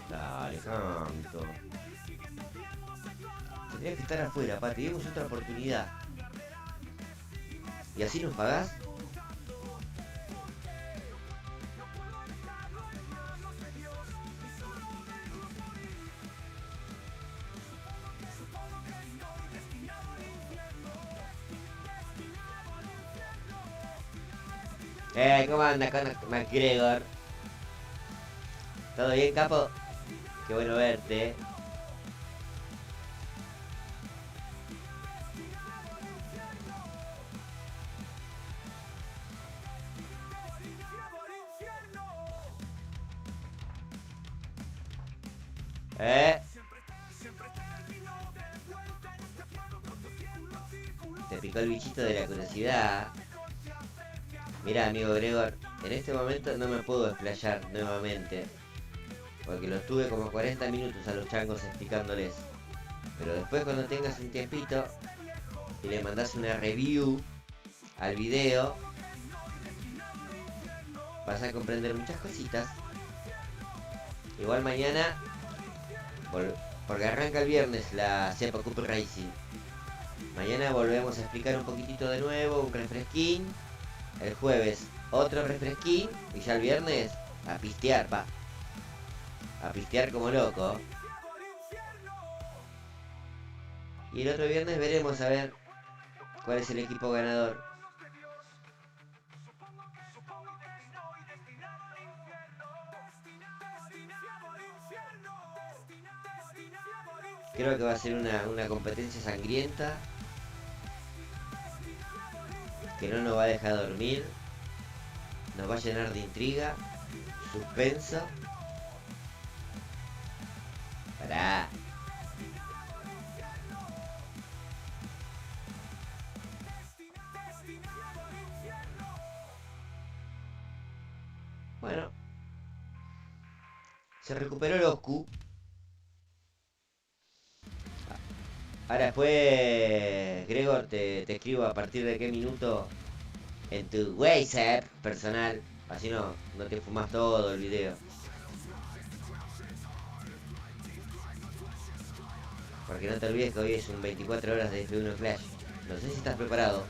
Dale, canto. Tendrías que estar afuera, pa, te dimos otra oportunidad. ¿Y así nos pagás? ¿Cómo anda con McGregor? ¿Todo bien, capo? Qué bueno verte. Te picó el bichito de la curiosidad. Mira, amigo Gregor, en este momento no me puedo explayar nuevamente, porque los tuve como 40 minutos a los changos explicándoles. Pero después, cuando tengas un tiempito y le mandas una review al video, vas a comprender muchas cositas. Igual mañana, porque arranca el viernes la Cepa Cup Racing, mañana volvemos a explicar un poquitito de nuevo, un refresquín. El jueves otro refresquín. Y ya el viernes a pistear, pa. A pistear como loco. Y el otro viernes veremos a ver cuál es el equipo ganador. Creo que va a ser una competencia sangrienta, que no nos va a dejar dormir, nos va a llenar de intriga, suspenso. Pará. Bueno, se recuperó el Oscu. Ahora después, Gregor, te escribo a partir de qué minuto en tu WhatsApp personal. Así no te fumas todo el video. Porque no te olvides que hoy es un 24 horas de F1 Clash. No sé si estás preparado.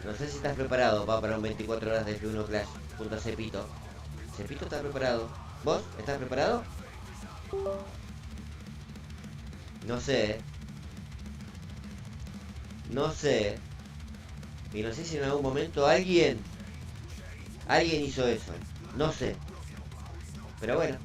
No sé si estás preparado, para un 24 horas de F1 Clash. Junto a Cepito. Cepito está preparado. ¿Vos estás preparado? No sé. No sé. Y no sé si en algún momento alguien hizo eso. No sé. Pero bueno.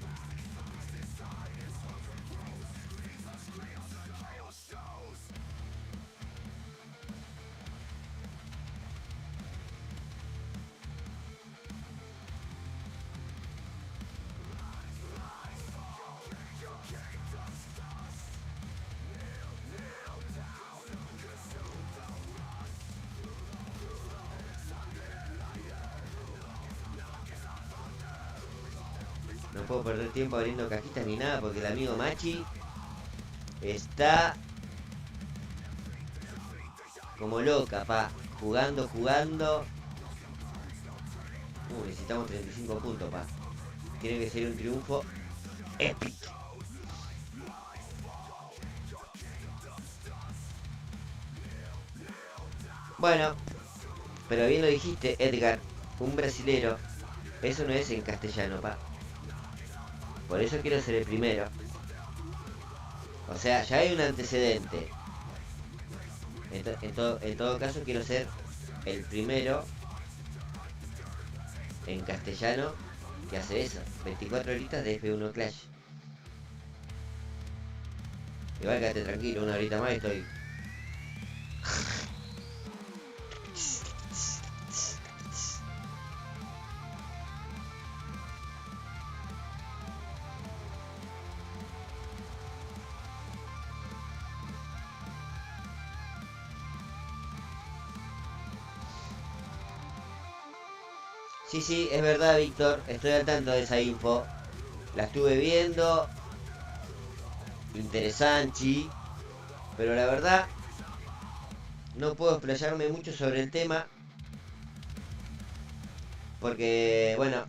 No puedo perder tiempo abriendo cajitas ni nada porque el amigo Machi está como loca, pa. Jugando. Necesitamos 35 puntos, pa. Tiene que ser un triunfo épico. Bueno, pero bien lo dijiste, Edgar. Un brasilero. Eso no es en castellano, pa. Por eso quiero ser el primero. O sea, ya hay un antecedente. En todo caso quiero ser el primero en castellano que hace eso. 24 horitas de F1 Clash. Igual quédate tranquilo, una horita más y estoy. Sí, es verdad, Víctor. Estoy al tanto de esa info. La estuve viendo. Interesante. Pero la verdad, no puedo explayarme mucho sobre el tema. Porque, bueno,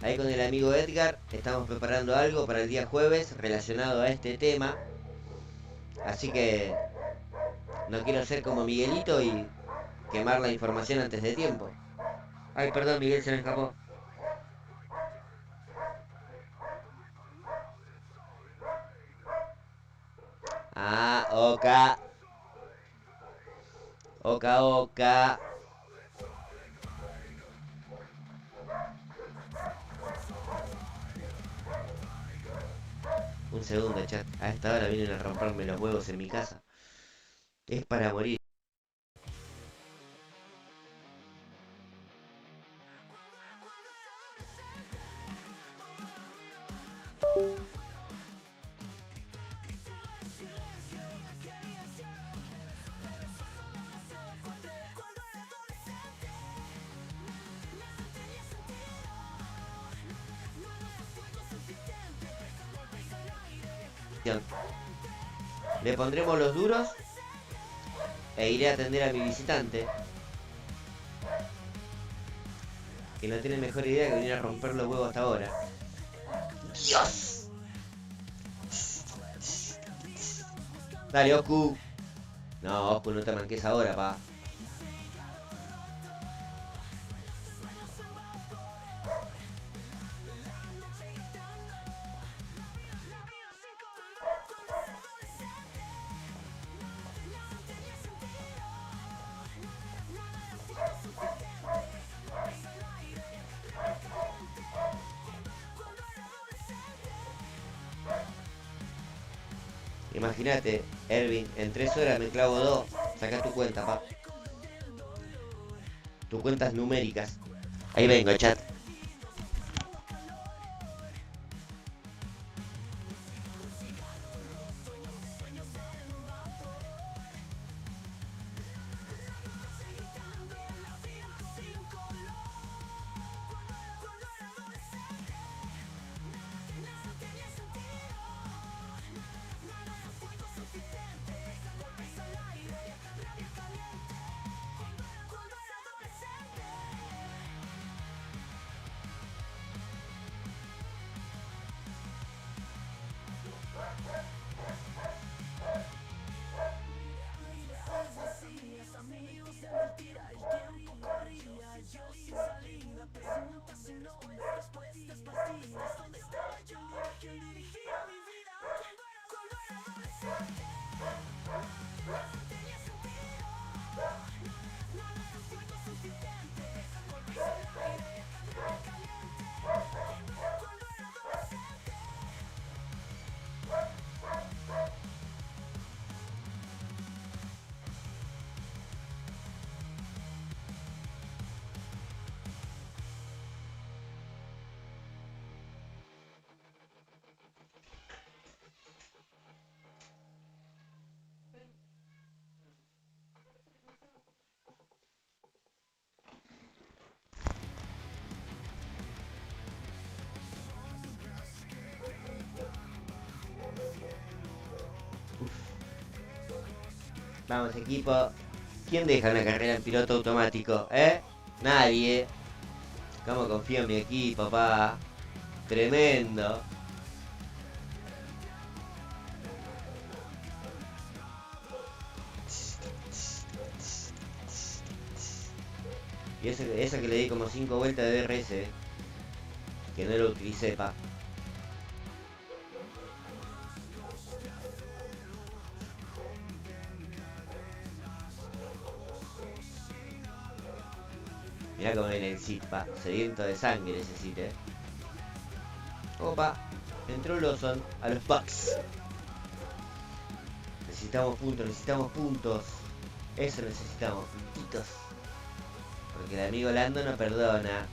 Ahí con el amigo Edgar estamos preparando algo para el día jueves relacionado a este tema. Así que no quiero ser como Miguelito y quemar la información antes de tiempo. Ay, perdón, Miguel, se me escapó. Ah, Oka. Oka, Oka. Un segundo, chat. A esta hora vienen a romperme los huevos en mi casa. Es para morir. Le pondremos los duros e iré a atender a mi visitante, que no tiene mejor idea que venir a romper los huevos hasta ahora. ¡Dios! Dale, Oku. No, Oku, no te manques ahora, pa. Imagínate, Erwin, en 3 horas me clavo 2. Saca tu cuenta, pa. Tus cuentas numéricas. Ahí vengo, chat. Vamos, equipo. ¿Quién deja una carrera en piloto automático? Nadie. ¿Cómo confío en mi equipo, pa? Tremendo. Y eso que le di como 5 vueltas de DRS, que no lo utilicé, pa. Mirá cómo viene el Cid, pa. Sediento de sangre ese Cid, Opa. Entró Lawson a los Bucks. Necesitamos puntos, necesitamos puntos. Eso necesitamos, puntitos. Porque el amigo Lando no perdona.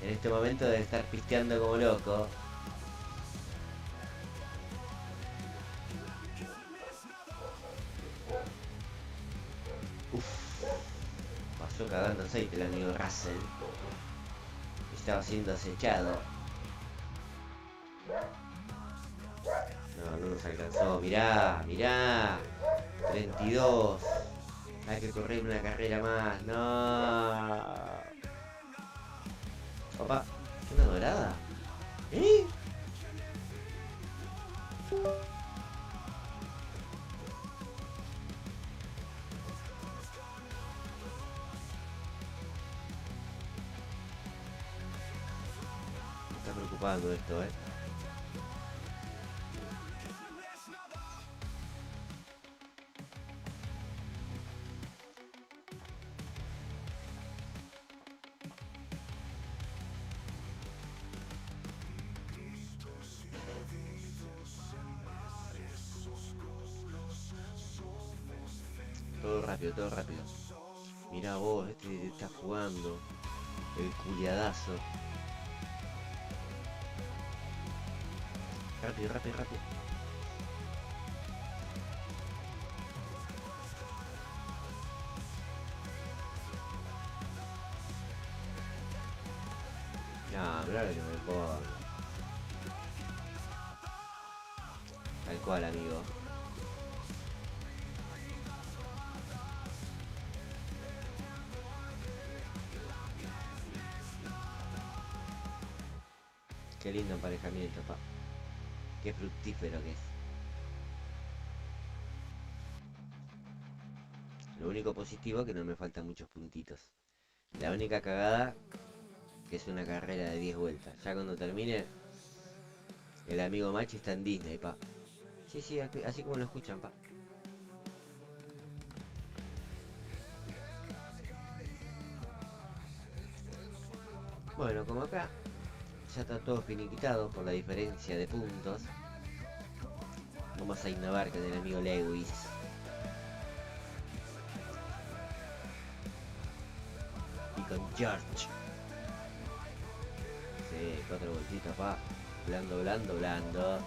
En este momento debe estar pisteando como loco. Pasó cagando aceite el amigo Russell. Estaba siendo acechado. No nos alcanzó. Mirá, mirá. 32. Hay que correr una carrera más. No. Opa, ¿una dorada? ¿Eh? Me está preocupando esto, ¿eh? Todo rápido, todo rápido. Mira vos, este está jugando. El culiadazo. Rápido, rápido, rápido. No, claro que me pongo. Tal cual, amigo. Qué lindo emparejamiento, pa. Qué fructífero que es. Lo único positivo es que no me faltan muchos puntitos. La única cagada que es una carrera de 10 vueltas. Ya cuando termine, el amigo Machi está en Disney, pa. Sí, sí, así como lo escuchan, pa. Bueno, como acá ya está todo finiquitado por la diferencia de puntos, vamos a innovar con el amigo Lewis. Y con George. Sí, 4 vueltitas, pa. Blando, blando, blando.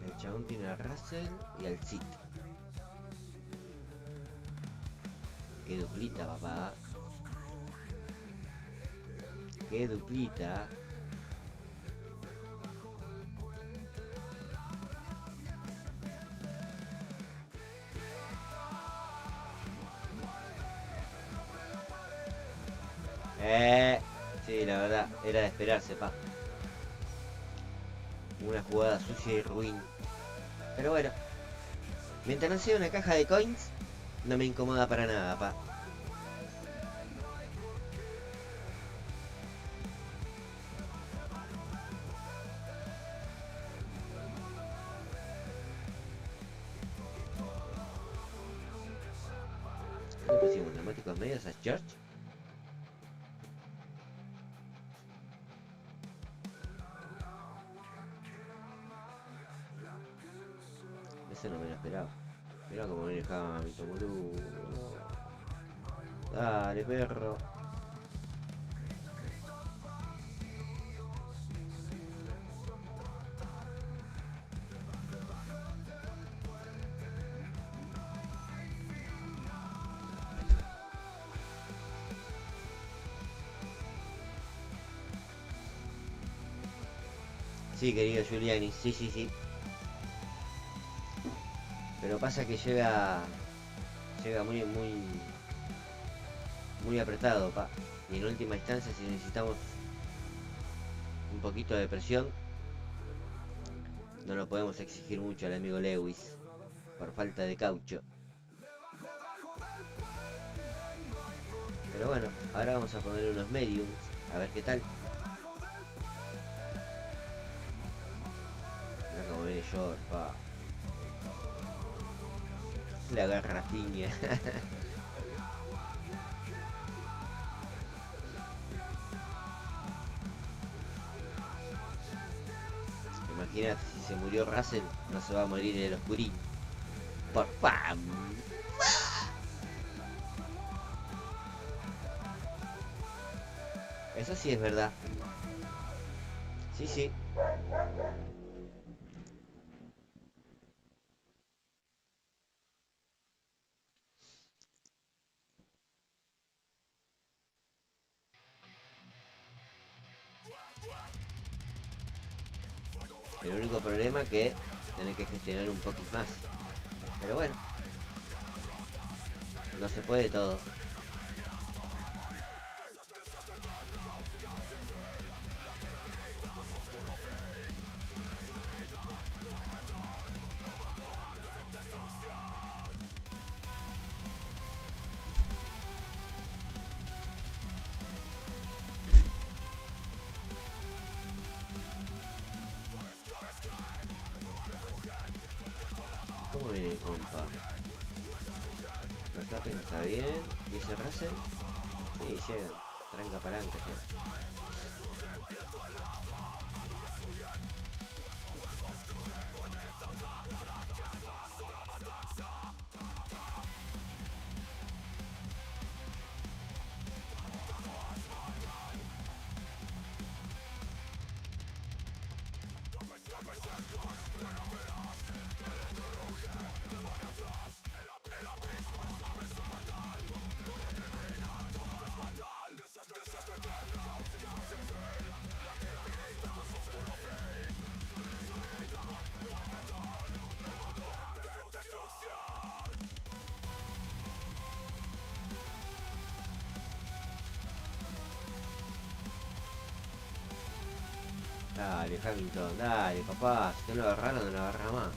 El chabón tiene a Russell y al Cid. Qué duplita, papá. Qué duplita. Sí, la verdad, era de esperarse, pa. Una jugada sucia y ruin. Pero bueno, mientras no sea una caja de coins, no me incomoda para nada, pa. ¿Qué le pusimos? ¿Neumáticos medios a George? Ese no me lo esperaba. Mirá cómo viene Hamilton, boludo. Dale, perro. Sí, querido Giuliani, sí, sí, sí. Pero pasa que llega muy apretado, pa. Y en última instancia, si necesitamos un poquito de presión, no lo podemos exigir mucho al amigo Lewis por falta de caucho. Pero bueno, ahora vamos a poner unos mediums, a ver qué tal. Mirá cómo viene George, pa. Le agarra piña. Imagínate, si se murió Russell, no se va a morir en el oscurín. Por fam. Eso sí es verdad. Sí, sí. El único problema es que tenés que gestionar un poquito más. Pero bueno, no se puede todo. ¿Cómo viene el compa? Verstappen está bien. ¿Y ese Russell? Sí, llega. Tranca palanca. Dale, Hamilton, dale, papá. Si no lo agarraron, no lo agarra más.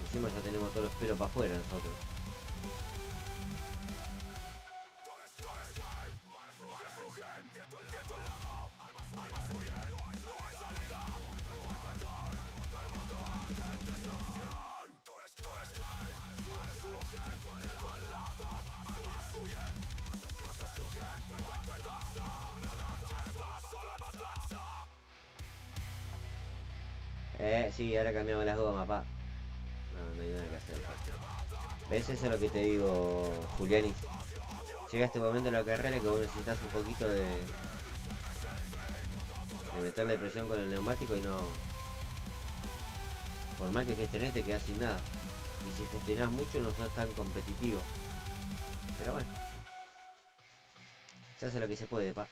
Encima ya tenemos todos los pelos para afuera nosotros. Sí, ahora cambiamos las gomas, pa. No, no hay nada que hacer. ¿Ves? Eso es lo que te digo, Julianis. Llega este momento en la carrera que vos necesitas un poquito de meterle presión con el neumático y no... Por más que gestiones te quedas sin nada. Y si gestionas mucho no sos tan competitivo. Pero bueno. Se hace lo que se puede, pa.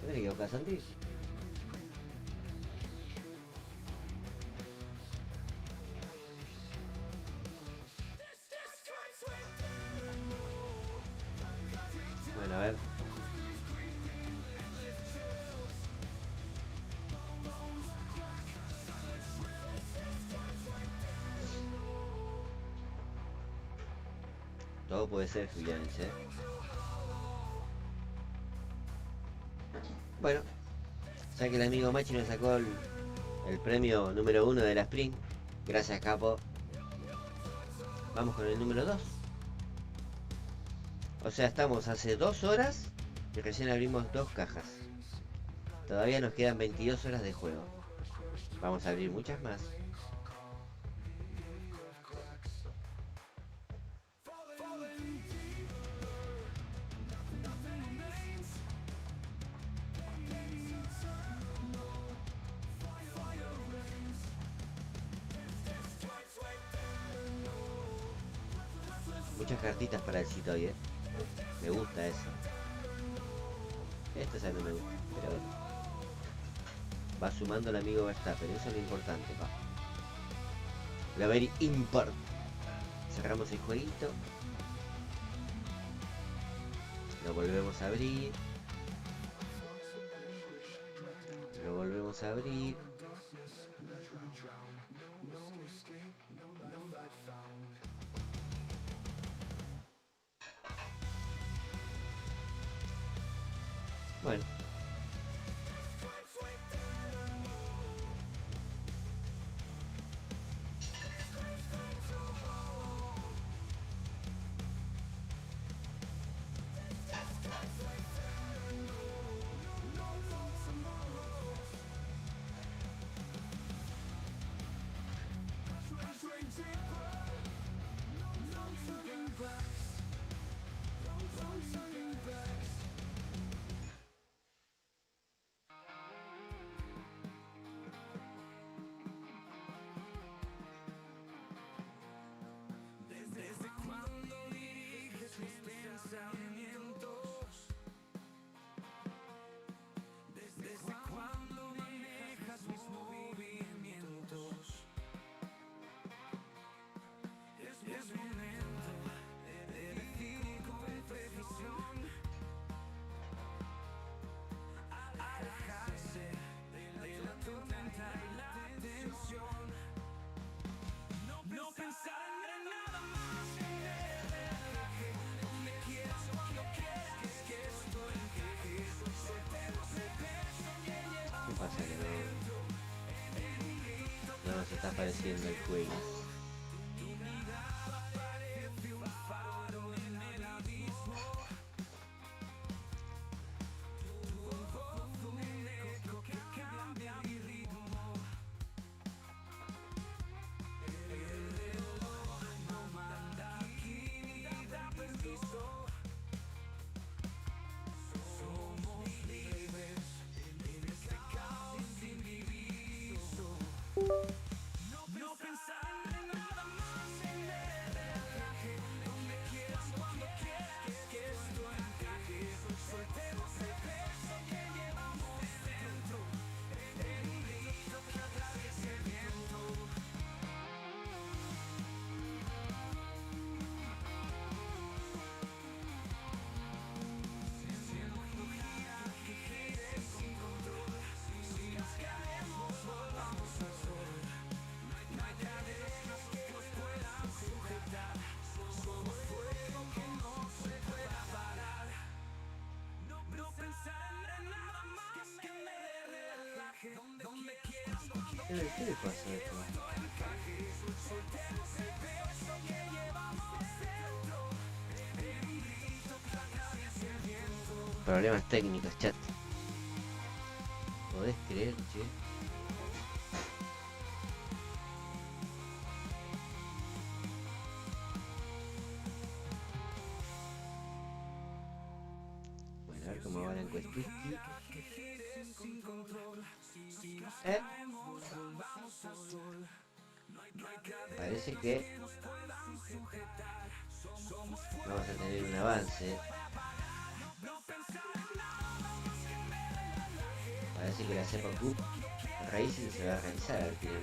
¿Te equivocas, Santi? Bueno, a ver. Todo puede ser, Julianis, ¿eh? Bueno, ya que el amigo Machi nos sacó el premio número 1 de la Sprint. Gracias, capo. Vamos con el número 2. O sea, estamos hace 2 horas y recién abrimos 2 cajas. Todavía nos quedan 22 horas de juego. Vamos a abrir muchas más. Muchas cartitas para el sitio hoy, Me gusta eso. Esto ya no me gusta, pero bueno. Va sumando el amigo Verstappen, eso es lo importante, pa. Very import. Cerramos el jueguito. Lo volvemos a abrir. Lo volvemos a abrir. Bueno. nos está pareciendo el juego. ¿Qué le pasa a esto? Problemas técnicos, chat. ¿Podés creer, che? Bueno, a ver cómo va la encuestita. Parece que vamos a tener un avance. Parece que la cepa Q Racing se va a realizar al final.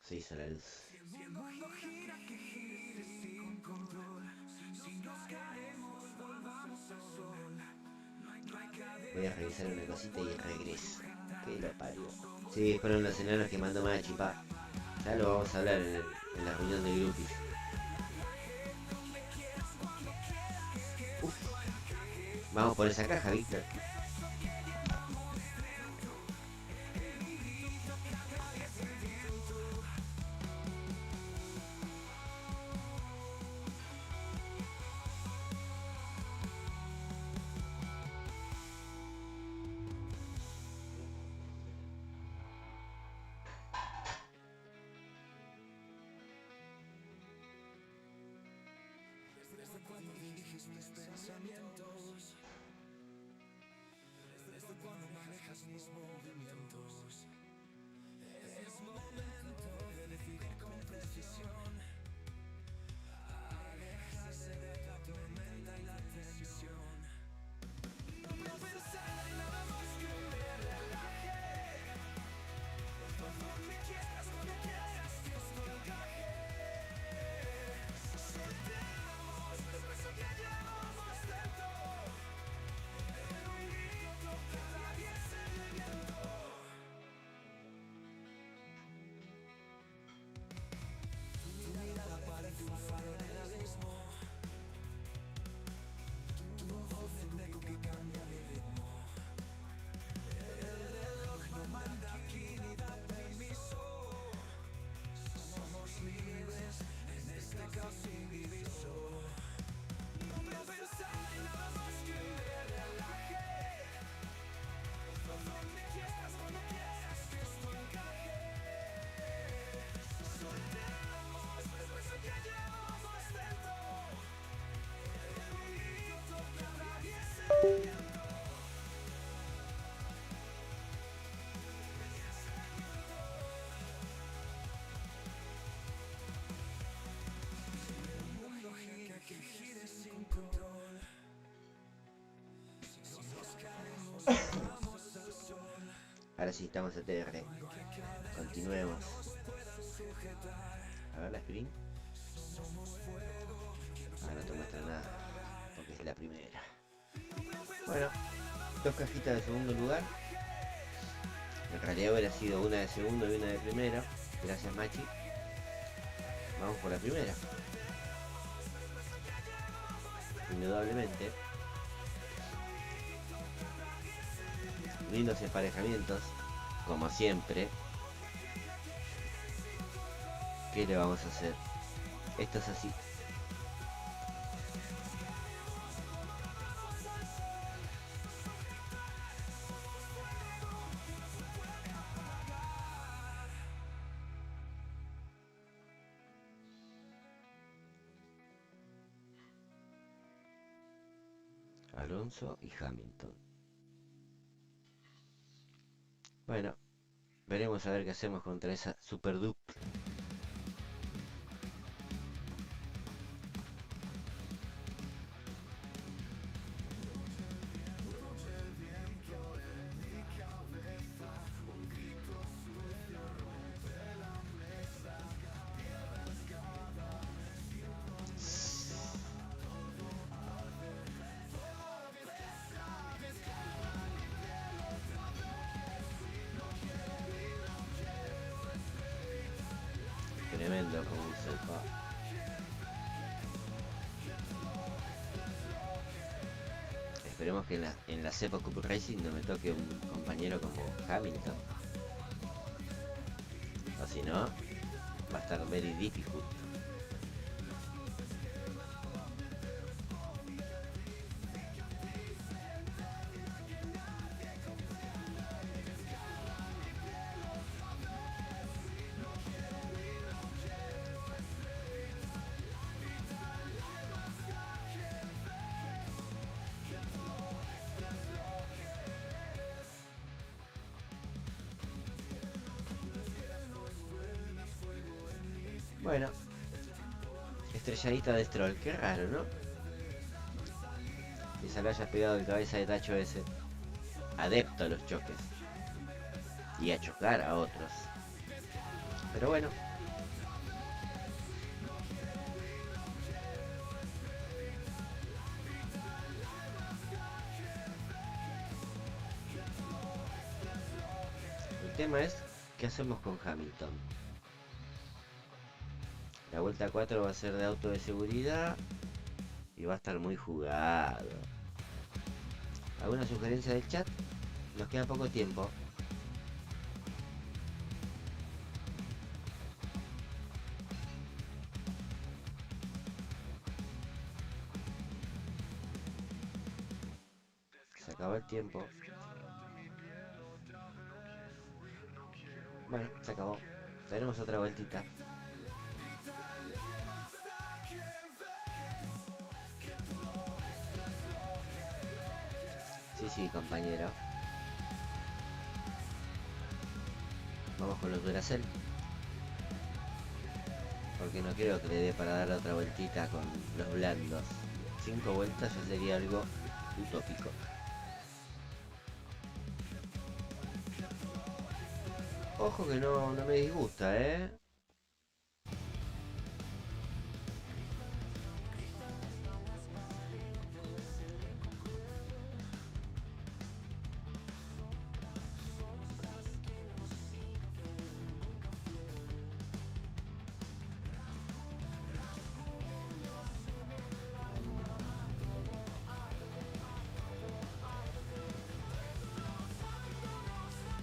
Se hizo la luz. Voy a revisar una cosita y regreso. Que lo parió. Sí, fueron los enanos que mandó Machi, pa. Ya lo vamos a hablar en la reunión de grupos. Vamos por esa caja, Víctor. Ahora sí, estamos a TR. Continuemos. A ver la screen. Ah, no te muestra nada. la primera. Bueno, 2 cajitas de segundo lugar. En realidad hubiera sido una de segundo y una de primero. Gracias, Machi. Vamos por la primera. Indudablemente. Lindos emparejamientos, como siempre. ¿Qué le vamos a hacer? Esto es así. Alonso y Hamilton. Bueno, veremos a ver qué hacemos contra esa Super Dupe. Tremendo como dice el pa. Esperemos que en la Cepa Cup Racing no me toque un compañero como Hamilton. O si no, va a estar very difficult. Bueno, estrelladita de Stroll, qué raro, ¿no? Que se le haya pegado el cabeza de tacho ese. Adepto a los choques. Y a chocar a otros. Pero bueno. El tema es, ¿qué hacemos con Hamilton? La vuelta 4 va a ser de auto de seguridad y va a estar muy jugado. ¿Alguna sugerencia del chat? Nos queda poco tiempo. Se acabó el tiempo. Bueno, se acabó. Tenemos otra vueltita. Sí, compañero. Vamos con los Duracell. Porque no creo que le dé para dar otra vueltita con los blandos. 5 vueltas ya sería algo utópico. Ojo que no me disgusta, ¿eh?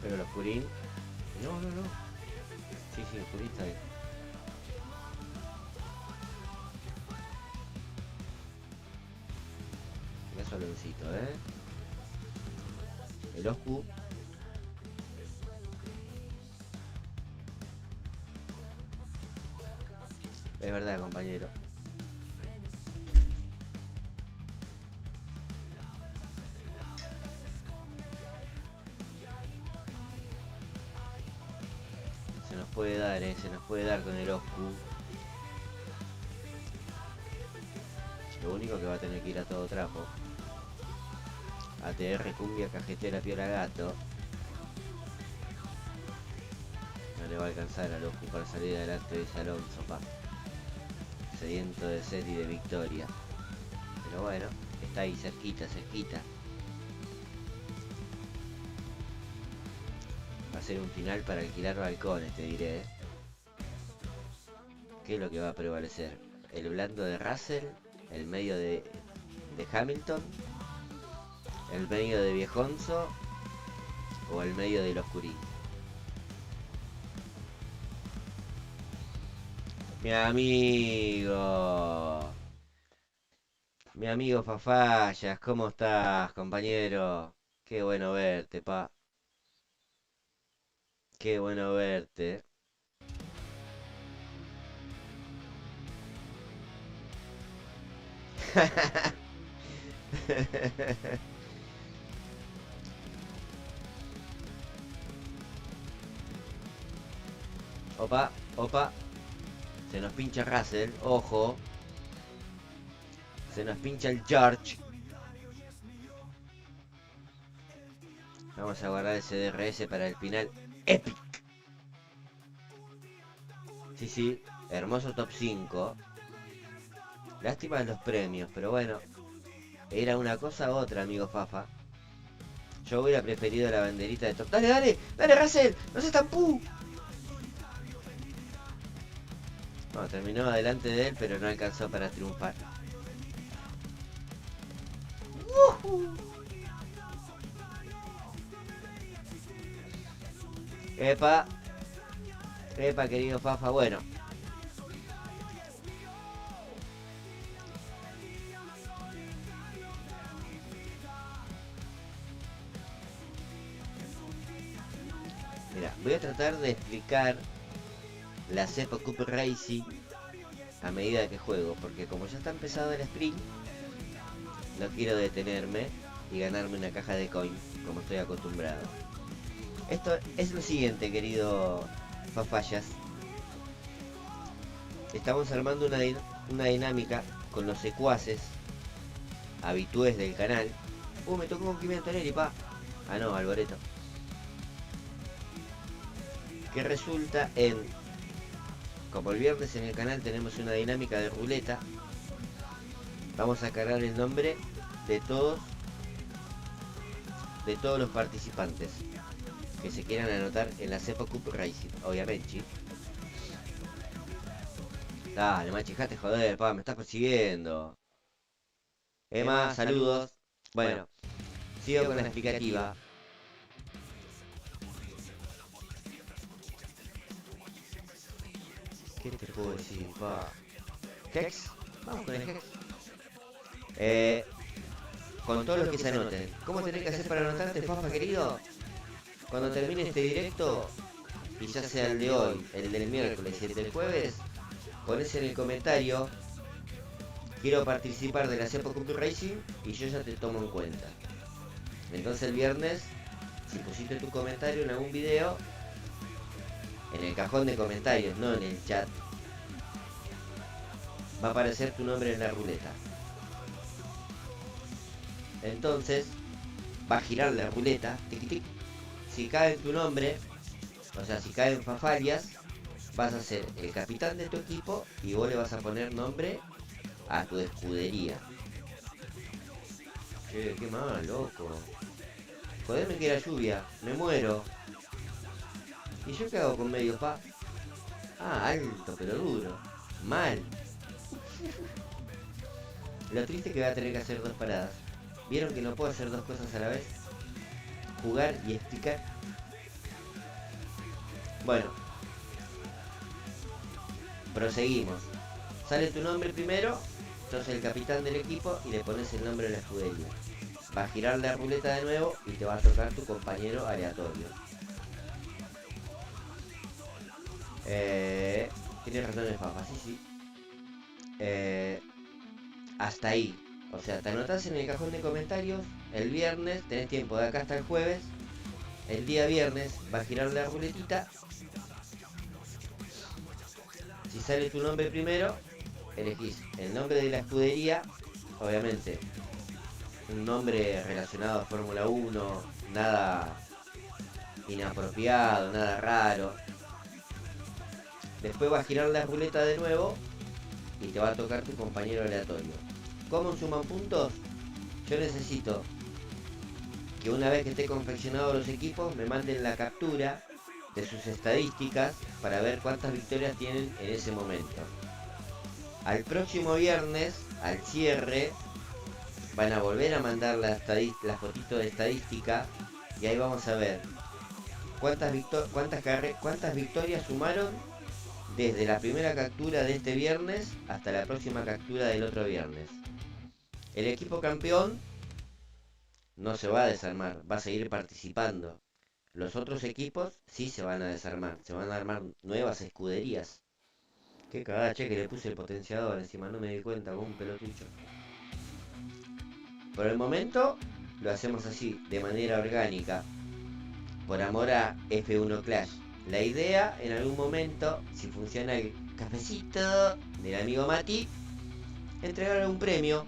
Pero el oscurín... No. Sí, el oscurín está ahí. Qué suavecito, ¿eh? El oscu... Es verdad, compañero. Se nos puede dar, se nos puede dar con el oscu. Lo único que va a tener que ir a todo trapo. ATR, cumbia, cajetera, piola, gato. No le va a alcanzar al oscu para salir adelante de ese Alonso, pa. Sediento de sed y de victoria. Pero bueno, Está ahí, cerquita, cerquita. Va a ser un final para alquilar balcones, te diré, ¿eh? ¿Qué es lo que va a prevalecer? ¿El blando de Russell? ¿El medio de Hamilton? ¿El medio de Viejonzo? ¿O el medio del Oscurín? Mi amigo. Mi amigo Fafallas, ¿cómo estás, compañero? Qué bueno verte, pa. Qué bueno verte. Opa, opa. Se nos pincha Russell, ojo. Se nos pincha el George. Vamos a guardar ese DRS para el final épico. Sí, sí, hermoso top 5. Lástima de los premios, pero bueno. Era una cosa u otra, amigo Fafa. Yo hubiera preferido la banderita de top. ¡Dale, dale! ¡Dale, Russell! ¡No seas tan pu! No, terminó adelante de él, pero no alcanzó para triunfar. Epa. Epa, querido Fafa, bueno. Mira, voy a tratar de explicar la Cepa Cup Racing a medida que juego, porque como ya está empezado el sprint, no quiero detenerme y ganarme una caja de coin como estoy acostumbrado. Esto es lo siguiente, querido Fafallas. Estamos armando una dinámica con los secuaces habitués del canal. Me tocó con Kimi Antonelli, pa. Ah, no, Alboreto. Que resulta en... Como el viernes en el canal tenemos una dinámica de ruleta, vamos a cargar el nombre de todos los participantes que se quieran anotar en la Cepa Cup Racing, obviamente. Dale, machijate, joder, pa, me estás persiguiendo. Emma, saludos. Bueno, sigo con la explicativa. ¿Qué te puedo decir, pa? Hex, vamos con el Hex. Con todos los que se anoten. ¿Cómo tenés que hacer para anotarte, Fafa querido? Cuando termine este directo, y ya sea el de hoy, el del miércoles y el del jueves, ponés en el comentario: quiero participar de la Cepa Cup Racing, y yo ya te tomo en cuenta. Entonces el viernes, si pusiste tu comentario en algún video, en el cajón de comentarios, no en el chat, va a aparecer tu nombre en la ruleta. Entonces va a girar la ruleta, tic, tic. Si cae en tu nombre, o sea, si cae en Fafallas, vas a ser el capitán de tu equipo y vos le vas a poner nombre a tu escudería. Qué mal, loco. Joderme que era lluvia, me muero. ¿Y yo qué hago con medio, pa? Ah, alto pero duro. Mal. Lo triste es que voy a tener que hacer 2 paradas. ¿Vieron que no puedo hacer 2 cosas a la vez? Jugar y explicar. Bueno. Proseguimos. Sale tu nombre primero. Sos el capitán del equipo y le pones el nombre de la escudería. Va a girar la ruleta de nuevo y te va a tocar tu compañero aleatorio. Tienes razón el Fafa, sí. Hasta ahí. O sea, te anotás en el cajón de comentarios el viernes, tenés tiempo de acá hasta el jueves. El día viernes va a girar la ruletita. Si sale tu nombre primero, elegís el nombre de la escudería, obviamente un nombre relacionado a Fórmula 1, nada inapropiado, nada raro. Después va a girar la ruleta de nuevo y te va a tocar tu compañero aleatorio. ¿Cómo suman puntos? yo necesito que una vez que esté confeccionado los equipos me manden la captura de sus estadísticas para ver cuántas victorias tienen en ese momento. Al próximo viernes, al cierre, van a volver a mandar la fotito de estadística y ahí vamos a ver cuántas victorias sumaron desde la primera captura de este viernes hasta la próxima captura del otro viernes. El equipo campeón no se va a desarmar, va a seguir participando. Los otros equipos sí se van a desarmar, se van a armar nuevas escuderías. Qué cagada, che, que le puse el potenciador encima, no me di cuenta, con un pelotucho. Por el momento lo hacemos así, de manera orgánica, por amor a F1 Clash. La idea, en algún momento, si funciona el cafecito del amigo Mati, entregarle un premio,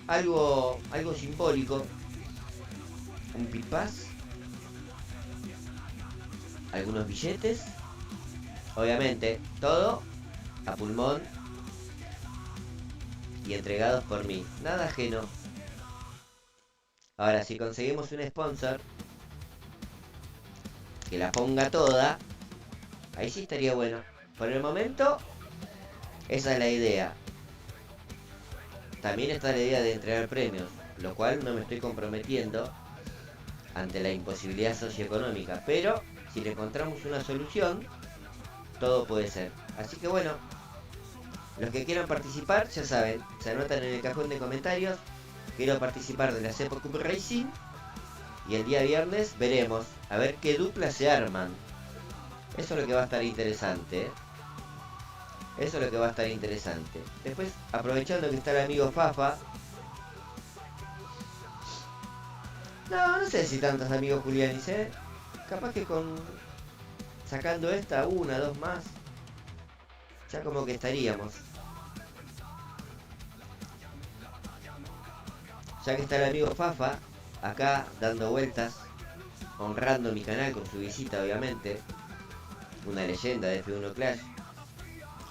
algo simbólico, un pit pass, algunos billetes, obviamente todo a pulmón y entregados por mí, nada ajeno. Ahora, si conseguimos un sponsor que la ponga toda, ahí sí estaría bueno. Por el momento, esa es la idea. También está la idea de entregar premios, lo cual no me estoy comprometiendo ante la imposibilidad socioeconómica, pero si le encontramos una solución, todo puede ser. Así que bueno, los que quieran participar, ya saben, se anotan en el cajón de comentarios: quiero participar de la Cepo Cup Racing. Y el día viernes veremos a ver qué duplas se arman. Eso es lo que va a estar interesante, ¿eh? Eso es lo que va a estar interesante. Después, aprovechando que está el amigo Fafa. No sé si tantos amigos Julianis, ¿eh? Capaz que sacando esta, una, dos más, ya como que estaríamos. Ya que está el amigo Fafa acá dando vueltas, honrando mi canal con su visita, obviamente. Una leyenda de F1 Clash,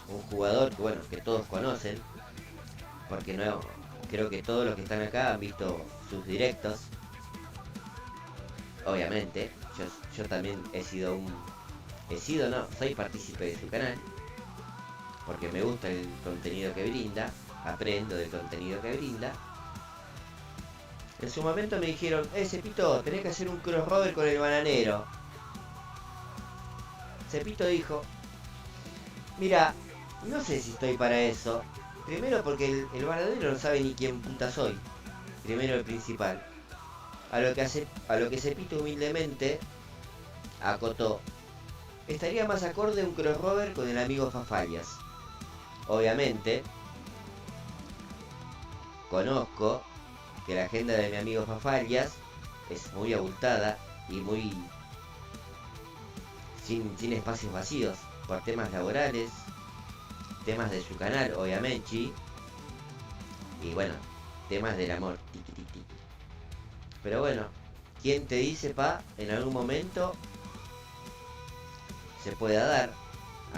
un jugador que, bueno, que todos conocen, porque no, creo que todos los que están acá han visto sus directos. Obviamente, yo también soy partícipe de su canal, porque me gusta el contenido que brinda, aprendo del contenido que brinda. En su momento me dijeron: Cepito, tenés que hacer un crossover con el bananero. Cepito dijo: mira, no sé si estoy para eso. Primero porque el bananero no sabe ni quién puta soy. Primero el principal. A lo que Cepito humildemente acotó: estaría más acorde un crossover con el amigo Fafalias. Obviamente, conozco que la agenda de mi amigo Fafalias es muy abultada y muy sin espacios vacíos, por temas laborales, temas de su canal, obviamente, y bueno, temas del amor. Tiki, tiki, tiki. Pero bueno, ¿quién te dice, en algún momento se pueda dar?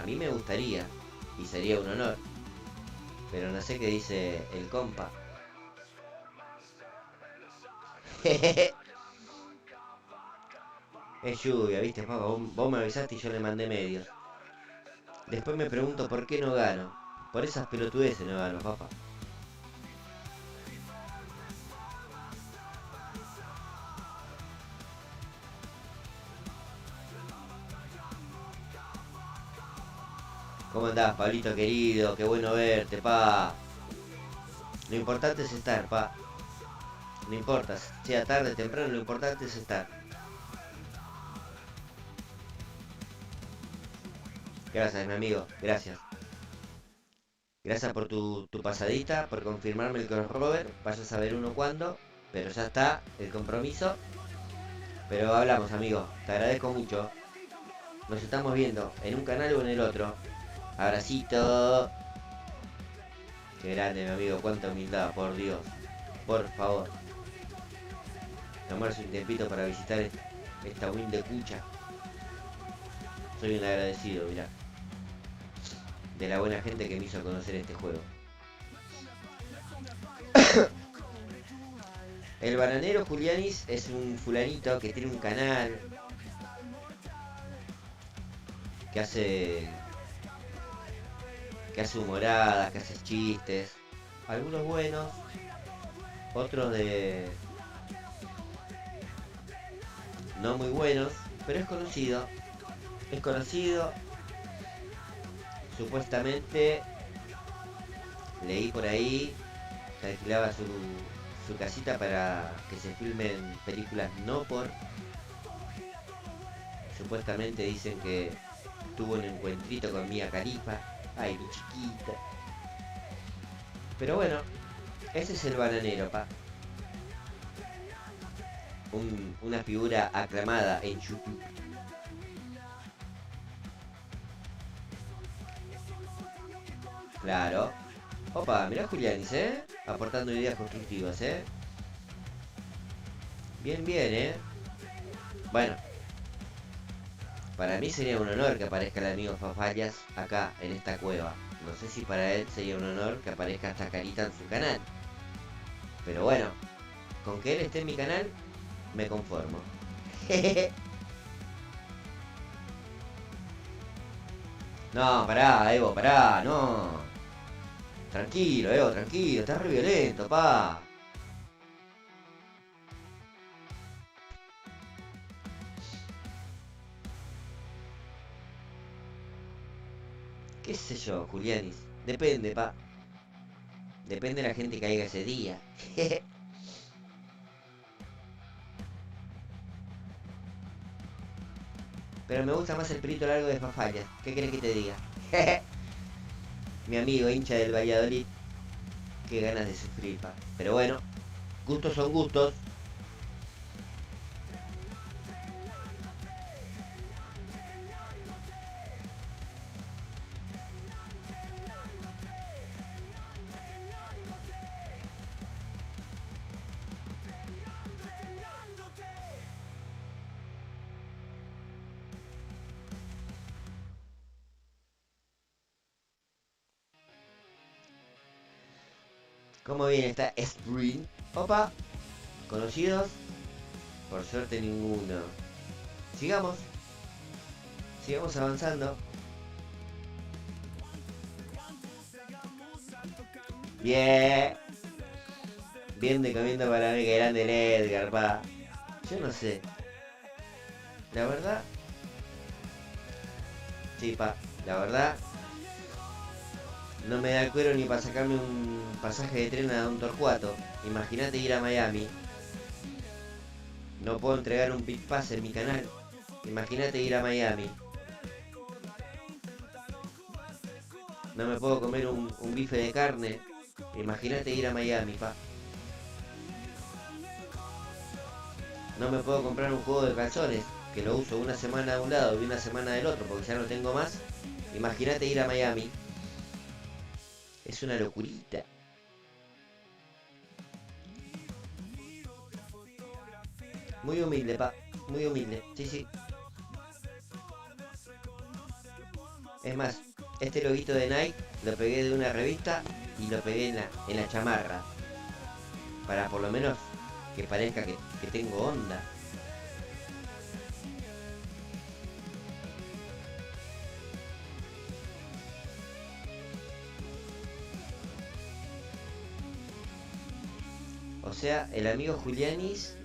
A mí me gustaría y sería un honor, pero no sé qué dice el compa. Es lluvia, viste, papá. Vos me avisaste y yo le mandé medios. Después me pregunto por qué no gano. Por esas pelotudeces no gano, papá. ¿Cómo andás, Pablito querido? Qué bueno verte, pa. Lo importante es estar, pa. No importa, sea tarde, temprano, lo importante es estar. Gracias, mi amigo, gracias. Gracias por tu pasadita, por confirmarme el crossover. Vaya a saber uno cuándo, pero ya está el compromiso. Pero hablamos, amigo, te agradezco mucho. Nos estamos viendo en un canal o en el otro. Abracito. Qué grande, mi amigo, cuánta humildad, por Dios. Por favor. Tomarse un tiempito para visitar esta humilde cucha. Soy un agradecido, mirá, de la buena gente que me hizo conocer este juego. El bananero Julianis es un fulanito que tiene un canal que hace humoradas, que hace chistes, algunos buenos, otros de no muy buenos, pero es conocido. Es conocido. Supuestamente leí por ahí que alquilaba su casita para que se filmen películas no por. Supuestamente dicen que tuvo un encuentrito con Mia Khalifa. Ay, mi chiquita. Pero bueno, ese es el bananero, pa. Una figura aclamada en YouTube. Claro. Opa, mirá Julianis, aportando ideas constructivas, Bien, bien, Bueno, para mí sería un honor que aparezca el amigo Fafalias acá, en esta cueva. No sé si para él sería un honor que aparezca esta carita en su canal. Pero bueno, con que él esté en mi canal, me conformo. No, pará, Evo, pará, no. Tranquilo, Evo, tranquilo, estás re violento, pa. ¿Qué sé yo, Julianis? Depende, pa. Depende de la gente que haya ese día. Pero me gusta más el pelito largo de Fafalias. ¿Qué querés que te diga? Mi amigo hincha del Valladolid. Qué ganas de sufrir, pa. Pero bueno, gustos son gustos. ¿Cómo viene esta Spring? Opa, conocidos. Por suerte ninguno. Sigamos. Sigamos avanzando. Bien. Bien de comiendo para mí que grande el Edgar, pa. Yo no sé. La verdad. Sí, pa. La verdad. No me da el cuero ni para sacarme un pasaje de tren a Don Torcuato. Imagínate ir a Miami. No puedo entregar un Pit Pass en mi canal. Imagínate ir a Miami. No me puedo comer un bife de carne. Imagínate ir a Miami, pa. No me puedo comprar un juego de calzones, que lo uso una semana de un lado y una semana del otro porque ya no tengo más. Imagínate ir a Miami. Es una locurita. Muy humilde, pa. Muy humilde. Sí, sí. Es más, este loguito de Nike lo pegué de una revista y lo pegué en la chamarra. Para por lo menos que parezca que tengo onda. O sea, el amigo Julianis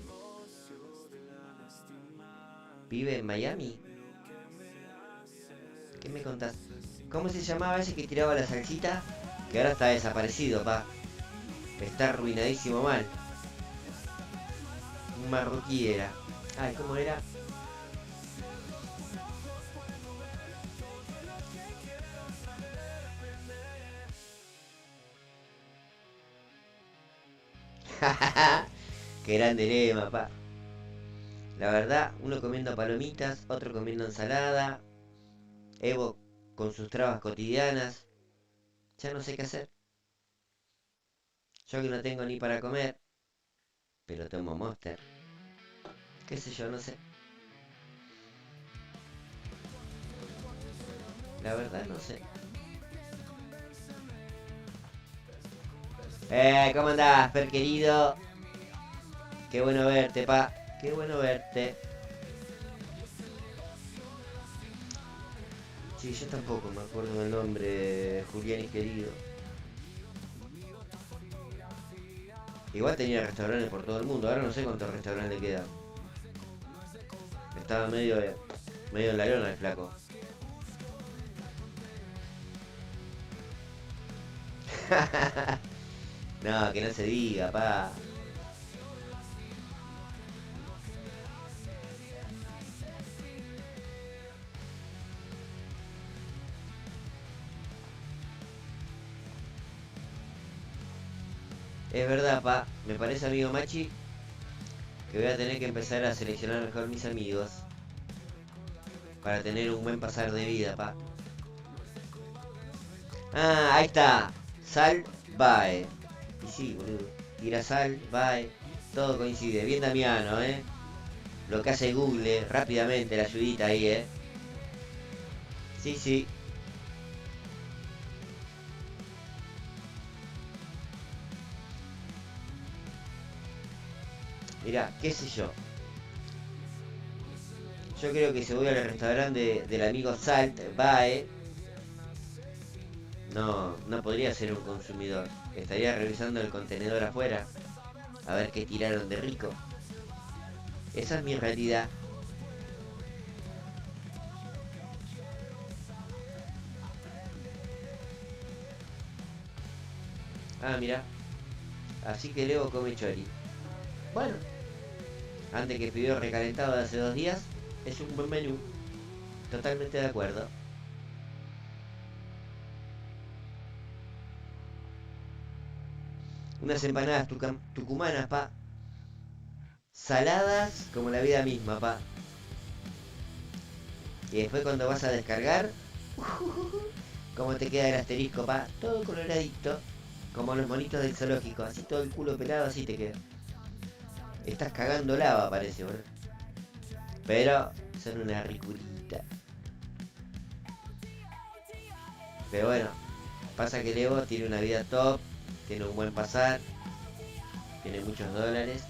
vive en Miami. ¿Qué me contás? ¿Cómo se llamaba ese que tiraba la salsita? Que ahora está desaparecido, pa. Está arruinadísimo mal. Un marroquí era. Ay, ¿cómo era? Qué grande lema, pa. La verdad, uno comiendo palomitas, otro comiendo ensalada. Evo con sus trabas cotidianas. Ya no sé qué hacer. Yo que no tengo ni para comer, pero tomo Monster. Qué sé yo, no sé. La verdad no sé. ¿Cómo andás, Fer querido? Qué bueno verte, pa. Qué bueno verte. Sí, yo tampoco me acuerdo del nombre, Julián querido. Igual tenía restaurantes por todo el mundo, ahora no sé cuántos restaurantes le quedan. Estaba medio en la lona el flaco. No, que no se diga, pa. Es verdad, pa. Me parece, amigo Machi, que voy a tener que empezar a seleccionar mejor mis amigos para tener un buen pasar de vida, pa. Ah, ahí está. Sal, Bae. Y sí, boludo. Tira sal, Bae. Todo coincide. Bien Damiano, Lo que hace Google, rápidamente, la ayudita ahí, Sí, sí. Mirá, qué sé yo. Yo creo que si voy al restaurante del amigo Salt, Bae, no podría ser un consumidor. Estaría revisando el contenedor afuera. A ver qué tiraron de rico. Esa es mi realidad. Ah, mira. Así que Leo come chori. Bueno. Antes que pidió recalentado de hace 2 días, es un buen menú. Totalmente de acuerdo. Unas empanadas tucumanas, pa. Saladas como la vida misma, pa. Y después cuando vas a descargar, como te queda el asterisco, pa. Todo coloradito. Como los monitos del zoológico. Así todo el culo pelado, así te queda. Estás cagando lava, parece, boludo. Pero son una ricurita. Pero bueno, pasa que Leo tiene una vida top, tiene un buen pasar, tiene muchos dólares.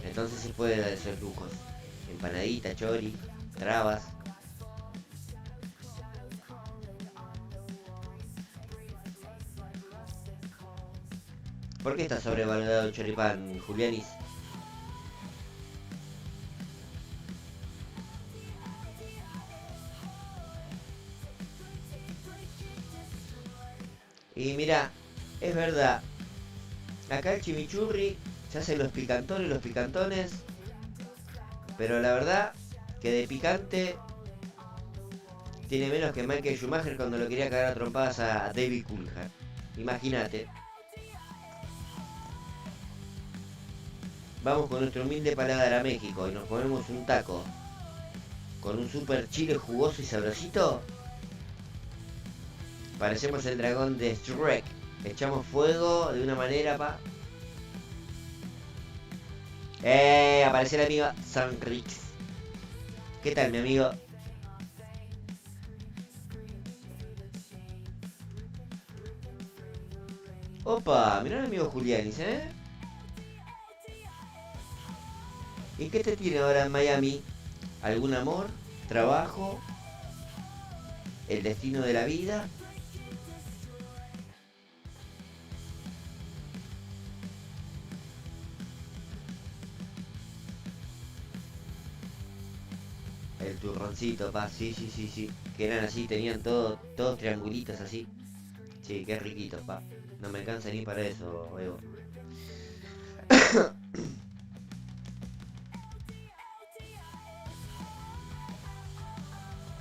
Entonces se puede dar esos lujos. Empanadita, chori, trabas. ¿Por qué está sobrevalorado el choripán, Julianis? Y mira, es verdad. Acá el chimichurri se hacen los picantones. Pero la verdad que de picante tiene menos que Michael Schumacher cuando lo quería cagar a trompadas a David Coulthard. Imagínate. Vamos con nuestro humilde paladar a México y nos comemos un taco con un super chile jugoso y sabrosito. Parecemos el dragón de Shrek. Echamos fuego de una manera, pa. Apareció el amigo Sanrix. ¿Qué tal, mi amigo? Opa, mirá el amigo Julianis, ¿Y qué te tiene ahora en Miami? ¿Algún amor? ¿Trabajo? ¿El destino de la vida? El turroncito, pa, sí. Que eran así, tenían todos triangulitos así. Sí, qué riquito, pa. No me alcanza ni para eso, Evo.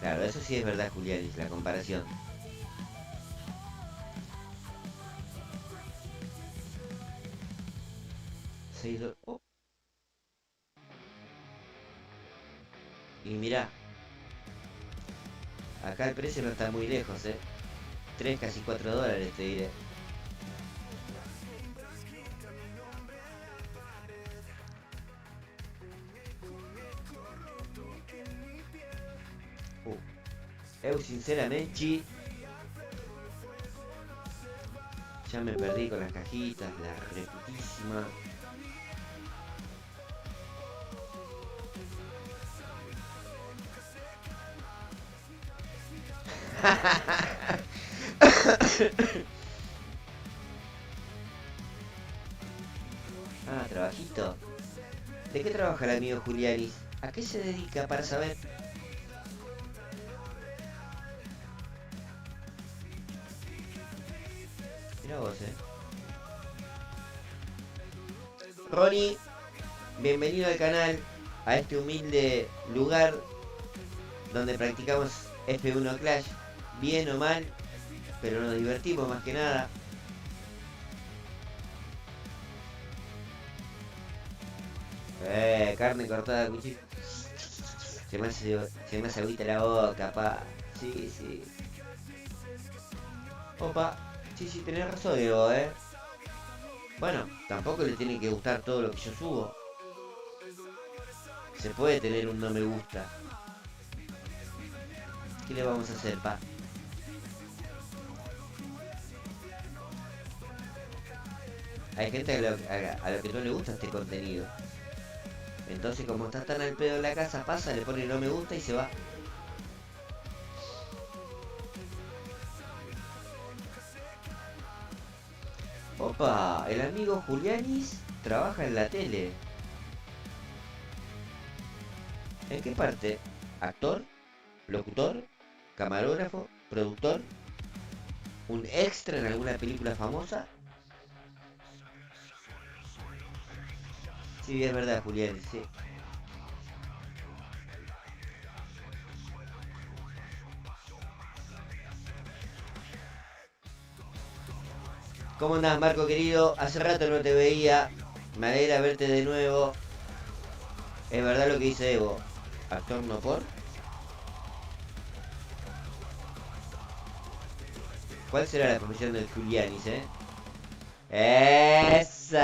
Claro, eso sí es verdad, Julianis, la comparación. Oh. Y mirá, acá el precio no está muy lejos, 3, casi 4 dólares te diré. Eu sinceramente ya me perdí con las cajitas, la reputísima. Ah, trabajito. ¿De qué trabaja el amigo Julianis? ¿A qué se dedica para saber? Mira vos, Ronnie, bienvenido al canal, a este humilde lugar donde practicamos F1 Clash, bien o mal, pero nos divertimos más que nada. Carne cortada a cuchillo. Se me hace agüita la boca, pa. Sí, sí. Opa, sí, tenés razón, Diego, Bueno, tampoco le tiene que gustar todo lo que yo subo. Se puede tener un no me gusta. ¿Qué le vamos a hacer, pa? Hay gente a lo que no le gusta este contenido. Entonces, como está tan al pedo en la casa, pasa, le pone no me gusta y se va. Opa, el amigo Julianis trabaja en la tele. ¿En qué parte? ¿Actor? ¿Locutor? ¿Camarógrafo? ¿Productor? ¿Un extra en alguna película famosa? Sí, es verdad, Julián, sí. ¿Cómo andás, Marco querido? Hace rato no te veía. Me alegra verte de nuevo. Es verdad lo que dice Evo. ¿Actor no por? ¿Cuál será la profesión del Julianis, ¡Esa!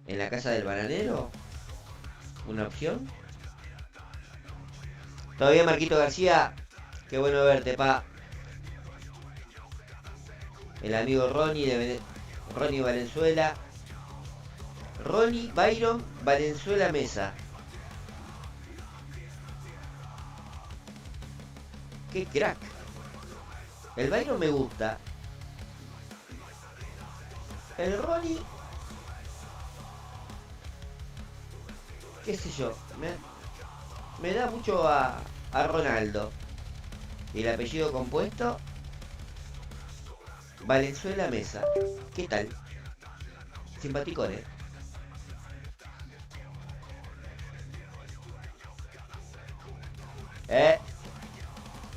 ¿En la casa del bananero? ¿Una opción? ¿Todo bien, Marquito García? Qué bueno verte, pa. El amigo Ronnie Valenzuela. Ronnie Byron Valenzuela Mesa. ¡Qué crack! El Byron me gusta. El Ronnie, qué sé yo, me da mucho a Ronaldo. Y el apellido compuesto, Valenzuela Mesa. ¿Qué tal? Simpaticón,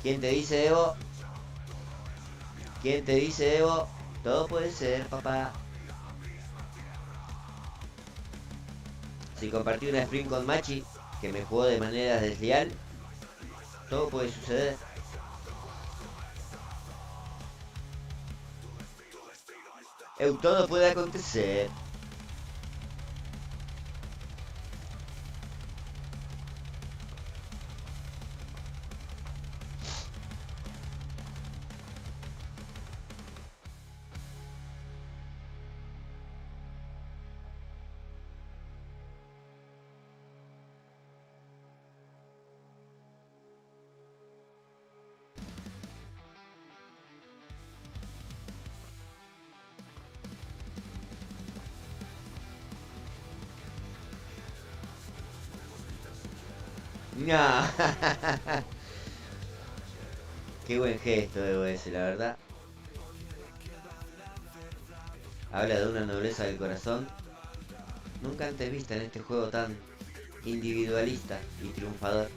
¿Quién te dice, Evo? ¿Quién te dice, Evo? Todo puede ser, papá. Si compartí una sprint con Machi, que me jugó de manera desleal, todo puede suceder. Todo puede acontecer. No. Qué buen gesto Evo ese, la verdad. Habla de una nobleza del corazón nunca antes vista en este juego tan individualista y triunfador.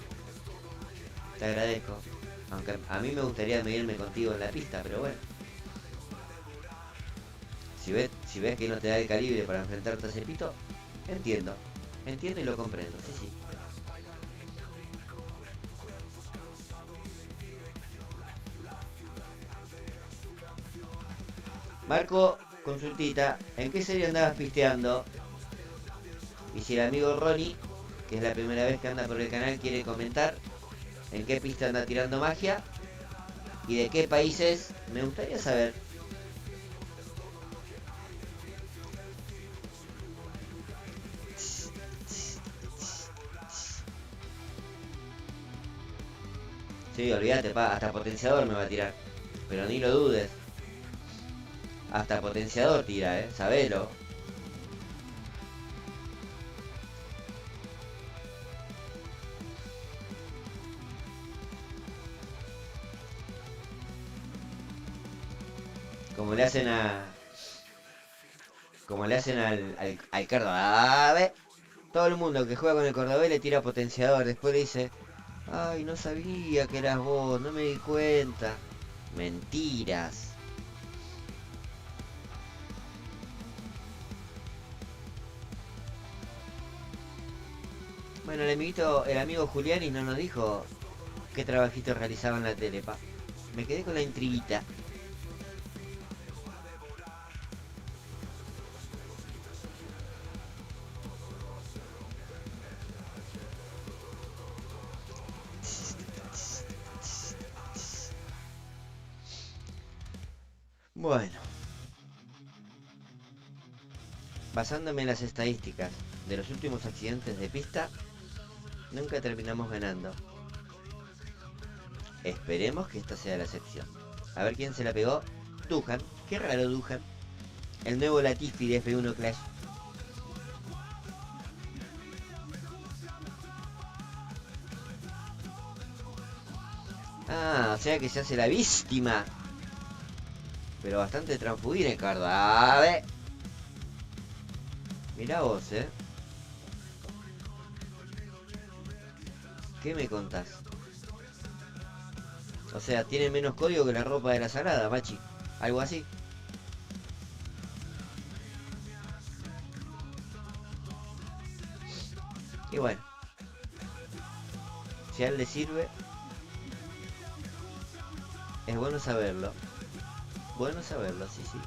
Te agradezco. Aunque a mí me gustaría medirme contigo en la pista, pero bueno. Si ves que no te da el calibre para enfrentarte a ese pito, entiendo. Entiendo y lo comprendo, sí. Marco, consultita, ¿en qué serie andabas pisteando? Y si el amigo Ronnie, que es la primera vez que anda por el canal, quiere comentar en qué pista anda tirando magia y de qué países, me gustaría saber. Sí, olvídate, pa, hasta potenciador me va a tirar. Pero ni lo dudes. Hasta potenciador tira, sabelo. Como le hacen a... Como le hacen al Córdoba. A ver, todo el mundo que juega con el Cordobés le tira potenciador. Después le dice, ay, no sabía que eras vos, no me di cuenta. Mentiras. Bueno, el amigo Juliani no nos dijo qué trabajito realizaba en la tele, pa. Me quedé con la intriguita. Bueno, basándome en las estadísticas de los últimos accidentes de pista, nunca terminamos ganando. Esperemos que esta sea la excepción. A ver quién se la pegó. Duhan, qué raro Duhan. El nuevo Latifi de F1 Clash. Ah, o sea que se hace la víctima. Pero bastante transfugir en A ver. Mirá vos, ¿Qué me contás? O sea, tiene menos código que la ropa de la salada, machi. Algo así. Y bueno. Si a él le sirve, es bueno saberlo. Bueno saberlo, sí, sí.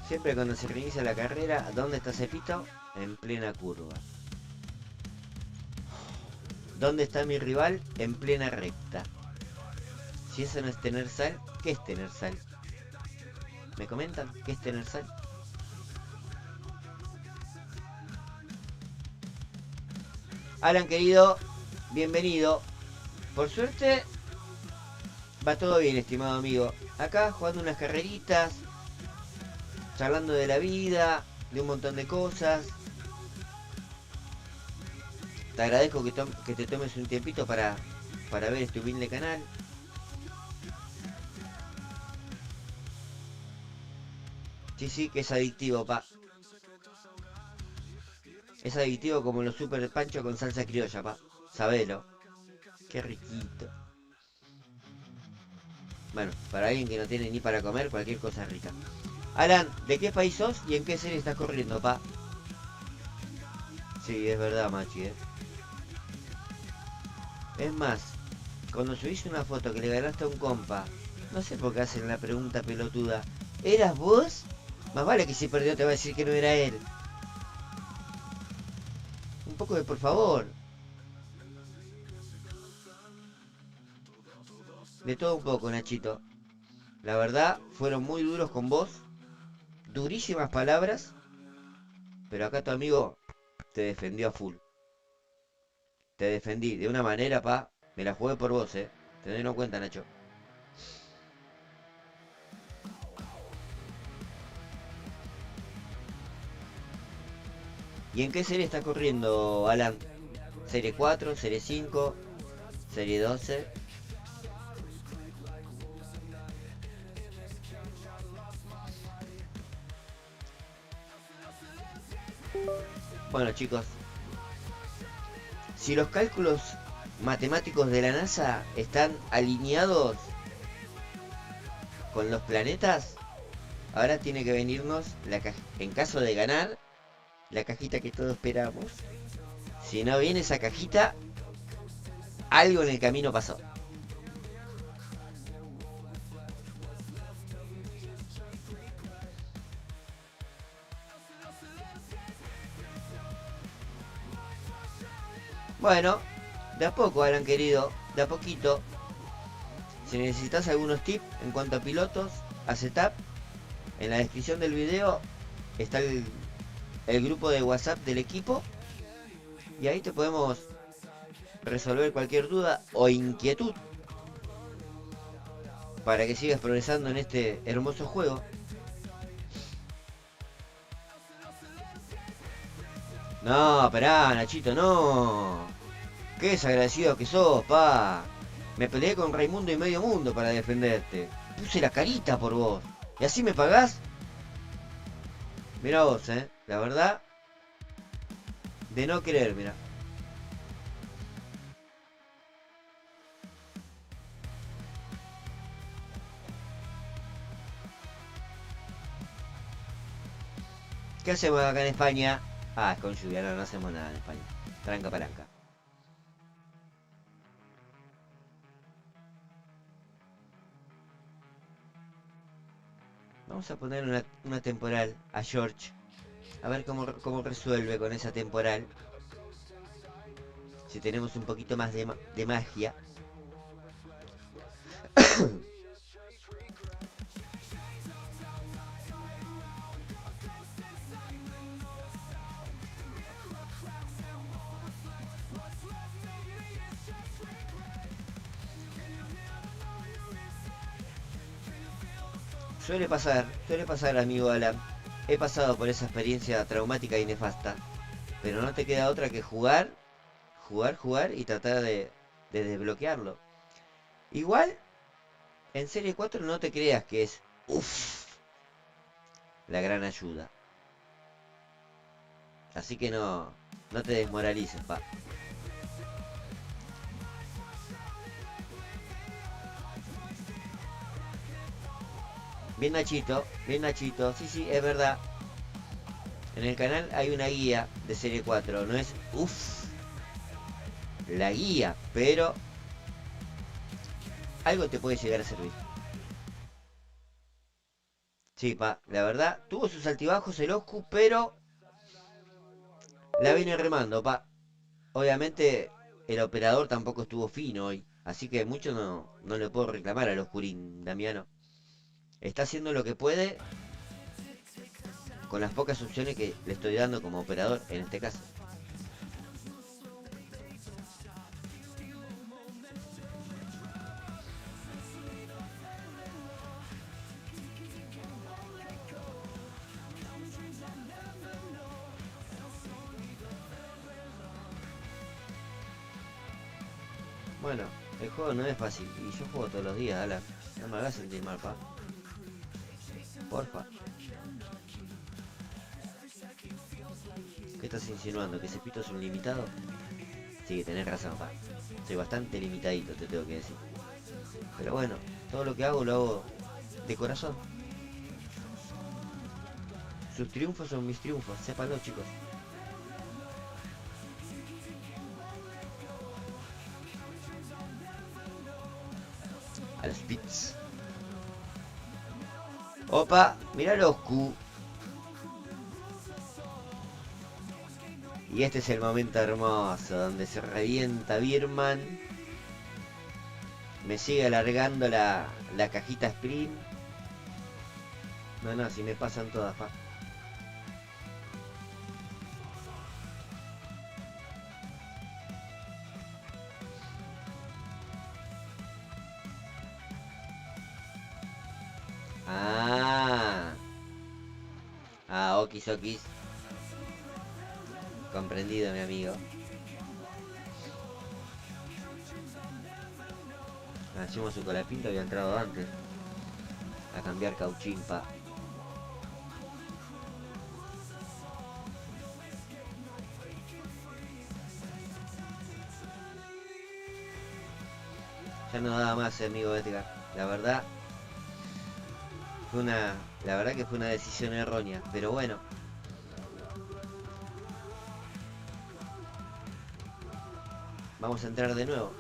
Siempre cuando se reinicia la carrera, ¿dónde está Cepito? En plena curva. ¿Dónde está mi rival? En plena recta. Si eso no es tener sal, ¿qué es tener sal? ¿Me comentan qué es tener sal? Alan, querido, bienvenido. Por suerte, va todo bien, estimado amigo. Acá jugando unas carreritas, charlando de la vida, de un montón de cosas. Te agradezco que te tomes un tiempito para ver este humilde canal. Sí, sí, que es adictivo, pa. Es adictivo como los super pancho con salsa criolla, pa. Sabelo. Qué riquito. Bueno, para alguien que no tiene ni para comer, cualquier cosa es rica. Alan, ¿de qué país sos y en qué serie estás corriendo, pa? Sí, es verdad, machi, Es más, cuando subiste una foto que le ganaste a un compa, no sé por qué hacen la pregunta pelotuda. ¿Eras vos? Más vale que si perdió te va a decir que no era él. Un poco de por favor. De todo un poco, Nachito. La verdad, fueron muy duros con vos. Durísimas palabras. Pero acá tu amigo te defendió a full. Te defendí de una manera, pa. Me la jugué por vos, Tenedlo en cuenta, Nacho. ¿Y en qué serie está corriendo, Alan? ¿Serie 4, serie 5, serie 12? Bueno, chicos, si los cálculos matemáticos de la NASA están alineados con los planetas, ahora tiene que venirnos, en caso de ganar, la cajita que todos esperamos. Si no viene esa cajita, algo en el camino pasó. Bueno, de a poco, Alan querido, de a poquito. Si necesitas algunos tips en cuanto a pilotos, a setup, en la descripción del video está el grupo de WhatsApp del equipo. Y ahí te podemos resolver cualquier duda o inquietud para que sigas progresando en este hermoso juego. No, esperá, Nachito, no. Qué desagradecido que sos, pa. Me peleé con Raimundo y medio mundo para defenderte. Puse la carita por vos. ¿Y así me pagás? Mira vos, la verdad, de no creer, mira. ¿Qué hacemos acá en España? Ah, es con lluvia, no hacemos nada en España. Tranca palanca. Vamos a poner una temporal a George. A ver cómo resuelve con esa temporal. Si tenemos un poquito más de magia. Suele pasar, amigo Alan. He pasado por esa experiencia traumática y nefasta. Pero no te queda otra que jugar y tratar de desbloquearlo. Igual, en Serie 4 no te creas que es, uff, la gran ayuda. Así que no te desmoralices, pa. Bien Nachito, sí, es verdad. En el canal hay una guía de Serie 4, no es, uff, la guía, pero algo te puede llegar a servir. Sí, pa, la verdad, tuvo sus altibajos el Oscu, pero la viene remando, pa. Obviamente, el operador tampoco estuvo fino hoy, así que mucho no le puedo reclamar al Oscurín, Damiano. Está haciendo lo que puede con las pocas opciones que le estoy dando como operador en este caso. Bueno, el juego no es fácil y yo juego todos los días, Alan. No me hagas sentir mal, pa. Porfa. ¿Qué estás insinuando? ¿Que Cepito es un limitado? Sí, tenés razón, pa. Soy bastante limitadito, te tengo que decir. Pero bueno, todo lo lo hago de corazón. Sus triunfos son mis triunfos, sépanlo, chicos. A los bits. Opa, mira los Q. Y este es el momento hermoso donde se revienta Birman. Me sigue alargando la cajita sprint. No, si me pasan todas, pa. Okis. Comprendido, mi amigo. Hacemos su colapinto, había entrado antes a cambiar cauchimpa. Ya no daba más, amigo Edgar. La verdad que fue una decisión errónea, pero bueno. Vamos a entrar de nuevo.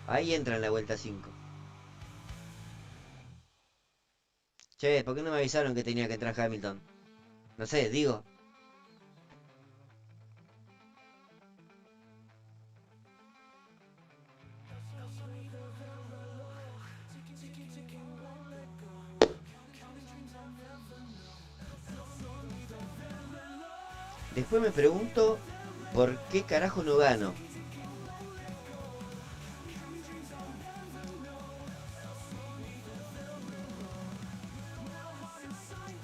Ahí entra en la vuelta 5. Che, ¿por qué no me avisaron que tenía que entrar Hamilton? No sé, digo. Después me pregunto por qué carajo no gano.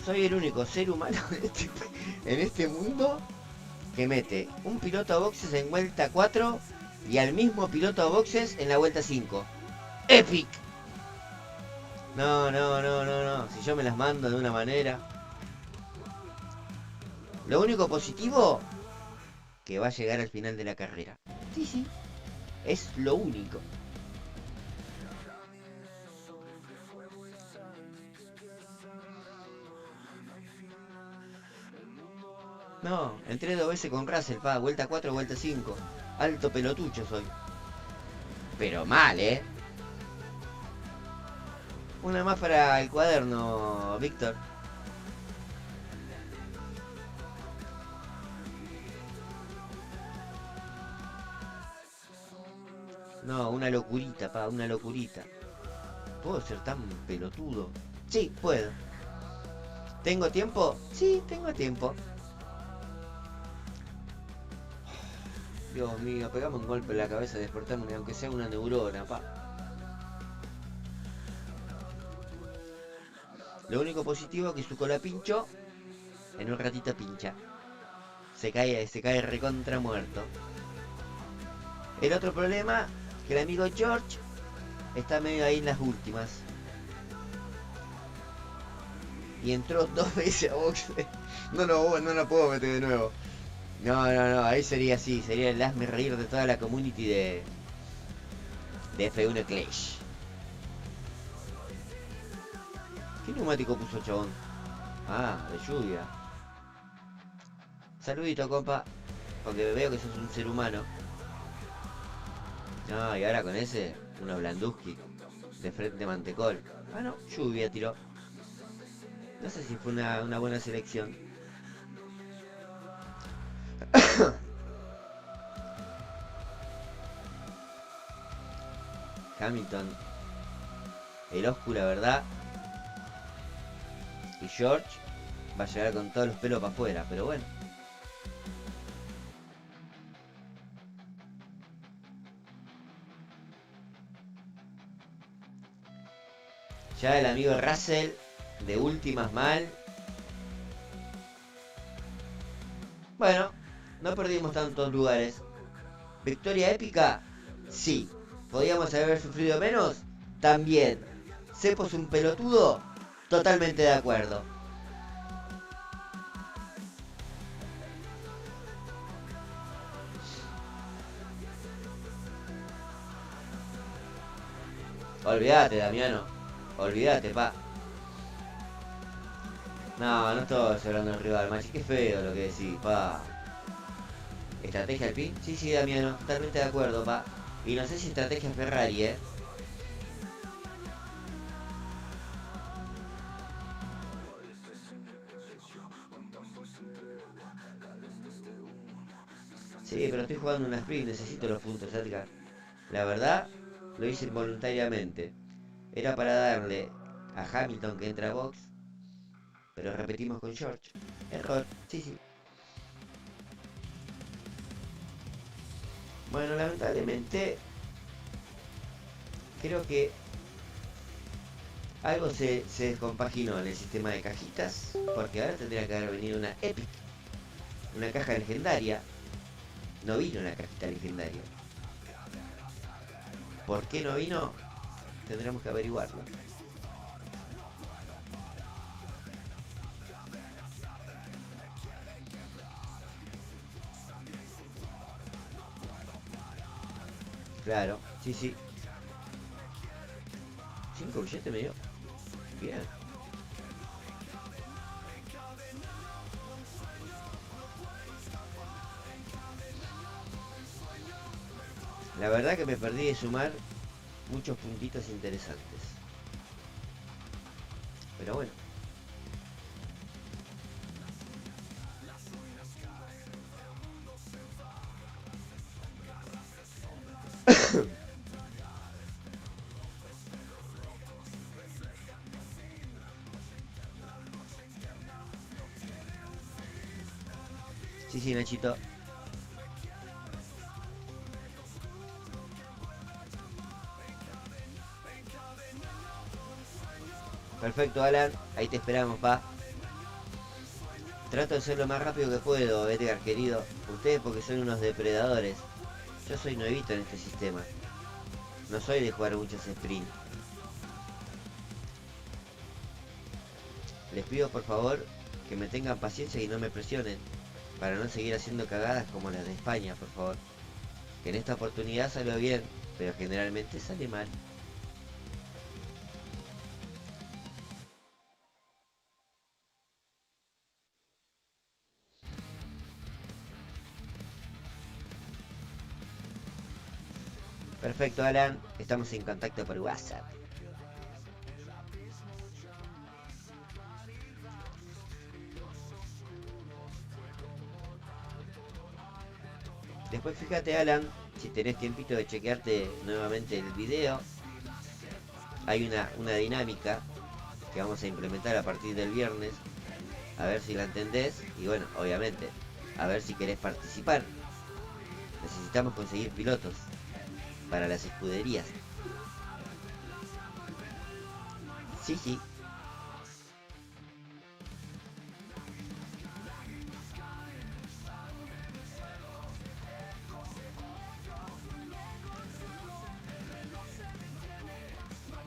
Soy el único ser humano en este mundo que mete un piloto a boxes en vuelta 4 y al mismo piloto a boxes en la vuelta 5. ¡Epic! No, no, no, no, no. Si yo me las mando de una manera. Lo único positivo, que va a llegar al final de la carrera. Sí, sí. Es lo único. No, entré 2 veces con Russell, pa. Vuelta 4, vuelta 5. Alto pelotucho soy. Pero mal, ¿eh? Una más para el cuaderno, Víctor. No, una locurita, pa, una locurita. ¿Puedo ser tan pelotudo? Sí, puedo. ¿Tengo tiempo? Sí, tengo tiempo. Dios mío, pegame un golpe en la cabeza y despertarme, aunque sea una neurona, pa. Lo único positivo es que su cola pinchó. En un ratito pincha. Se cae recontra muerto. El otro problema, que el amigo George está medio ahí en las últimas. Y entró 2 veces a boxe. No lo puedo meter de nuevo. No, ahí sería así, sería el hazme reír de toda la community de F1 Clash. ¿Qué neumático puso el chabón? Ah, de lluvia. Saludito, compa. Porque veo que sos un ser humano. No, y ahora con ese, una Blanduski. De frente mantecol. Ah, no, lluvia tiró. No sé si fue una buena selección. Hamilton. El oscuro, ¿verdad? Y George va a llegar con todos los pelos para afuera, pero bueno. Ya el amigo Russell, de últimas mal. Bueno, no perdimos tantos lugares. ¿Victoria épica? Sí. ¿Podíamos haber sufrido menos? También. ¿Cepos un pelotudo? Totalmente de acuerdo. Olvídate, Damiano. Olvídate, pa. No estoy hablando del rival, machi. Qué feo lo que decís, pa. ¿Estrategia al pin? Sí, Damiano. Totalmente de acuerdo, pa. Y no sé si estrategia Ferrari, Sí, pero estoy jugando una sprint, necesito los puntos, Edgar. La verdad, lo hice involuntariamente. Era para darle a Hamilton que entra a box, pero repetimos con George. Error, sí. Bueno, lamentablemente, creo que algo se descompaginó en el sistema de cajitas, porque ahora tendría que haber venido una Epic, una caja legendaria. No vino una cajita legendaria. ¿Por qué no vino? Tendremos que averiguarlo. Claro, sí. 5 billetes me dio. Bien. La verdad que me perdí de sumar muchos puntitos interesantes. Pero bueno. Sí, sí, Nachito. Perfecto, Alan. Ahí te esperamos, pa. Trato de ser lo más rápido que puedo, Edgar, querido. Ustedes porque son unos depredadores. Yo soy nuevito en este sistema. No soy de jugar muchos sprints. Les pido por favor que me tengan paciencia y no me presionen. Para no seguir haciendo cagadas como las de España, por favor. Que en esta oportunidad salió bien, pero generalmente sale mal. Perfecto, Alan. Estamos en contacto por WhatsApp. Después fíjate, Alan, si tenés tiempito de chequearte nuevamente el video. Hay una dinámica que vamos a implementar a partir del viernes. A ver si la entendés. Y bueno, obviamente, a ver si querés participar. Necesitamos conseguir pilotos para las escuderías. Sí, sí.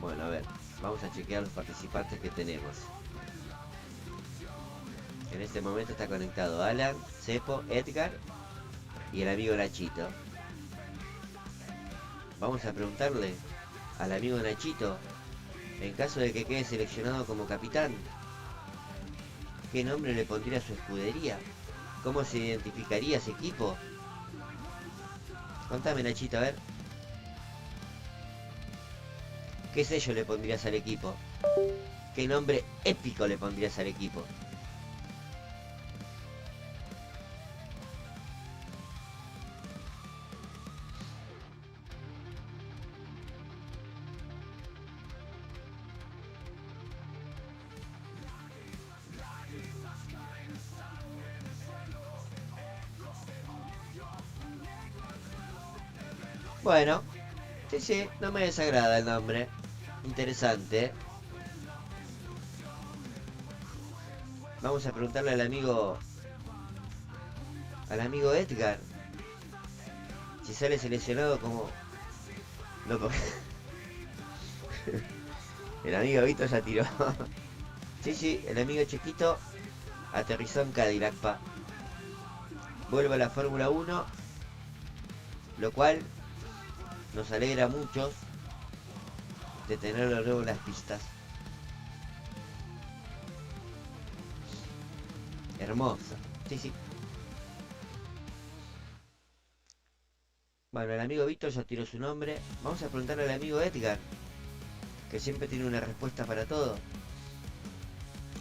Bueno, a ver, vamos a chequear los participantes que tenemos. En este momento está conectado Alan, Cepo, Edgar y el amigo Nachito. Vamos a preguntarle al amigo Nachito, en caso de que quede seleccionado como capitán, ¿qué nombre le pondría a su escudería? ¿Cómo se identificaría ese equipo? Contame, Nachito, a ver. ¿Qué sello le pondrías al equipo? ¿Qué nombre épico le pondrías al equipo? Bueno, sí, sí, no me desagrada el nombre. Interesante. Vamos a preguntarle al amigo Edgar si sale seleccionado como... Loco. El amigo Vito ya tiró. Sí, sí, el amigo chiquito aterrizó en Cadillac, pa. Vuelve a la Fórmula 1, lo cual nos alegra mucho de tenerlo luego en las pistas. Hermosa. Sí, sí. Bueno, el amigo Víctor ya tiró su nombre. Vamos a preguntarle al amigo Edgar, que siempre tiene una respuesta para todo.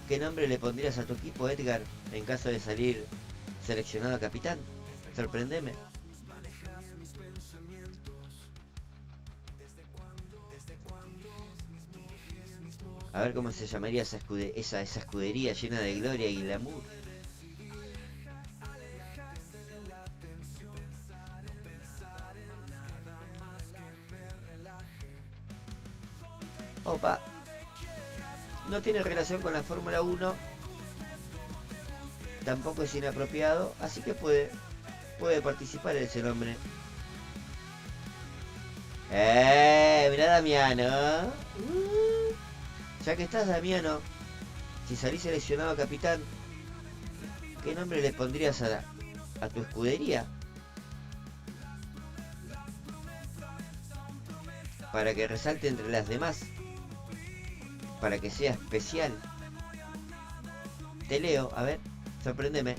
¿Qué nombre le pondrías a tu equipo, Edgar, en caso de salir seleccionado a capitán? Sorprendeme. A ver cómo se llamaría esa escudería llena de gloria y glamour. Opa. No tiene relación con la Fórmula 1. Tampoco es inapropiado. Así que puede participar ese nombre. Mirá Damiano. Ya que estás, Damiano, si salís seleccionado capitán, ¿qué nombre le pondrías a tu escudería? Para que resalte entre las demás. Para que sea especial. Te leo, a ver, sorpréndeme.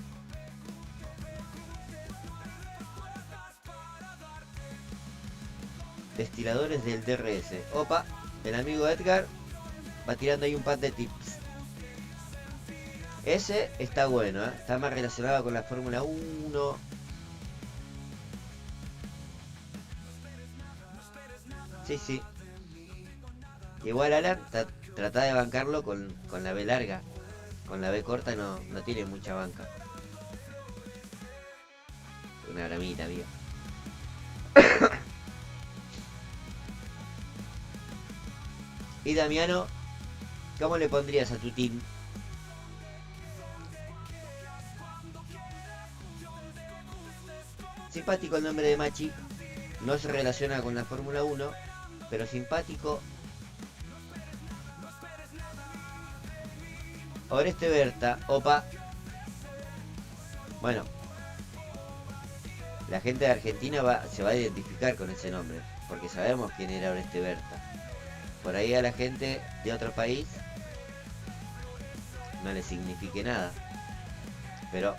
Destiladores del DRS. Opa, el amigo Edgar va tirando ahí un par de tips. Ese está bueno, ¿eh? Está más relacionado con la Fórmula 1. Sí, sí. Igual Alan, trata de bancarlo con la B larga. Con la B corta no tiene mucha banca. una bromita, amigo. Y Damiano, ¿cómo le pondrías a tu team? Simpático el nombre de Machi. No se relaciona con la Fórmula 1, pero simpático. Oreste Berta, opa. Bueno, la gente de Argentina se va a identificar con ese nombre, porque sabemos quién era Oreste Berta. Por ahí a la gente de otro país no le signifique nada, pero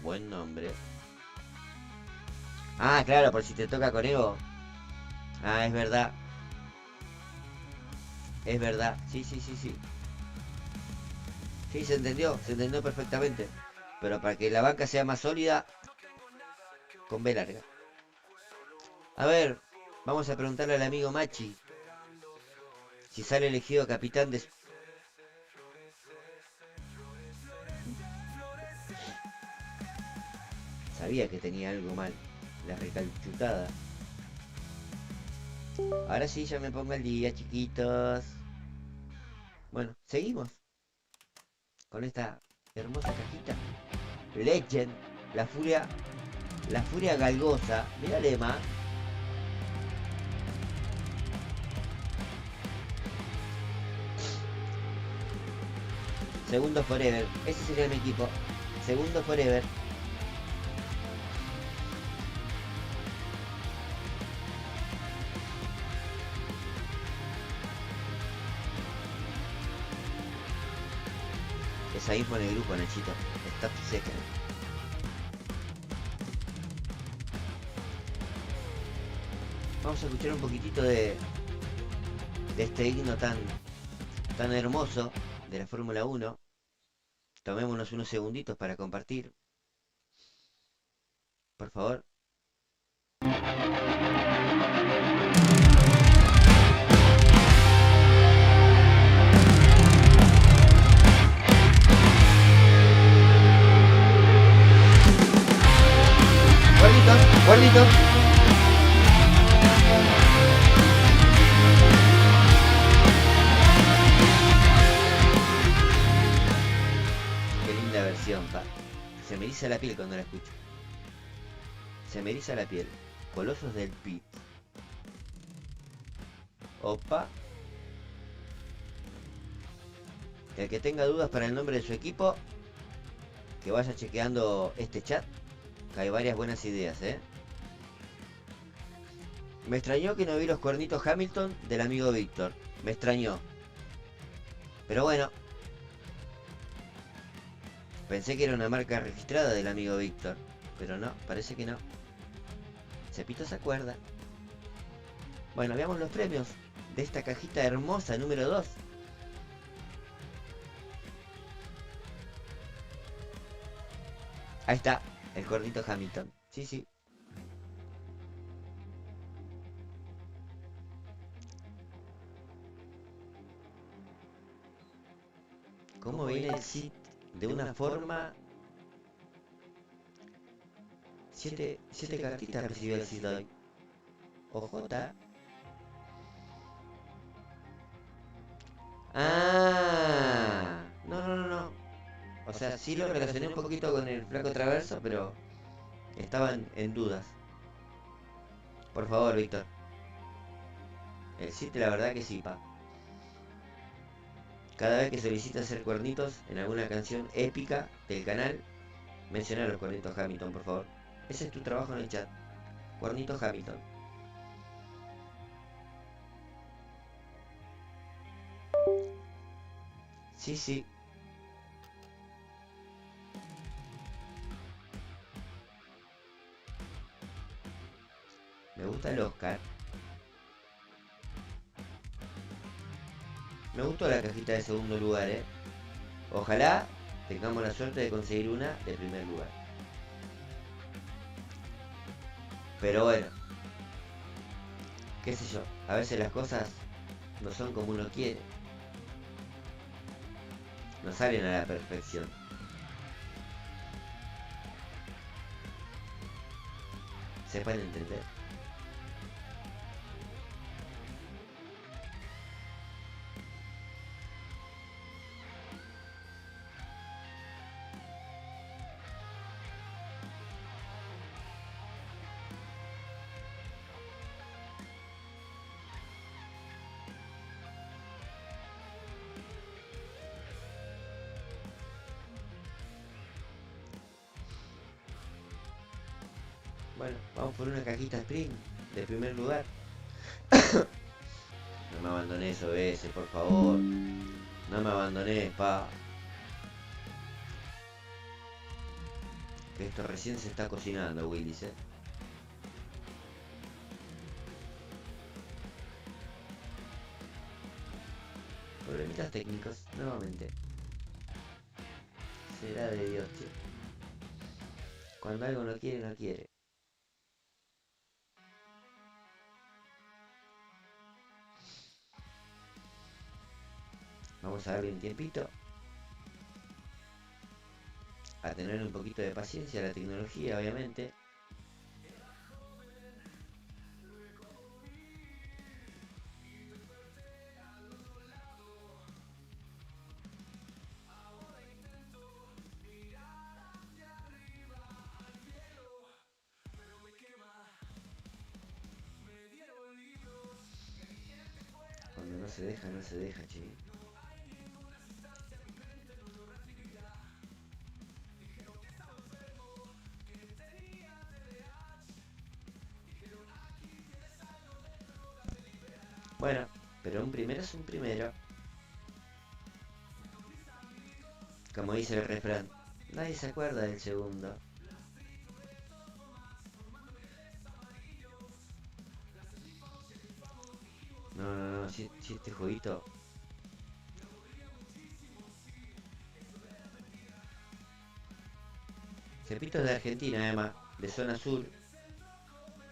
buen nombre. Ah, claro, por si te toca con Evo. Ah, es verdad. Es verdad. Sí, sí, sí, sí. Sí, se entendió perfectamente. Pero para que la banca sea más sólida, con B larga. A ver, vamos a preguntarle al amigo Machi si sale elegido capitán de... Sabía que tenía algo mal. La recalchutada. Ahora sí, ya me pongo al día, chiquitos. Bueno, seguimos con esta hermosa cajita. Legend, la furia galgosa. Mira el lema. Segundo Forever. Ese sería mi equipo. Segundo Forever. Esa info en el grupo, Nachito. Stop second. Vamos a escuchar un poquitito de este himno tan hermoso de la Fórmula 1. Tomémonos unos segunditos para compartir. Por favor. Gordito. Qué linda versión, pa. Se me eriza la piel cuando la escucho. Se me eriza la piel. Colosos del Pit. Opa. El que tenga dudas para el nombre de su equipo, que vaya chequeando este chat, que hay varias buenas ideas, Me extrañó que no vi los cuernitos Hamilton del amigo Víctor. Me extrañó. Pero bueno. Pensé que era una marca registrada del amigo Víctor. Pero no, parece que no. Cepito se acuerda. Bueno, veamos los premios de esta cajita hermosa número 2. Ahí está, el cuernito Hamilton. Sí, sí. ¿Cómo viene el sit? De una forma... 7 cartitas recibió el sit hoy. OJ. Ah, no. O sea, sí lo relacioné un poquito con el flaco traverso, pero estaban en dudas. Por favor, Víctor. El sit, la verdad que sí, pa. Cada vez que solicitas hacer cuernitos en alguna canción épica del canal, menciona los cuernitos Hamilton, por favor. Ese es tu trabajo en el chat. Cuernito Hamilton. Sí, sí. Me gusta el Oscar. Me gustó la cajita de segundo lugar, Ojalá tengamos la suerte de conseguir una de primer lugar. Pero bueno, qué sé yo, a veces las cosas no son como uno quiere. No salen a la perfección. sepan entender. Bueno, vamos por una cajita Spring de primer lugar. No me abandones, OBS, por favor. No me abandones, pa. Que esto recién se está cocinando, Willis, Problemitas técnicos, nuevamente. Será de Dios, che. Cuando algo no quiere, no quiere. Vamos a darle un tiempito. A tener un poquito de paciencia a la tecnología, obviamente. Cuando no se deja, no se deja, che. Bueno, pero un primero es un primero. Como dice el refrán, nadie se acuerda del segundo. No, si este jueguito. Cepito es de Argentina, además, de zona sur,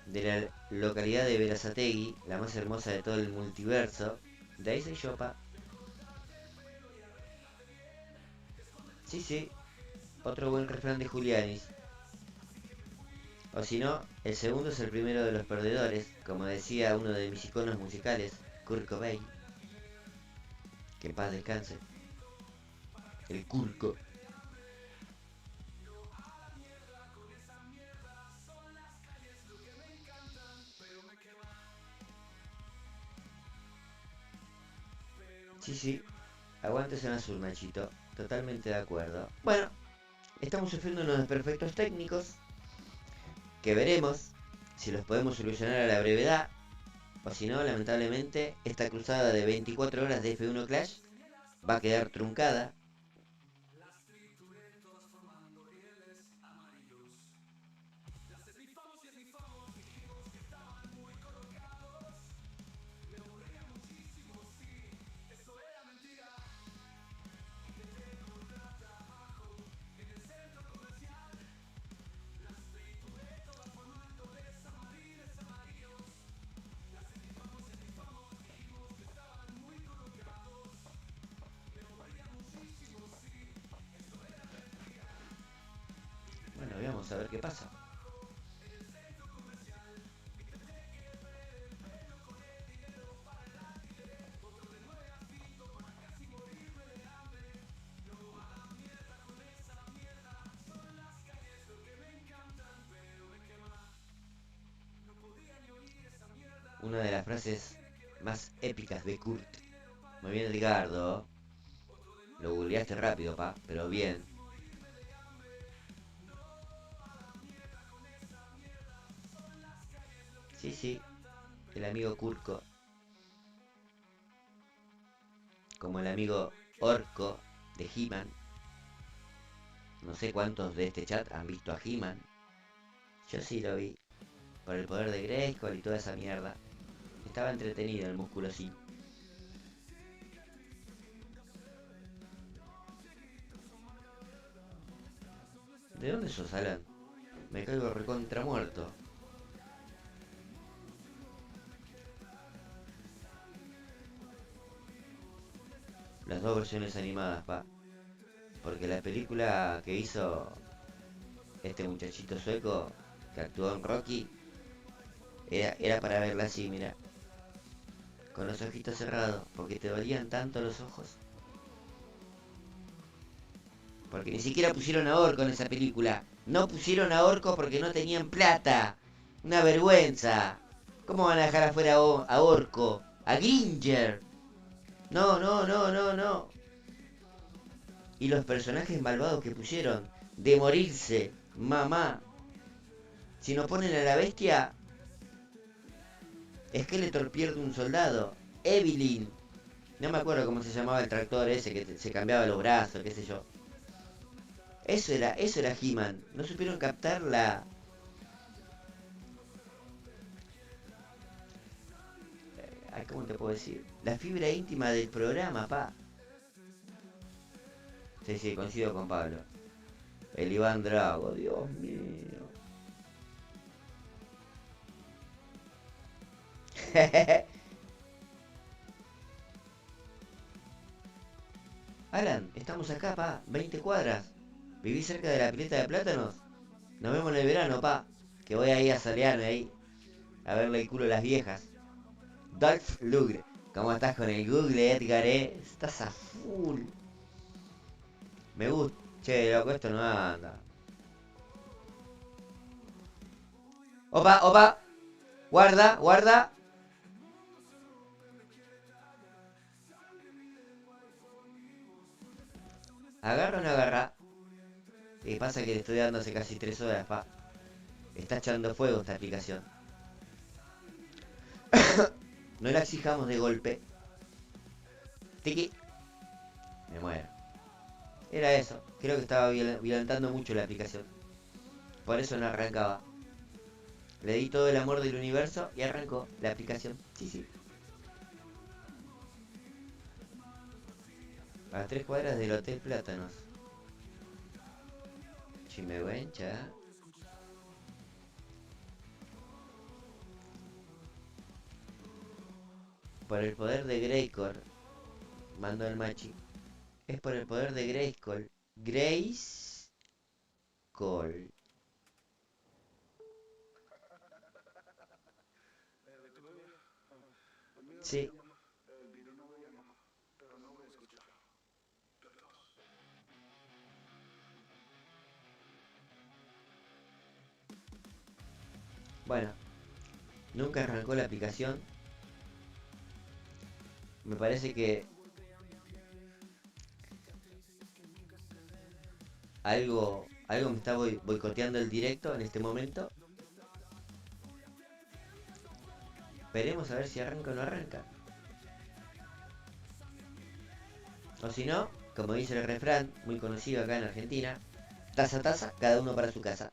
de la localidad de Berazategui, la más hermosa de todo el multiverso. De ahí soy yo, pa. Sí, otro buen refrán de Julianis. O si no, el segundo es el primero de los perdedores, como decía uno de mis iconos musicales, Kurt Cobain. Que en paz descanse. El Kurko. Sí, aguante zona sur, Nachito. Totalmente de acuerdo. Bueno, estamos sufriendo unos desperfectos técnicos que veremos si los podemos solucionar a la brevedad. O si no, lamentablemente, esta cruzada de 24 horas de F1 Clash va a quedar truncada. Bueno, vamos a ver qué pasa. Una de las frases más épicas de Kurt. Muy bien, Edgardo. Lo googleaste rápido, pa, pero bien. Sí, el amigo Kurko. Como el amigo Orco de He-Man. No sé cuántos de este chat han visto a He-Man. Yo sí lo vi. Por el poder de Grayskull y toda esa mierda. Estaba entretenido el musculosín. ¿De dónde sos, Alan? Me caigo recontra muerto. Las dos versiones animadas, pa. Porque la película que hizo este muchachito sueco que actuó en Rocky Era para verla así, mira. Con los ojitos cerrados, porque te dolían tanto los ojos. Porque ni siquiera pusieron a Orco en esa película. No pusieron a Orco porque no tenían plata. Una vergüenza. ¿Cómo van a dejar afuera a Orco? A Ginger. No, no, no, no, no. Y los personajes malvados que pusieron. De morirse. Mamá. Si no ponen a la bestia... Skeletor pierde un soldado. Evelyn. No me acuerdo cómo se llamaba el tractor ese que se cambiaba los brazos, qué sé yo. Eso era He-Man. No supieron captar la... ¿Cómo te puedo decir? La fibra íntima del programa, pa. Sí, coincido con Pablo. El Iván Drago, Dios mío. Alan, estamos acá, pa. 20 cuadras. ¿Vivís cerca de la pileta de plátanos? Nos vemos en el verano, pa. Que voy a ir a solearme ahí. A verle el culo a las viejas. Dolph Lundgren. ¿Cómo estás con el Google, Edgar, Estás a full. Me gusta. Che, loco, esto no anda. Opa, opa. Guarda, guarda. ¿Agarra o no agarra? Y pasa que le estoy dando hace casi 3 horas, pa. Está echando fuego esta aplicación. No la exijamos de golpe. Tiki. Me muero. Era eso. Creo que estaba violentando mucho la aplicación. Por eso no arrancaba. Le di todo el amor del universo y arrancó la aplicación. Sí. A 3 cuadras del Hotel Plátanos. Chimehuencha. Por el poder de Grayskull. Mandó el machi. Es por el poder de Grayskull. Grayskull. Sí. Bueno, nunca arrancó la aplicación. Me parece que algo me está boicoteando el directo en este momento. Veremos a ver si arranca o no arranca. O si no, como dice el refrán, muy conocido acá en Argentina, taza a taza, cada uno para su casa.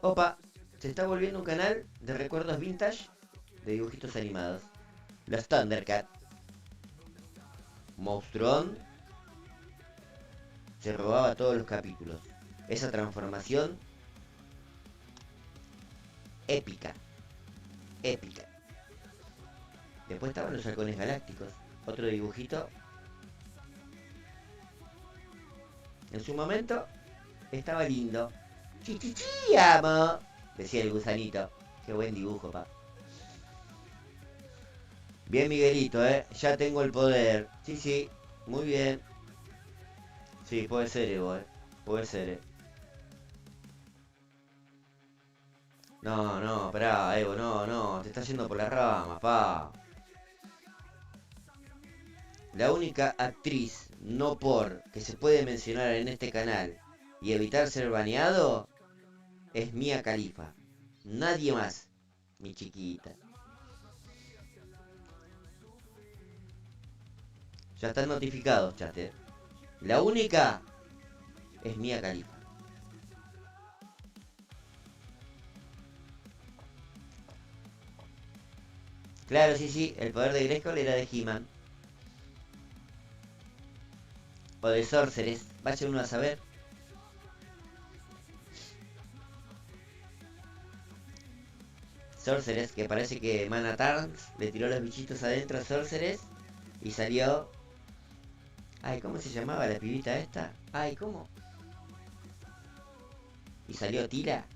Opa, se está volviendo un canal de recuerdos vintage de dibujitos animados. Los Thundercats. Monstruón se robaba todos los capítulos. Esa transformación épica. Épica. Después estaban los halcones galácticos. Otro dibujito. En su momento estaba lindo. ¡Chichichi, amo! Decía el gusanito. Qué buen dibujo, pa. Bien, Miguelito, ya tengo el poder. Sí, muy bien. Sí, puede ser, Evo, puede ser, No, esperá, Evo, no. Te estás yendo por las ramas, pa. La única actriz, no por, que se puede mencionar en este canal y evitar ser baneado, es Mia Khalifa. Nadie más, mi chiquita. Ya están notificados, chat. La única es Mia Khalifa. Claro, sí, el poder de Grayskull era de He-Man. O de Sorceress, vaya uno a saber. Sorceress, que parece que Mana Tarns le tiró los bichitos adentro a Sorceress y salió... Ay, ¿cómo se llamaba la pibita esta? Ay, ¿cómo? y salió Tila.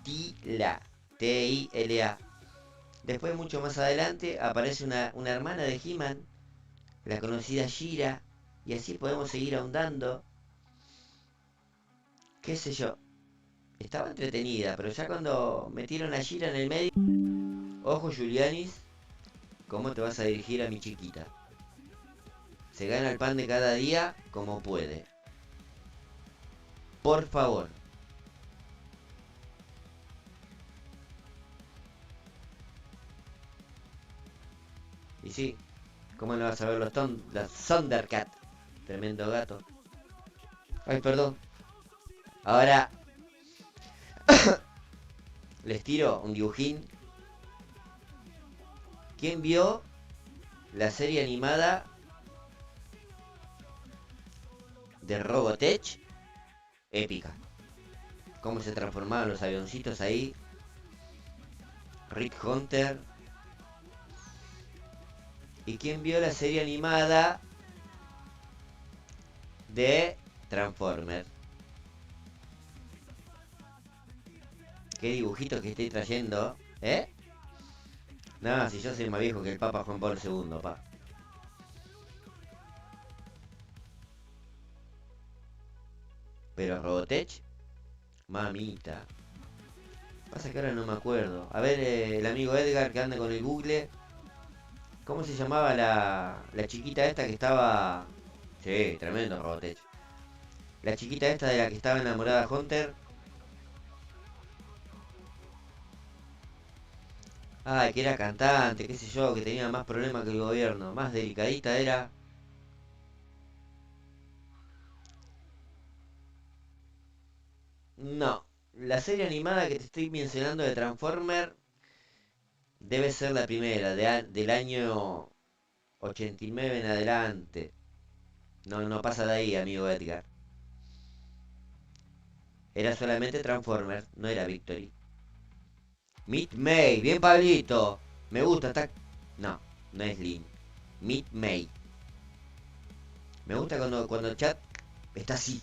Tila. T-I-L-A. Después, mucho más adelante, aparece una hermana de He-Man, la conocida She-Ra, y así podemos seguir ahondando. Qué sé yo. Estaba entretenida, pero ya cuando metieron a She-Ra en el medio... Ojo, Julianis, ¿cómo te vas a dirigir a mi chiquita? Se gana el pan de cada día como puede. Por favor. Y sí, ¿cómo no vas a ver los Thundercat? Tremendo gato. Ay, perdón. Ahora les tiro un dibujín. ¿Quién vio la serie animada de Robotech? Épica. Cómo se transformaban los avioncitos ahí. Rick Hunter. ¿Y quién vio la serie animada de Transformers? Qué dibujitos que estoy trayendo, ¿eh? No, si yo soy más viejo que el Papa Juan Pablo II, pa. Pero Robotech, mamita. Pasa que ahora no me acuerdo. A ver, el amigo Edgar que anda con el Google. ¿Cómo se llamaba la chiquita esta que estaba...? Sí, tremendo Robotech. La chiquita esta de la que estaba enamorada Hunter. Ay, que era cantante, qué sé yo, que tenía más problemas que el gobierno. Más delicadita era. No, la serie animada que te estoy mencionando de Transformer debe ser la primera, del año 89 en adelante. No, no pasa de ahí, amigo Edgar. Era solamente Transformers, no era Victory. Meet May, bien Pablito. Me gusta, está... No, no es Link. Meet May. Me gusta cuando el chat está así.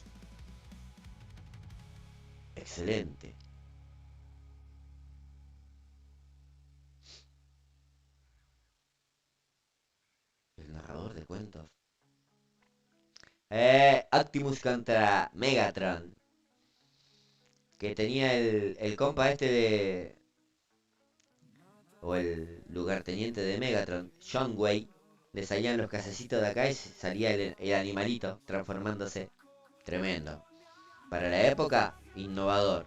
Excelente. El narrador de cuentos. Optimus contra Megatron. Que tenía el compa este de... O el lugarteniente de Megatron, John Way. Le salían los casecitos de acá y salía el animalito transformándose. Tremendo. Para la época, innovador.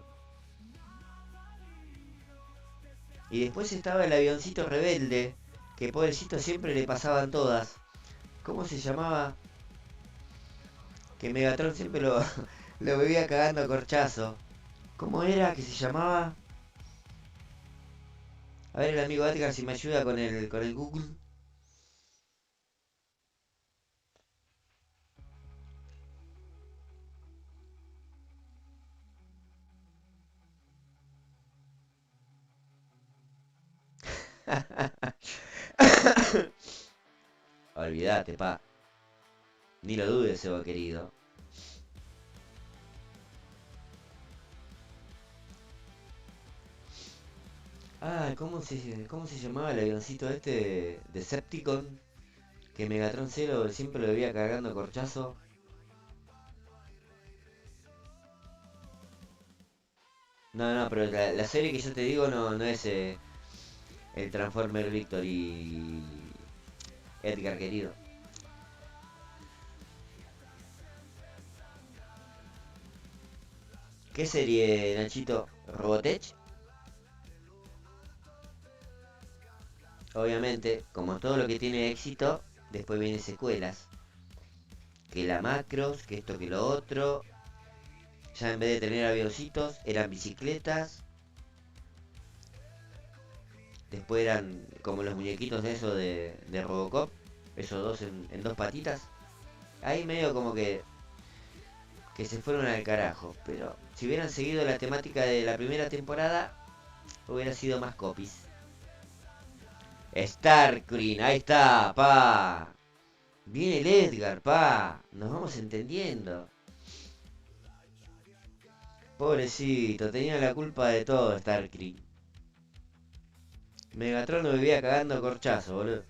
Y después estaba el avioncito rebelde, que pobrecito siempre le pasaban todas. ¿Cómo se llamaba? Que Megatron siempre lo vivía cagando a corchazo. ¿Cómo era que se llamaba? A ver el amigo Edgar si me ayuda con el Google. Olvídate, pa. Ni lo dudes, Seba querido. Ah, ¿cómo se llamaba el avioncito este de Decepticon? Que Megatron Zero siempre lo veía cargando a corchazo. No, no, pero la serie que yo te digo no es el Transformer Victory, Edgar querido. ¿Qué serie, Nachito? ¿Robotech? Obviamente, como todo lo que tiene éxito, después vienen secuelas. Que la Macros, que esto, que lo otro. Ya en vez de tener avioncitos, eran bicicletas. Después eran como los muñequitos de eso de Robocop. Esos dos en dos patitas. Ahí medio como que se fueron al carajo. Pero si hubieran seguido la temática de la primera temporada, hubiera sido más copies. Starcreen, ahí está, pa. Viene el Edgar, pa. Nos vamos entendiendo. Pobrecito, tenía la culpa de todo Starkey. Megatron lo vivía cagando a corchazo, boludo.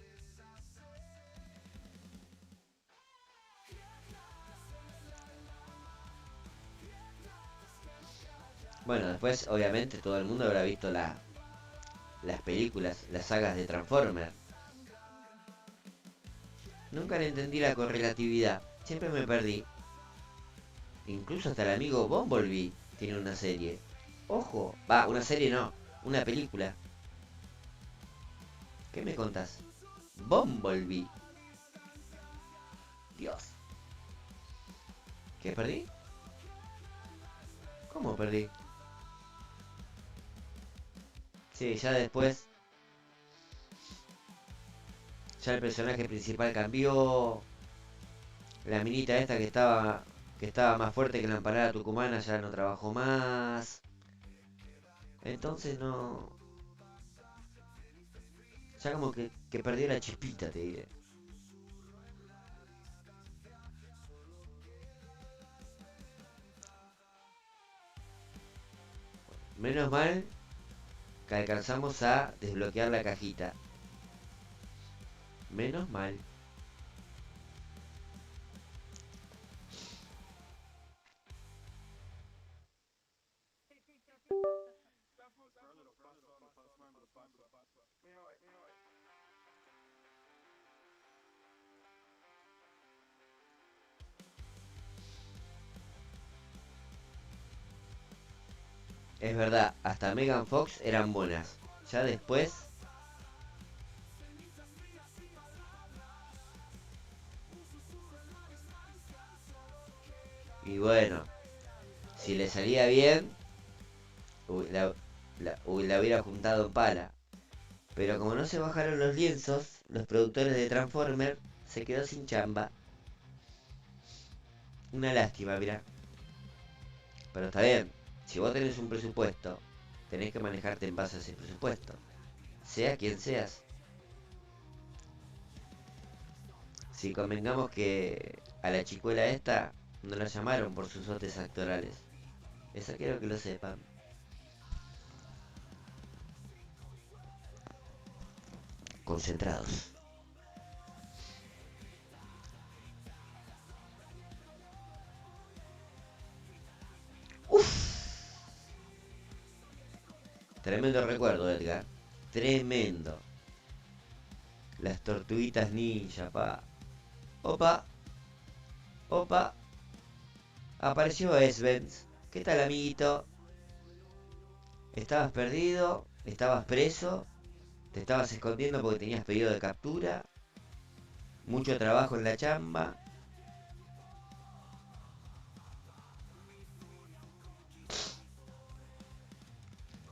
Bueno, después obviamente todo el mundo habrá visto las películas, las sagas de Transformers. Nunca le entendí la correlatividad, siempre me perdí. Incluso hasta el amigo Bumblebee tiene una serie. Ojo, va, una serie no, una película. ¿Qué me contás? Bumblebee. Dios. ¿Qué perdí? ¿Cómo perdí? Sí, ya después. Ya el personaje principal cambió. La minita esta que estaba más fuerte que la empanada tucumana ya no trabajó más. Entonces no. Ya como que perdió la chispita, te diré. Menos mal que alcanzamos a desbloquear la cajita. Menos mal. Es verdad, hasta Megan Fox eran buenas. Ya después. Y bueno, si le salía bien, la hubiera juntado en pala. Pero como no se bajaron los lienzos, los productores de Transformer se quedó sin chamba. Una lástima, mirá. Pero está bien, si vos tenés un presupuesto, tenés que manejarte en base a ese presupuesto. Sea quien seas. Si convengamos que a la chicuela esta no la llamaron por sus dotes actorales. Eso quiero que lo sepan. Concentrados. Tremendo recuerdo, Edgar. Tremendo. Las tortuguitas ninja, pa. Opa, opa. Apareció Svens. ¿Qué tal, amiguito? ¿Estabas perdido? ¿Estabas preso? ¿Te estabas escondiendo porque tenías pedido de captura? ¿Mucho trabajo en la chamba?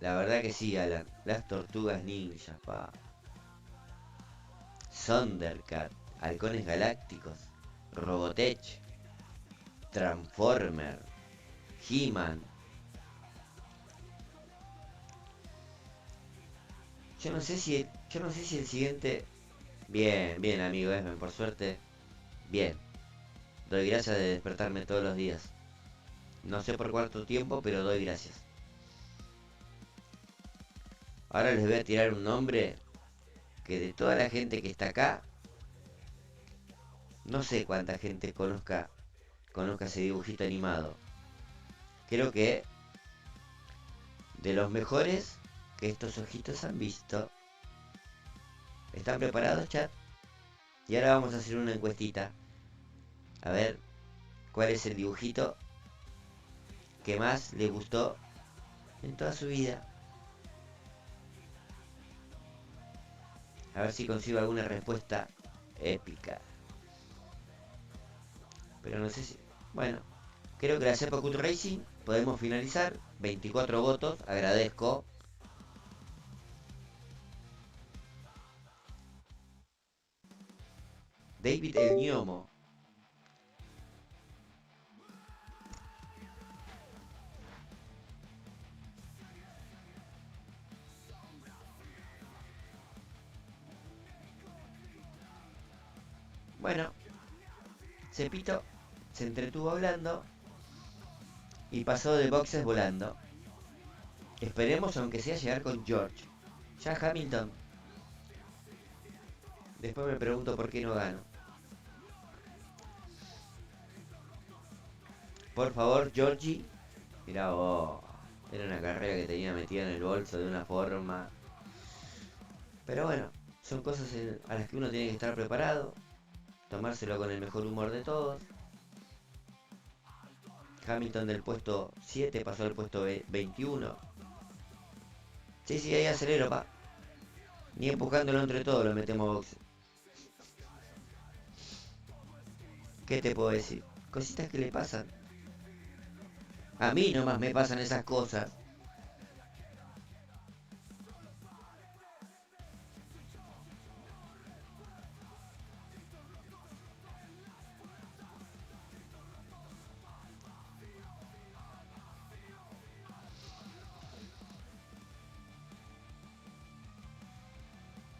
La verdad que sí, Alan. Las tortugas ninjas, pa. Thundercat, Halcones Galácticos, Robotech, Transformer, He-Man. Yo no sé si el siguiente. Bien, bien, amigo Esmen, por suerte. Bien. Doy gracias de despertarme todos los días. No sé por cuánto tiempo, pero doy gracias. Ahora les voy a tirar un nombre que de toda la gente que está acá, no sé cuánta gente conozca ese dibujito animado. Creo que de los mejores que estos ojitos han visto. ¿Están preparados, chat? Y ahora vamos a hacer una encuestita. A ver cuál es el dibujito que más le gustó en toda su vida. A ver si consigo alguna respuesta épica. Pero no sé si. Bueno, creo que la Cepa Cut Racing podemos finalizar. 24 votos, agradezco. David el Ñomo. Bueno, Cepito se entretuvo hablando. y pasó de boxes volando. Esperemos aunque sea llegar con George. Ya Hamilton. Después me pregunto por qué no gano. Por favor, Georgie. Mirá vos. Era una carrera que tenía metida en el bolso de una forma. Pero bueno, son cosas a las que uno tiene que estar preparado. Tomárselo con el mejor humor de todos. Hamilton del puesto 7 pasó al puesto 21. Sí, sí, ahí acelero, pa. Ni empujándolo entre todos lo metemos a boxe. ¿Qué te puedo decir? Cositas que le pasan. A mí nomás me pasan esas cosas.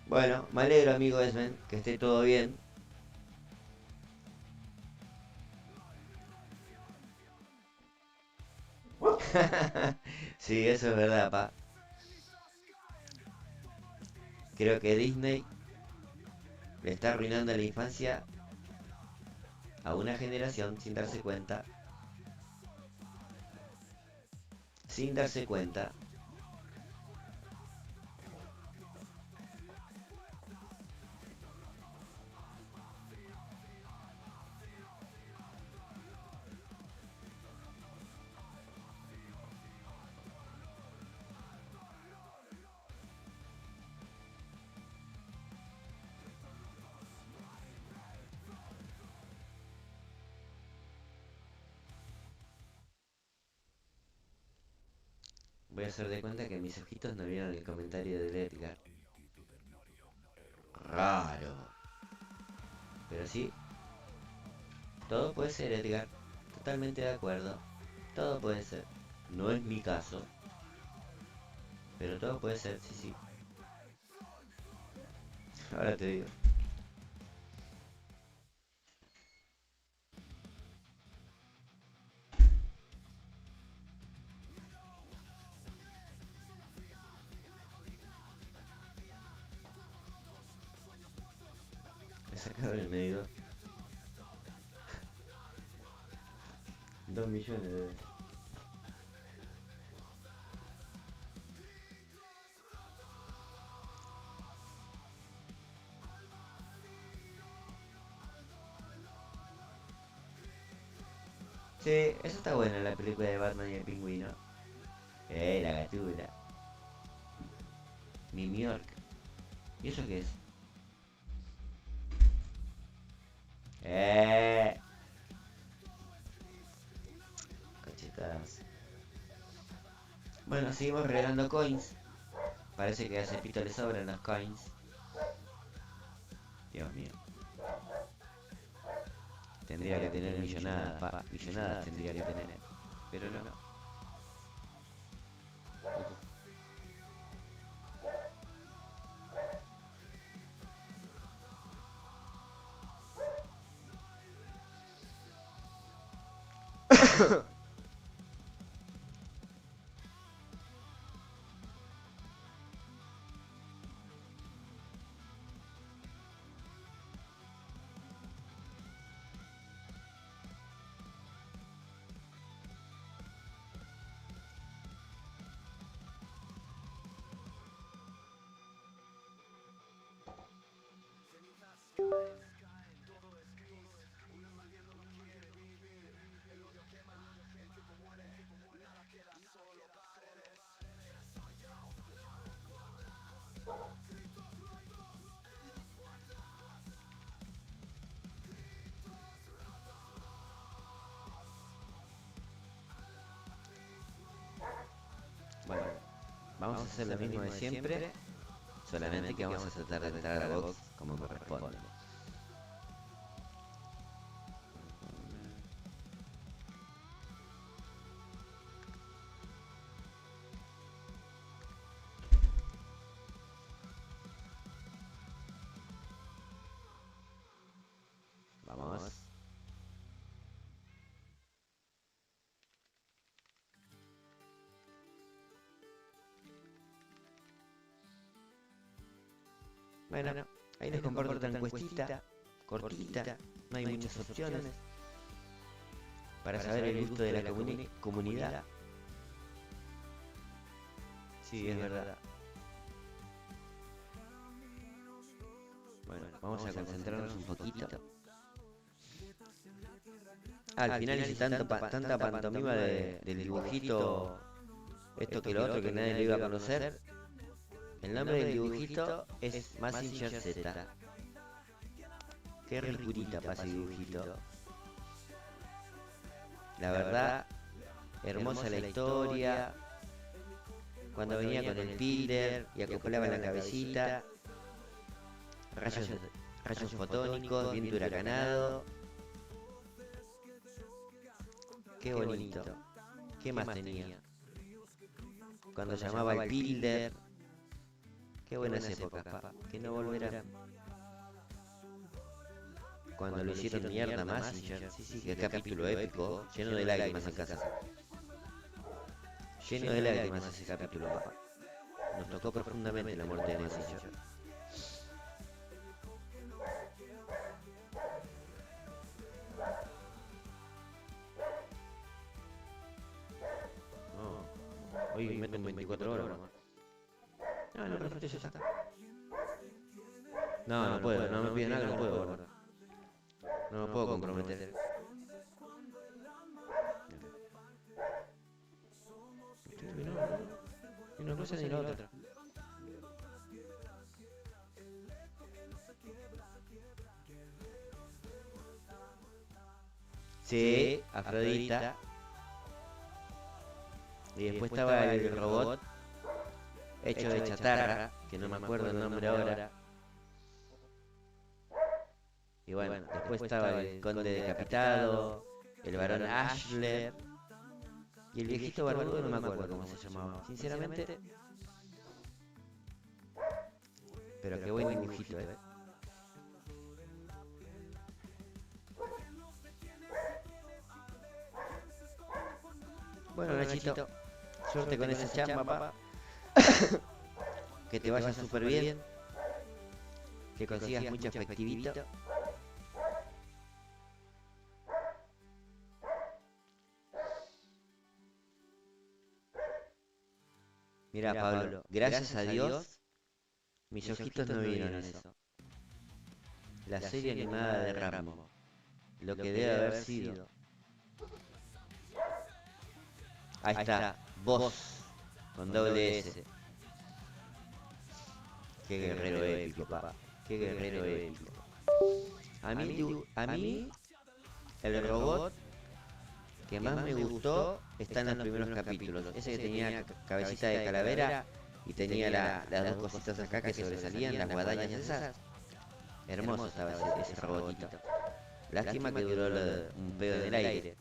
Bueno, me alegro, amigo Esmen, que esté todo bien. Sí, eso es verdad, pa. Creo que Disney le está arruinando la infancia a una generación sin darse cuenta. Sin darse cuenta. Voy a hacer de cuenta que mis ojitos no vieron el comentario de Edgar. Raro. Pero sí, todo puede ser, Edgar. Totalmente de acuerdo. Todo puede ser. No es mi caso. Pero todo puede ser, sí, sí. Ahora te digo. Me sacaron el medidor. 2 millones de... Sí, eso está bueno, la película de Batman y el pingüino. La gatura. New York. ¿Y eso qué es? Eh. Cachetadas. Bueno, seguimos regalando coins. Parece que a Cepito le sobran los coins. Dios mío. Tendría que tener millonadas, pa. Millonadas tendría que tener. Pero no. Bueno, vamos a hacer lo mismo de siempre. Solamente que vamos a tratar de entrar a la box como corresponde. Vamos. Bueno, ahí les comparto otra encuestita, cortita, no hay muchas opciones. Para saber el gusto de la comunidad. Sí, es verdad. Bueno, vamos a concentrarnos un poquito. Al final hice tanta pantomima del dibujito, esto que lo otro que nadie lo iba a conocer. El nombre del dibujito es Mazinger Z. Qué ricurita para ese dibujito. La verdad, hermosa la historia. Cuando venía con el Pilder y acoplaba la cabecita. Rayos fotónicos, viento huracanado. Qué bonito. ¿Qué más tenía? Cuando llamaba al Pilder. Qué buenas épocas, papá. Que no volverán. Cuando lo hicieron mierda Mazinger. Sí, qué capítulo épico. Lleno de lágrimas en casa. Lleno de lágrimas ese capítulo, papá. Nos tocó profundamente la muerte de Mazinger. No, hoy meto en 24 horas nomás. No, perfecto, ya está. No puedo, no me piden nada que no puedo, guardar. No me puedo comprometer. Ni una cosa ni la otra. Sí, Afrodita. Y después estaba el robot hecho de chatarra, que no me acuerdo el nombre ahora. Y bueno, después estaba el conde decapitado, el varón Ashler y el viejito barbudo, no me acuerdo cómo se llamaba, sinceramente. Pero qué buen dibujito, Bueno, Nachito, suerte con esa chamba, papá. Que te vaya súper bien. Que consigas mucho efectivito. Mira, Pablo, gracias a Dios, mis ojitos no vieron eso. La serie animada de Rambo. Lo que debe haber sido. Ahí está, Boss, con doble S. Qué guerrero épico, papá. Qué guerrero épico. A mí, el robot que más me gustó está en los primeros capítulos. Ese que tenía cabecita de calavera y tenía las dos cositas acá que sobresalían, las guadañas esas. Hermoso estaba ese robotito. Lástima que duró un pedo en el aire,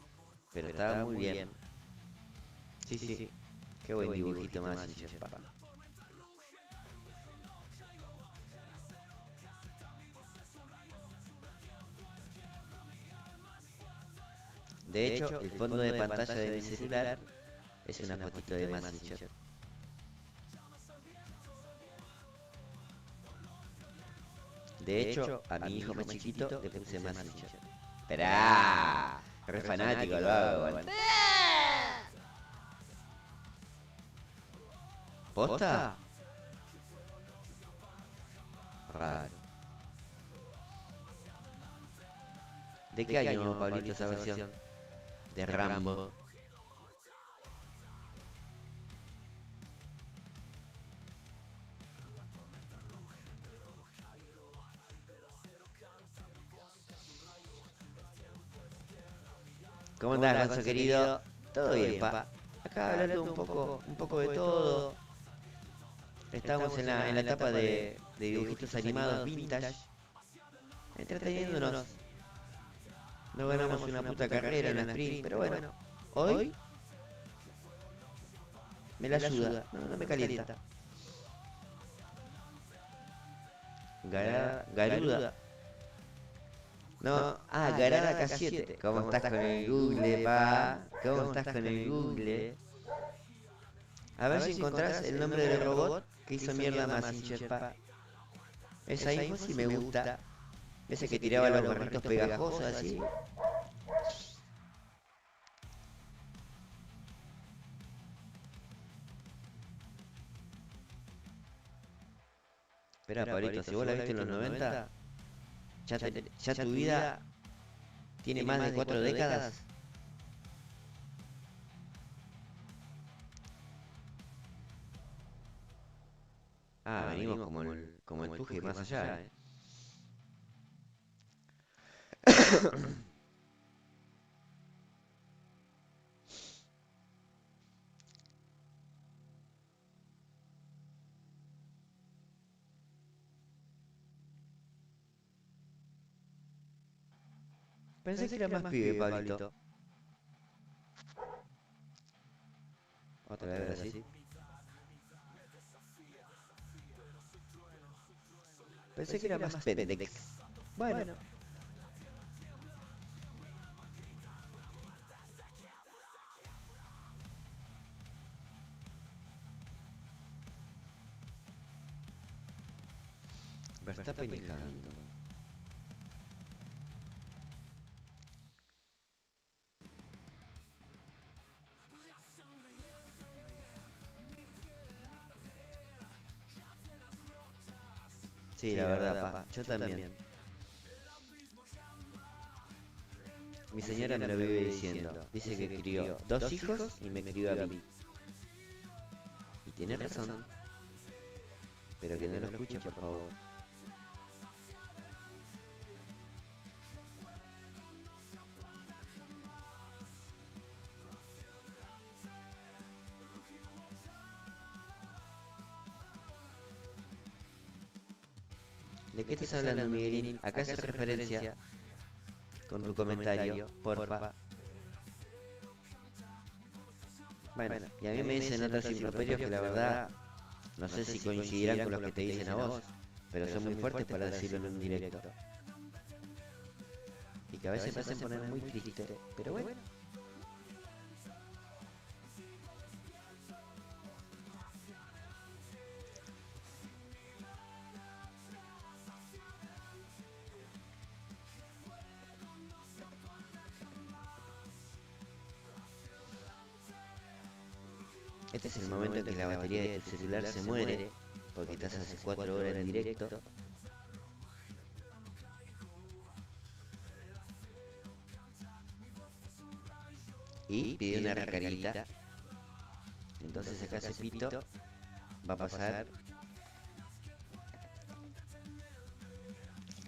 pero estaba muy bien. Sí. Qué buen dibujito más, papá. De hecho, el fondo de pantalla de mi celular es una fotito de Mazinger. De hecho, a mi hijo más chiquito le puse Mazinger. Esperá, re fanático lo hago. ¿Posta? Raro. ¿De qué año, Pablito, esa versión? De Rambo. ¿Cómo andás, Gonzo querido? Todo bien, pa. Acá hablando un poco de todo. Estamos en la etapa de dibujitos animados vintage. Entreteniéndonos. No ganamos una puta carrera en la sprint, pero bueno, hoy me la ayuda, no me calienta. Garuda. No, Garada K7. ¿Cómo estás con el Google, pa? ¿Cómo estás con el Google? A ver si encontrás el nombre del robot que hizo mierda Mazinger, pa. Esa info sí me gusta. Ese que tiraba los barritos pegajosos así. Espera, Pablito, si vos la viste en los 90, ya tu vida tiene más de 4 décadas. Ah, venimos como el tuje más allá, ¿eh? Pensé que era más pibe, Pablito. Otra vez así. Pensé que era más pendex. Bueno. Verstappen y Hamilton. Sí, la verdad, pa. Yo también. Mi señora me lo vive diciendo. Dice que crió 2 hijos y me crió a mí. Y tiene razón. Pero que no lo escuche, por favor. ¿De qué estás hablando, Miguelín? Acá hace referencia con tu comentario, porfa. Bueno, y a mí me dicen otros improperios que la verdad no sé si coincidirán con los que te dicen a vos, pero son muy fuertes para decirlo en un directo. Y que a veces me hacen poner muy triste, pero bueno. Este es el momento en que la batería de tu celular se muere, porque estás hace 4 horas en directo. Y pide una recarguita. Entonces acá ese pito va a pasar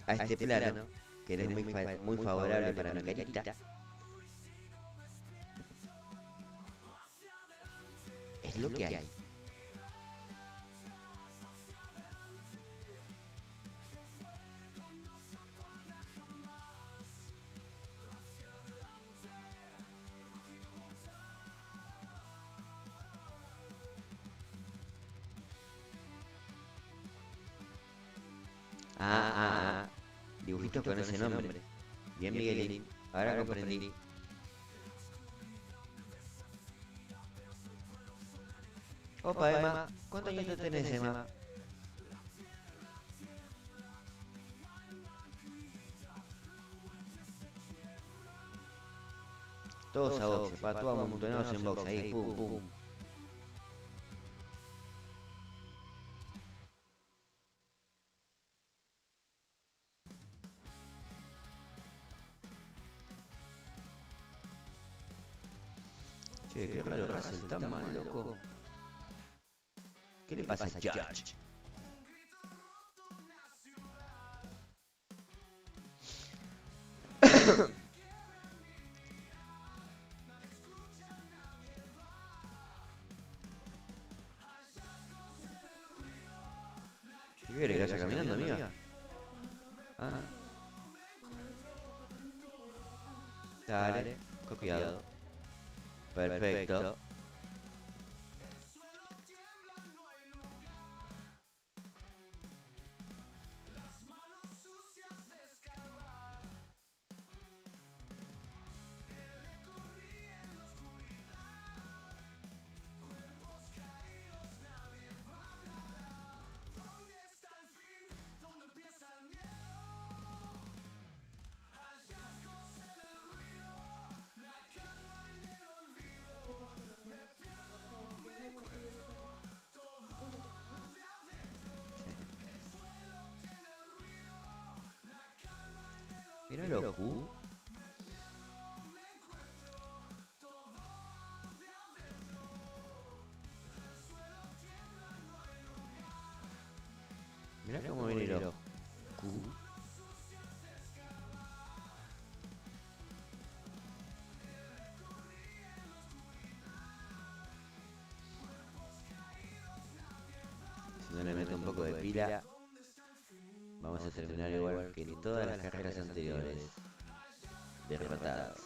a este plano, que es muy favorable para mi carita. Es lo que hay. Dibujitos con ese nombre. Bien, Miguelín. Ahora comprendí. Opa, Emma. ¿Cuántos años tenés, Emma? Todos a boxe, todos amontonados en boxe. Ahí, pum, pum. Che, qué raro Russell, tan mal, loco. ¿Qué le pasa a George? ¿Qué quiere que vaya caminando, amiga? Ah. Dale, copiado. Perfecto. Míralo, Q. Mirá cómo viene lo Q. Si no le meto un poco de pila, vamos a terminar igual que en todas las carreras anteriores. Derrotados.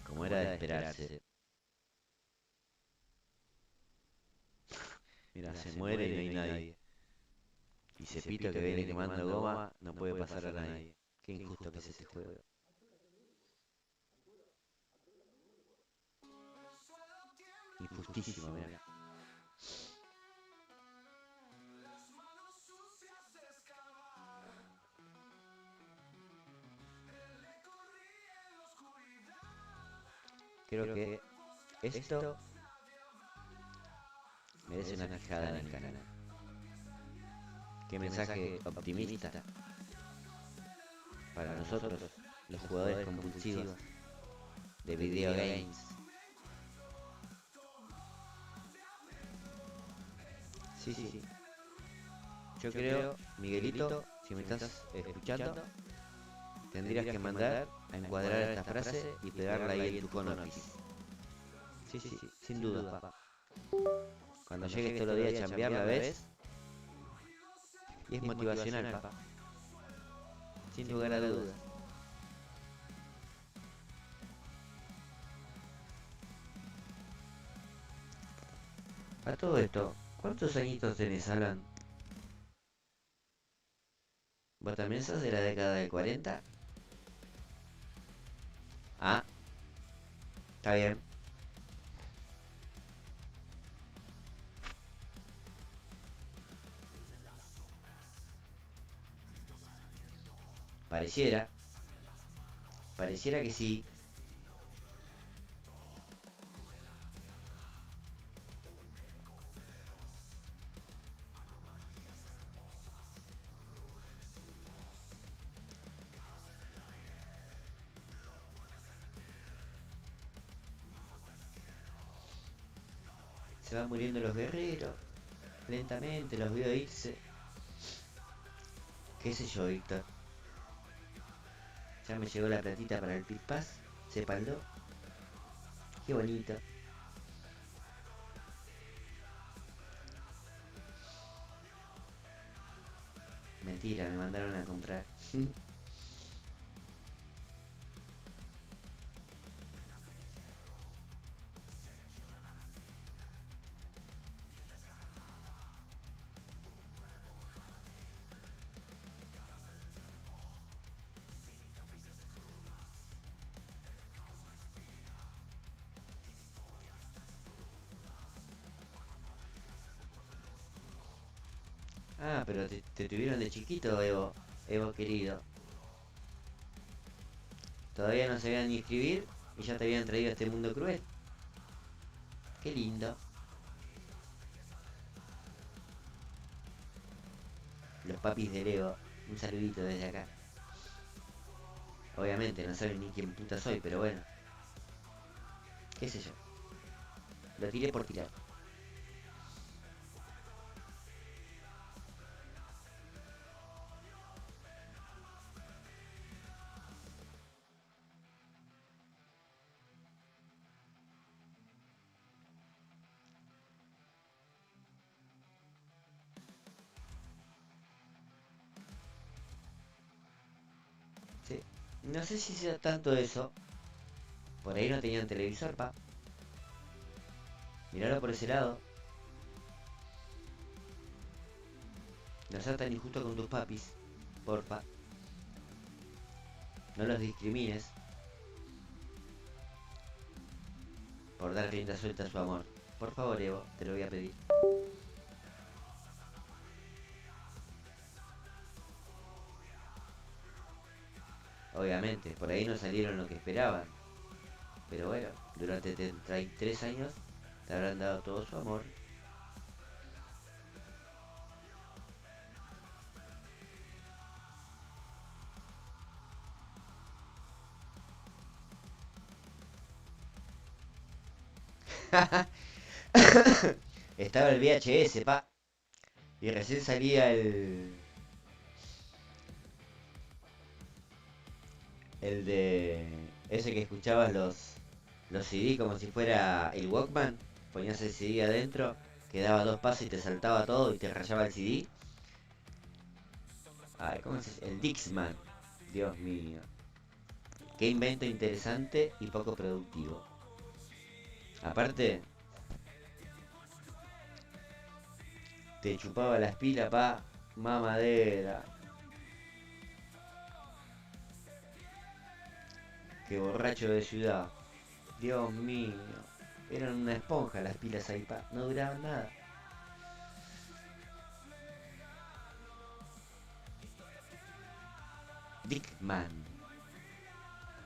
Como era de esperarse. Mira, se muere y no hay nadie. Y Cepito que viene quemando goma no puede pasar a nadie. Qué injusto que es este juego. Injustísimo, mira. Creo que esto merece una fijada en el canal. Qué mensaje optimista para nosotros, los jugadores compulsivos de video games. Sí, sí, sí. Yo creo, Miguelito, si me estás escuchando, tendrías que mandar a encuadrar esta frase y pegarla ahí en tu cono office. Sí, sí, sí, sin duda, papá. Cuando llegues todos los días a chambear, la ves. Y es motivacional, papá. Sin lugar a dudas. A todo esto, ¿cuántos añitos tenés, Alan? ¿Vos también sos de la década del 40? Ah, está bien. Pareciera que sí. Se van muriendo los guerreros. Lentamente los veo irse. ¿Qué sé yo, Víctor? Ya me llegó la platita para el Pit Pass. Sépanlo. Qué bonito. Mentira, me mandaron a comprar. Ah, pero te tuvieron de chiquito, Evo querido. Todavía no sabían ni escribir y ya te habían traído a este mundo cruel. Qué lindo. Los papis del Evo, un saludito desde acá. Obviamente no saben ni quién puta soy, pero bueno. ¿Qué sé yo? Lo tiré por tirar. Sí. No sé si sea tanto eso. Por ahí no tenían televisor, pa. Miralo por ese lado. No seas tan injusto con tus papis. Porfa. No los discrimines por dar rienda suelta a su amor. Por favor, Evo, te lo voy a pedir. Obviamente, por ahí no salieron lo que esperaban. Pero bueno, durante 33 años te habrán dado todo su amor. Estaba el VHS, pa. Y recién salía el de ese que escuchabas los CD como si fuera el Walkman. Ponías el CD adentro, que daba 2 pasos y te saltaba todo y te rayaba el CD. Ay, ¿cómo se llama? El Dixman. Dios mío. Qué invento interesante y poco productivo. Aparte, te chupaba las pilas, pa. Mamadera. Qué borracho de ciudad. Dios mío. Eran una esponja las pilas ahí, pa. No duraban nada. Dickman.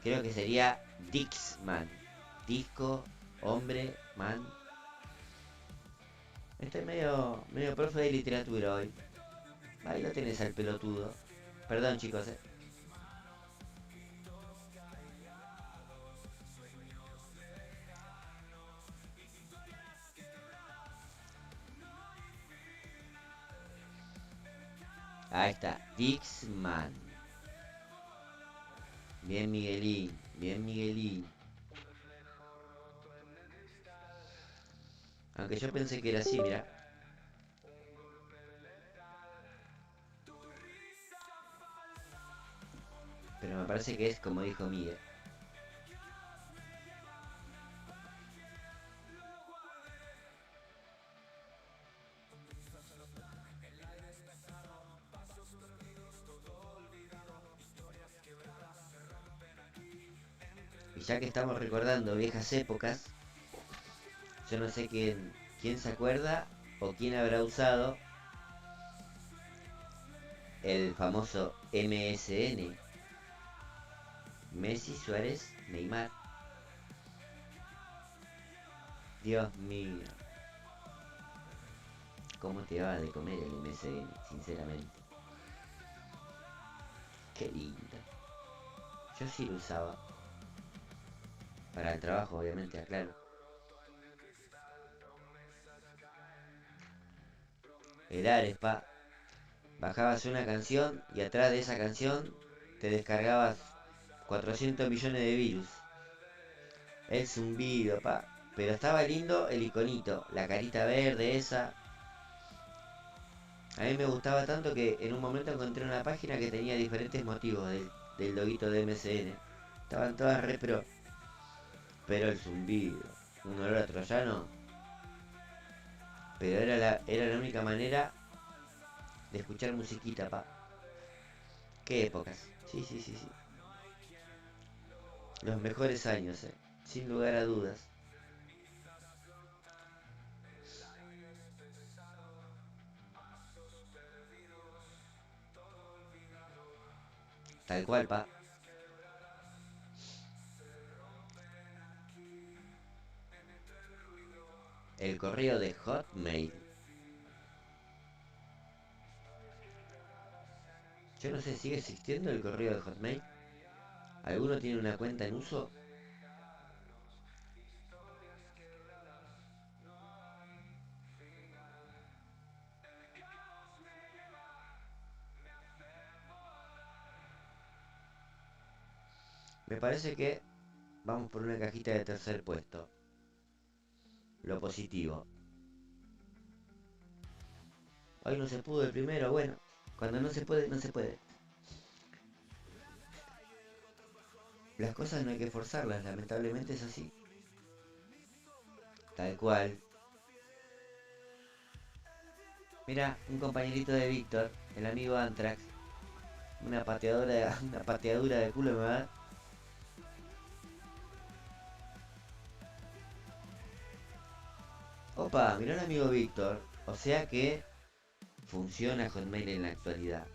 Creo que sería Dixman. Disco, hombre, man. Estoy medio profe de literatura hoy. Ahí lo tenés al pelotudo. Perdón, chicos, Ahí está, Dixman. Bien, Miguelín. Bien, Miguelín. Aunque yo pensé que era así, mira. Pero me parece que es como dijo Miguel. Y ya que estamos recordando viejas épocas, yo no sé quién se acuerda o quién habrá usado el famoso MSN. Messi, Suárez, Neymar. Dios mío. ¿Cómo te va de comer el MSN, sinceramente? Qué lindo. Yo sí lo usaba. Para el trabajo, obviamente, aclaro. El Ares, pa. Bajabas una canción y atrás de esa canción te descargabas 400 millones de virus. El zumbido, pa. Pero estaba lindo el iconito, la carita verde esa. A mí me gustaba tanto que en un momento encontré una página que tenía diferentes motivos del loguito de MSN. Estaban todas re pro. Pero el zumbido, un olor a troyano. Pero era la única manera de escuchar musiquita, pa. Qué épocas. Sí, sí, sí, sí. Los mejores años, sin lugar a dudas. Tal cual, pa. El correo de Hotmail. Yo no sé, ¿sigue existiendo el correo de Hotmail? ¿Alguno tiene una cuenta en uso? Me parece que vamos por una cajita de tercer puesto. Lo positivo. Hoy no se pudo el primero, bueno. Cuando no se puede, no se puede. Las cosas no hay que forzarlas, lamentablemente es así. Tal cual. Mira, un compañerito de Víctor, el amigo Antrax, Una pateadora, una pateadura de culo me va a dar. Opa, mirá un amigo Víctor. O sea que funciona Hotmail en la actualidad.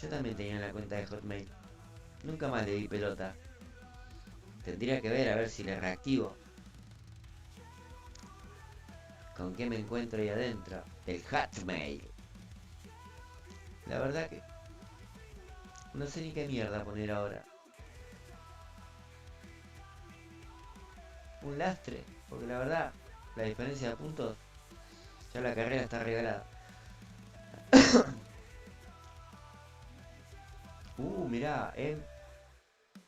Yo también tenía la cuenta de Hotmail. Nunca más le di pelota. Tendría que ver a ver si le reactivo. ¿Con qué me encuentro ahí adentro? El Hotmail. La verdad que no sé ni qué mierda poner ahora. Un lastre. Porque la verdad, la diferencia de puntos, ya la carrera está regalada. Mirá, el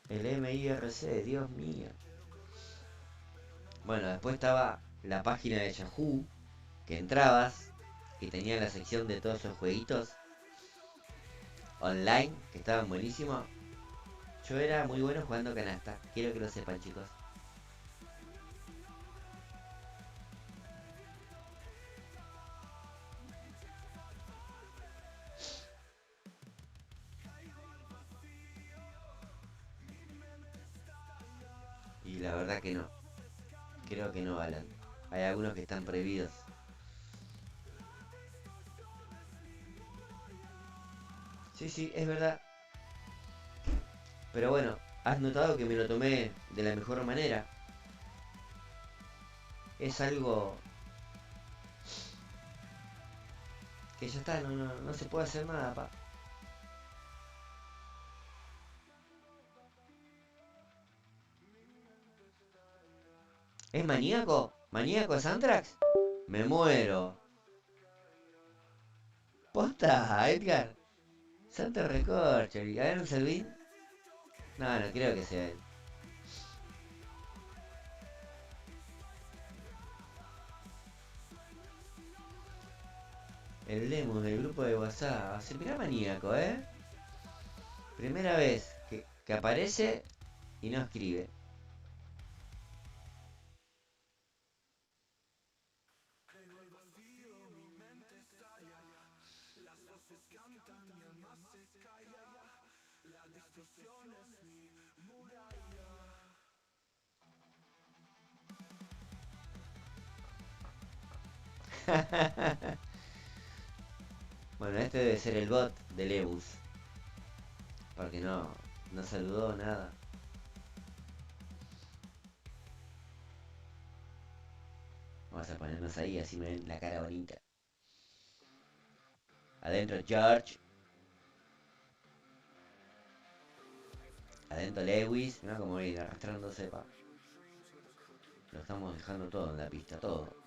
MIRC, Dios mío. Bueno, después estaba la página de Yahoo, que entrabas y tenía la sección de todos esos jueguitos online, que estaban buenísimos. Yo era muy bueno jugando canasta, quiero que lo sepan, chicos. Y la verdad que no, creo que no, Alan. Hay algunos que están prohibidos. Sí, sí, es verdad. Pero bueno, has notado que me lo tomé de la mejor manera. Es algo que ya está, no se puede hacer nada, pa. ¿Es maníaco? ¿Maníaco es Anthrax? Me muero. ¿Posta, Edgar? Santo recorcho. ¿A ver un Selvin? No, no creo que sea él. El Lemus del grupo de WhatsApp. Se mira maníaco, ¿eh? Primera vez que aparece y no escribe. Bueno, este debe ser el bot de Lebus. Porque no saludó nada. Vamos a ponernos ahí, así me ven la cara bonita. Adentro George. Adentro Lewis. Mira cómo viene arrastrándose, pa. Lo estamos dejando todo en la pista, todo.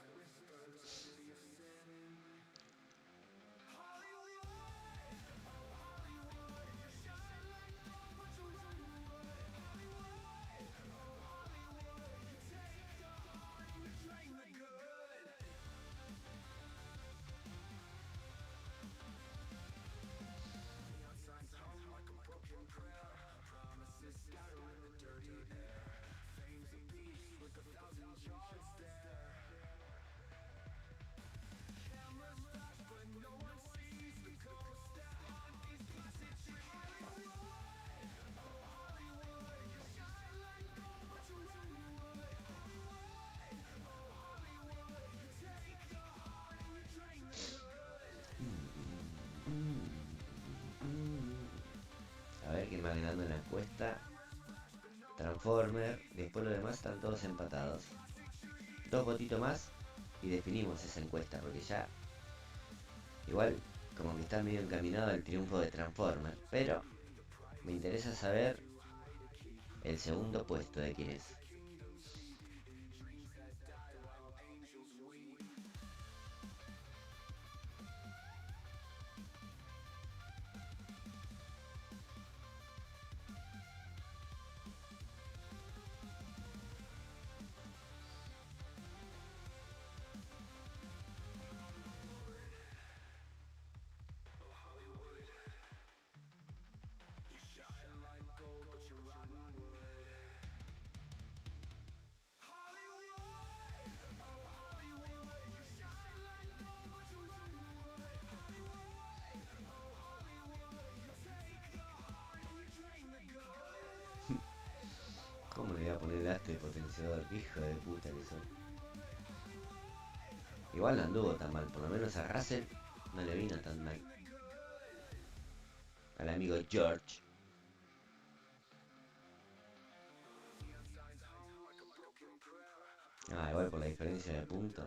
A ver quién va ganando en la encuesta. Transformer. Después los demás están todos empatados. Dos votitos más y definimos esa encuesta. Porque ya igual como que está medio encaminado al triunfo de Transformer. Pero me interesa saber el segundo puesto de quién es. a poner el lastre potenciador, hijo de puta que soy. Igual no anduvo tan mal, por lo menos a Russell no le vino tan mal. Al amigo George. Ah, igual por la diferencia de puntos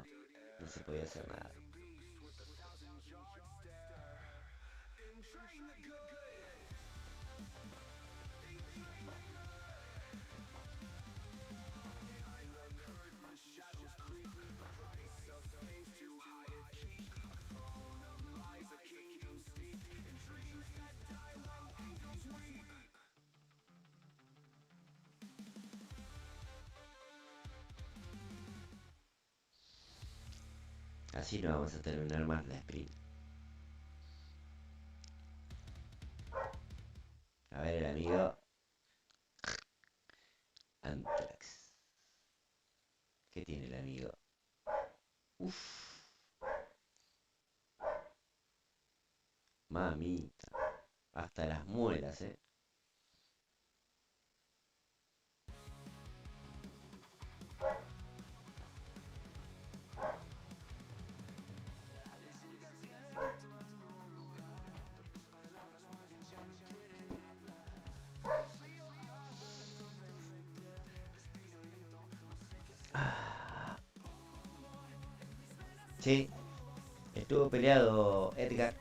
no se podía hacer nada. Así no vamos a terminar más la sprint. A ver el amigo Antrax. ¿Qué tiene el amigo? Uff. Mamita. Hasta las muelas, Sí, estuvo peleado Edgar.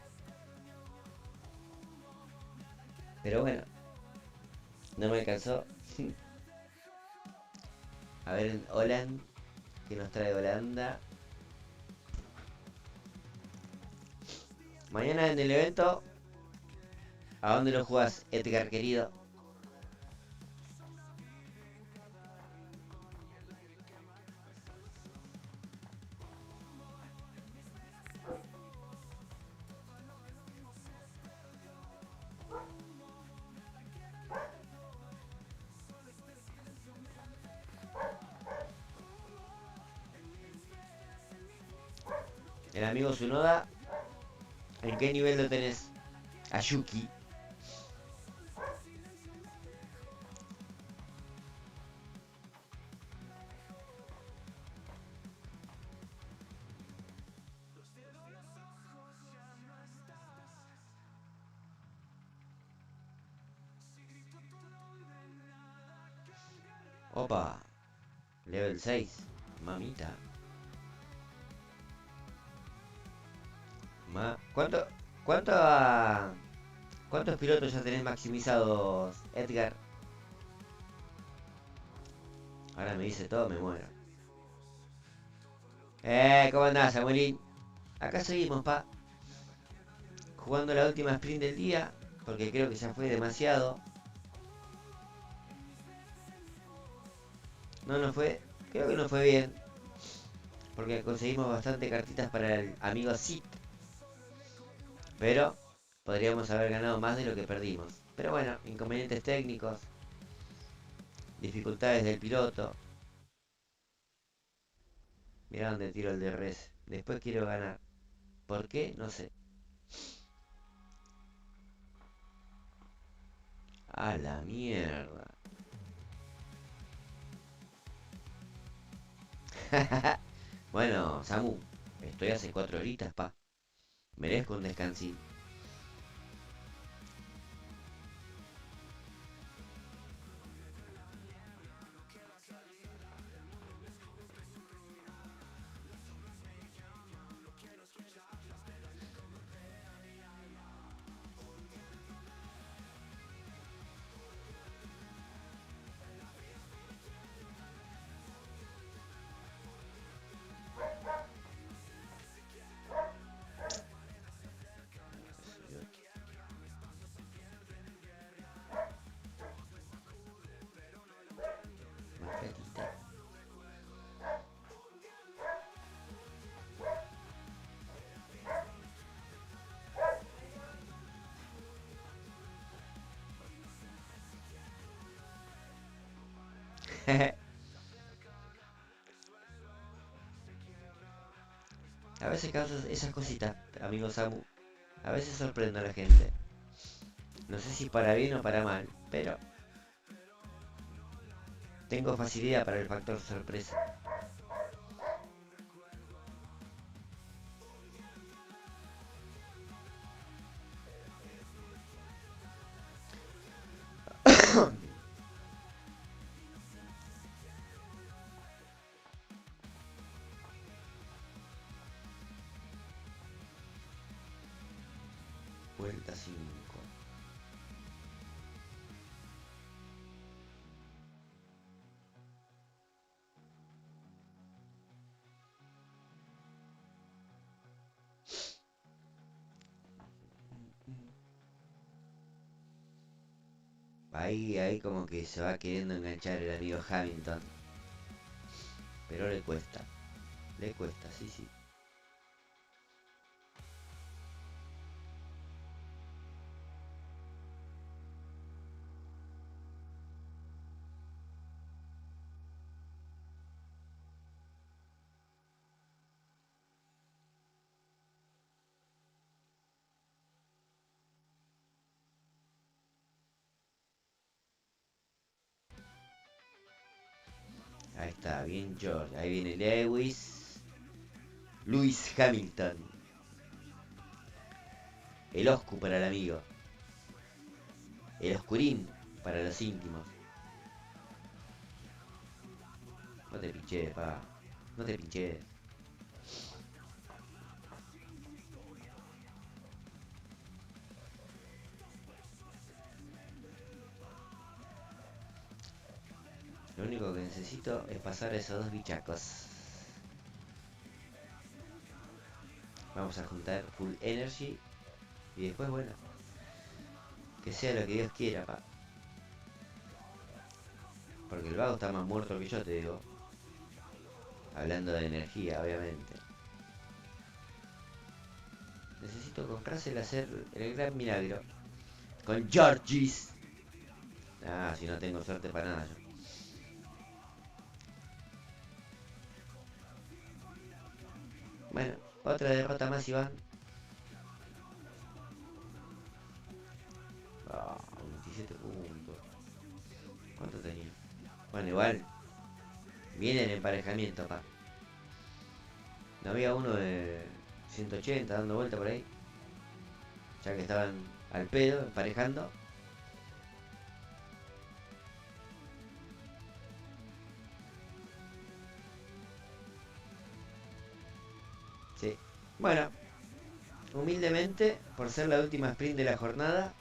Pero bueno, no me alcanzó. A ver, Holland, ¿qué nos trae Holanda? Mañana en el evento, ¿a dónde lo jugás, Edgar querido? El amigo Tsunoda, ¿en qué nivel lo tenés? A Yuki. Opa, level 6, mamita. ¿Cuántos pilotos ya tenés maximizados, Edgar? Ahora me dice todo, me muero. ¿Cómo andás, Samuelín? Acá seguimos, pa. Jugando la última sprint del día, porque creo que ya fue demasiado. No nos fue, creo que no fue bien. Porque conseguimos bastante cartitas para el amigo Zip. Pero podríamos haber ganado más de lo que perdimos. Pero bueno, inconvenientes técnicos. Dificultades del piloto. Mirá dónde tiro el DRS. Después quiero ganar. ¿Por qué? No sé. A la mierda. Bueno, Samu, estoy hace 4 horitas, pa. Merezco un descansín. A veces causas esas cositas, amigo Samu. A veces sorprende a la gente. No sé si para bien o para mal, pero Tengo facilidad para el factor sorpresa. Vuelta 5. Ahí como que se va queriendo enganchar el amigo Hamilton. Pero le cuesta. Le cuesta, sí, sí. Ahí está, bien George. Ahí viene Lewis Hamilton. El Oscu para el amigo. El Oscurín para los íntimos. No te pinches, pa. No te pinches. Lo único que necesito es pasar a esos dos bichacos. Vamos a juntar full energy. Y después, bueno, que sea lo que Dios quiera, pa. Porque el vago está más muerto que yo, te digo. Hablando de energía, obviamente. Necesito con Russell hacer el gran milagro. Con Georgis. Ah, si no tengo suerte para nada yo. Bueno, otra derrota más, Iván. Ah, 27 puntos. ¿Cuánto tenía? Bueno, igual. Viene el emparejamiento, pa. No había uno de 180 dando vuelta por ahí. Ya que estaban al pedo, emparejando. Sí. Bueno. Humildemente, por ser la última sprint de la jornada,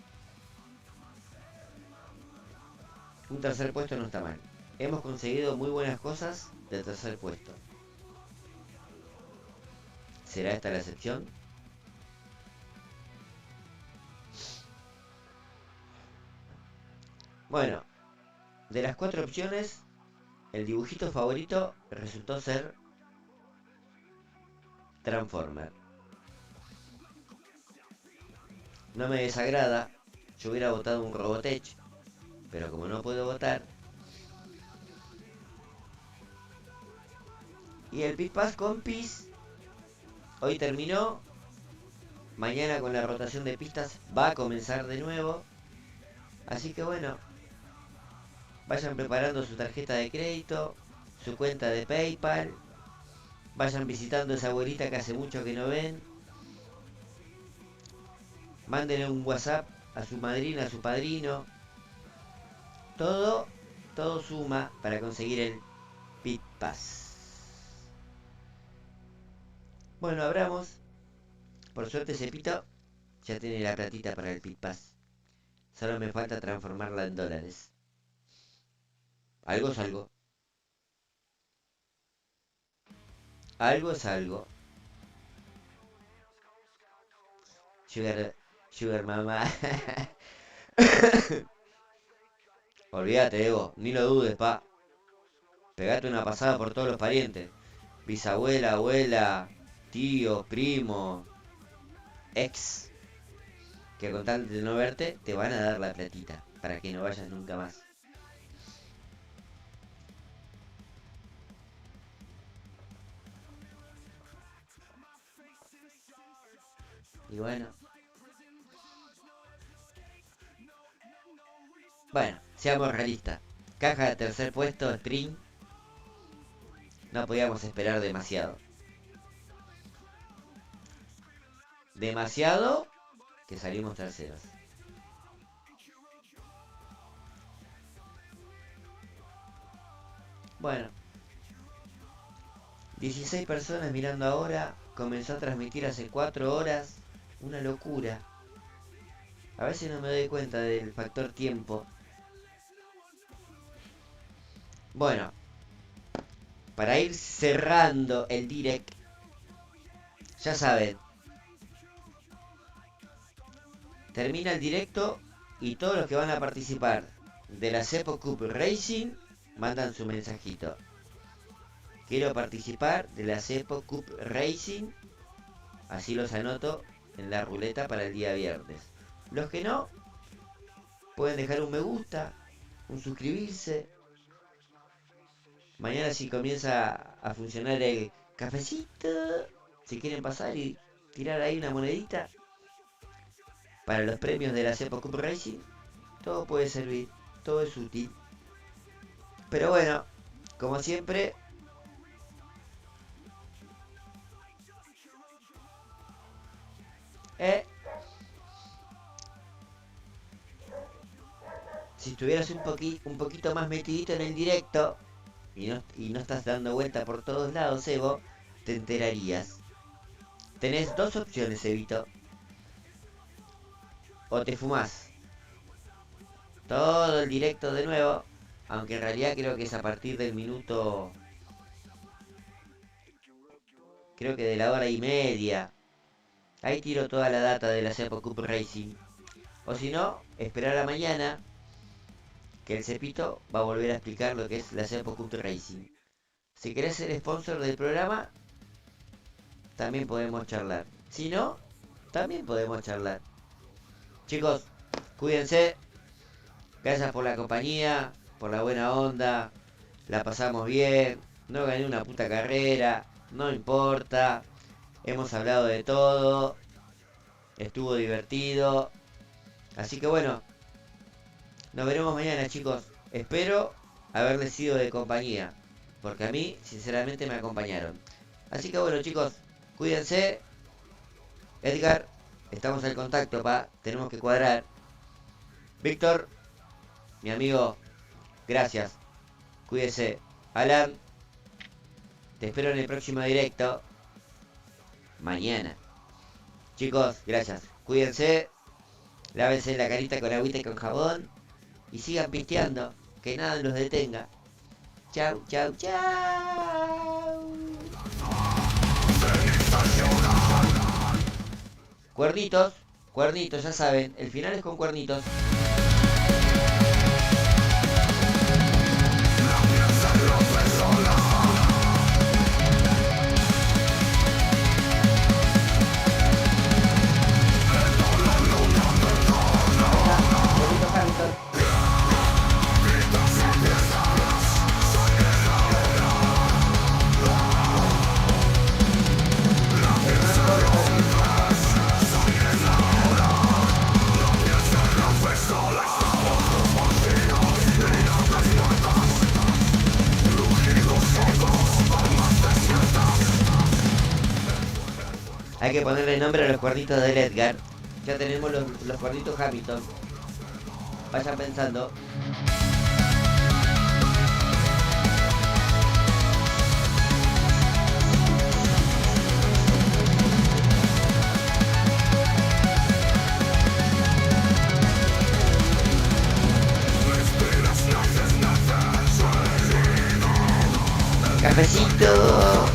un tercer puesto no está mal. Hemos conseguido muy buenas cosas del tercer puesto. ¿Será esta la excepción? Bueno, de las 4 opciones, el dibujito favorito resultó ser Transformer. No me desagrada, yo hubiera votado un Robotech, pero como no puedo votar. Y el Pit Pass con Pis hoy terminó. Mañana con la rotación de pistas va a comenzar de nuevo. Así que bueno, vayan preparando su tarjeta de crédito, su cuenta de PayPal. Vayan visitando a esa abuelita que hace mucho que no ven. Mándenle un WhatsApp a su madrina, a su padrino. Todo suma para conseguir el Pit Pass. Bueno, abramos. Por suerte Cepito ya tiene la platita para el Pit Pass. Solo me falta transformarla en dólares. Algo es algo. Algo es algo. Sugar Mama. Olvídate, Evo, ni lo dudes, pa. Pegate una pasada por todos los parientes. Bisabuela, abuela, tío, primo, ex. Que con tal de no verte, te van a dar la platita. Para que no vayas nunca más. Y bueno. Bueno, seamos realistas. Caja de tercer puesto, sprint. No podíamos esperar demasiado. Demasiado que salimos terceros. Bueno. 16 personas mirando ahora. Comenzó a transmitir hace 4 horas. Una locura. A veces no me doy cuenta del factor tiempo. Bueno. Para ir cerrando el direct. Ya saben. Termina el directo y todos los que van a participar de la Cepo Cup Racing mandan su mensajito. Quiero participar de la Cepo Cup Racing. Así los anoto en la ruleta para el día viernes. Los que no, pueden dejar un me gusta, un suscribirse. Mañana si comienza a funcionar el cafecito, si quieren pasar y tirar ahí una monedita para los premios de la Cepo Cup Racing, todo puede servir, todo es útil. Pero bueno, como siempre, si estuvieras un poquito más metidito en el directo y no estás dando vuelta por todos lados, Evo, te enterarías. Tenés dos opciones, Evito. O te fumás todo el directo de nuevo, aunque en realidad creo que es a partir del minuto, creo que de la hora y media. Ahí tiro toda la data de la Cepo Cup Racing. O si no, esperar a mañana, que el Cepito va a volver a explicar lo que es la Cepo Cup Racing. Si querés ser sponsor del programa, también podemos charlar. Si no, también podemos charlar. Chicos, cuídense. Gracias por la compañía, por la buena onda. La pasamos bien. No gané una puta carrera. No importa. Hemos hablado de todo. Estuvo divertido. Así que bueno. Nos veremos mañana, chicos. Espero haberles sido de compañía. Porque a mí, sinceramente, me acompañaron. Así que bueno, chicos. Cuídense. Edgar, estamos al contacto, pa. Tenemos que cuadrar. Víctor, mi amigo, gracias. Cuídese. Alan, te espero en el próximo directo. Mañana. Chicos, gracias. Cuídense. Lávense la carita con agüita y con jabón. Y sigan pisteando. Que nada los detenga. Chau, chau, chau. Cuernitos. Cuernitos, ya saben. El final es con cuernitos. Hay que ponerle nombre a los cuernitos del Edgar. Ya tenemos los cuernitos Hamilton. Vayan pensando. Cafecito.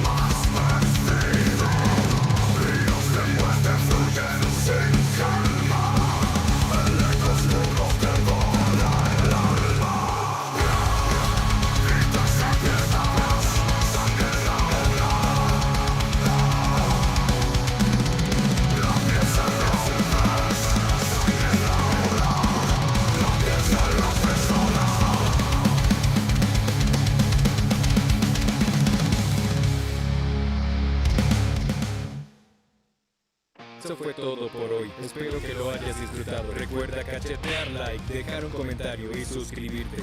Eso fue todo por hoy. Espero que lo hayas disfrutado. Recuerda cachetear like, dejar un comentario y suscribirte.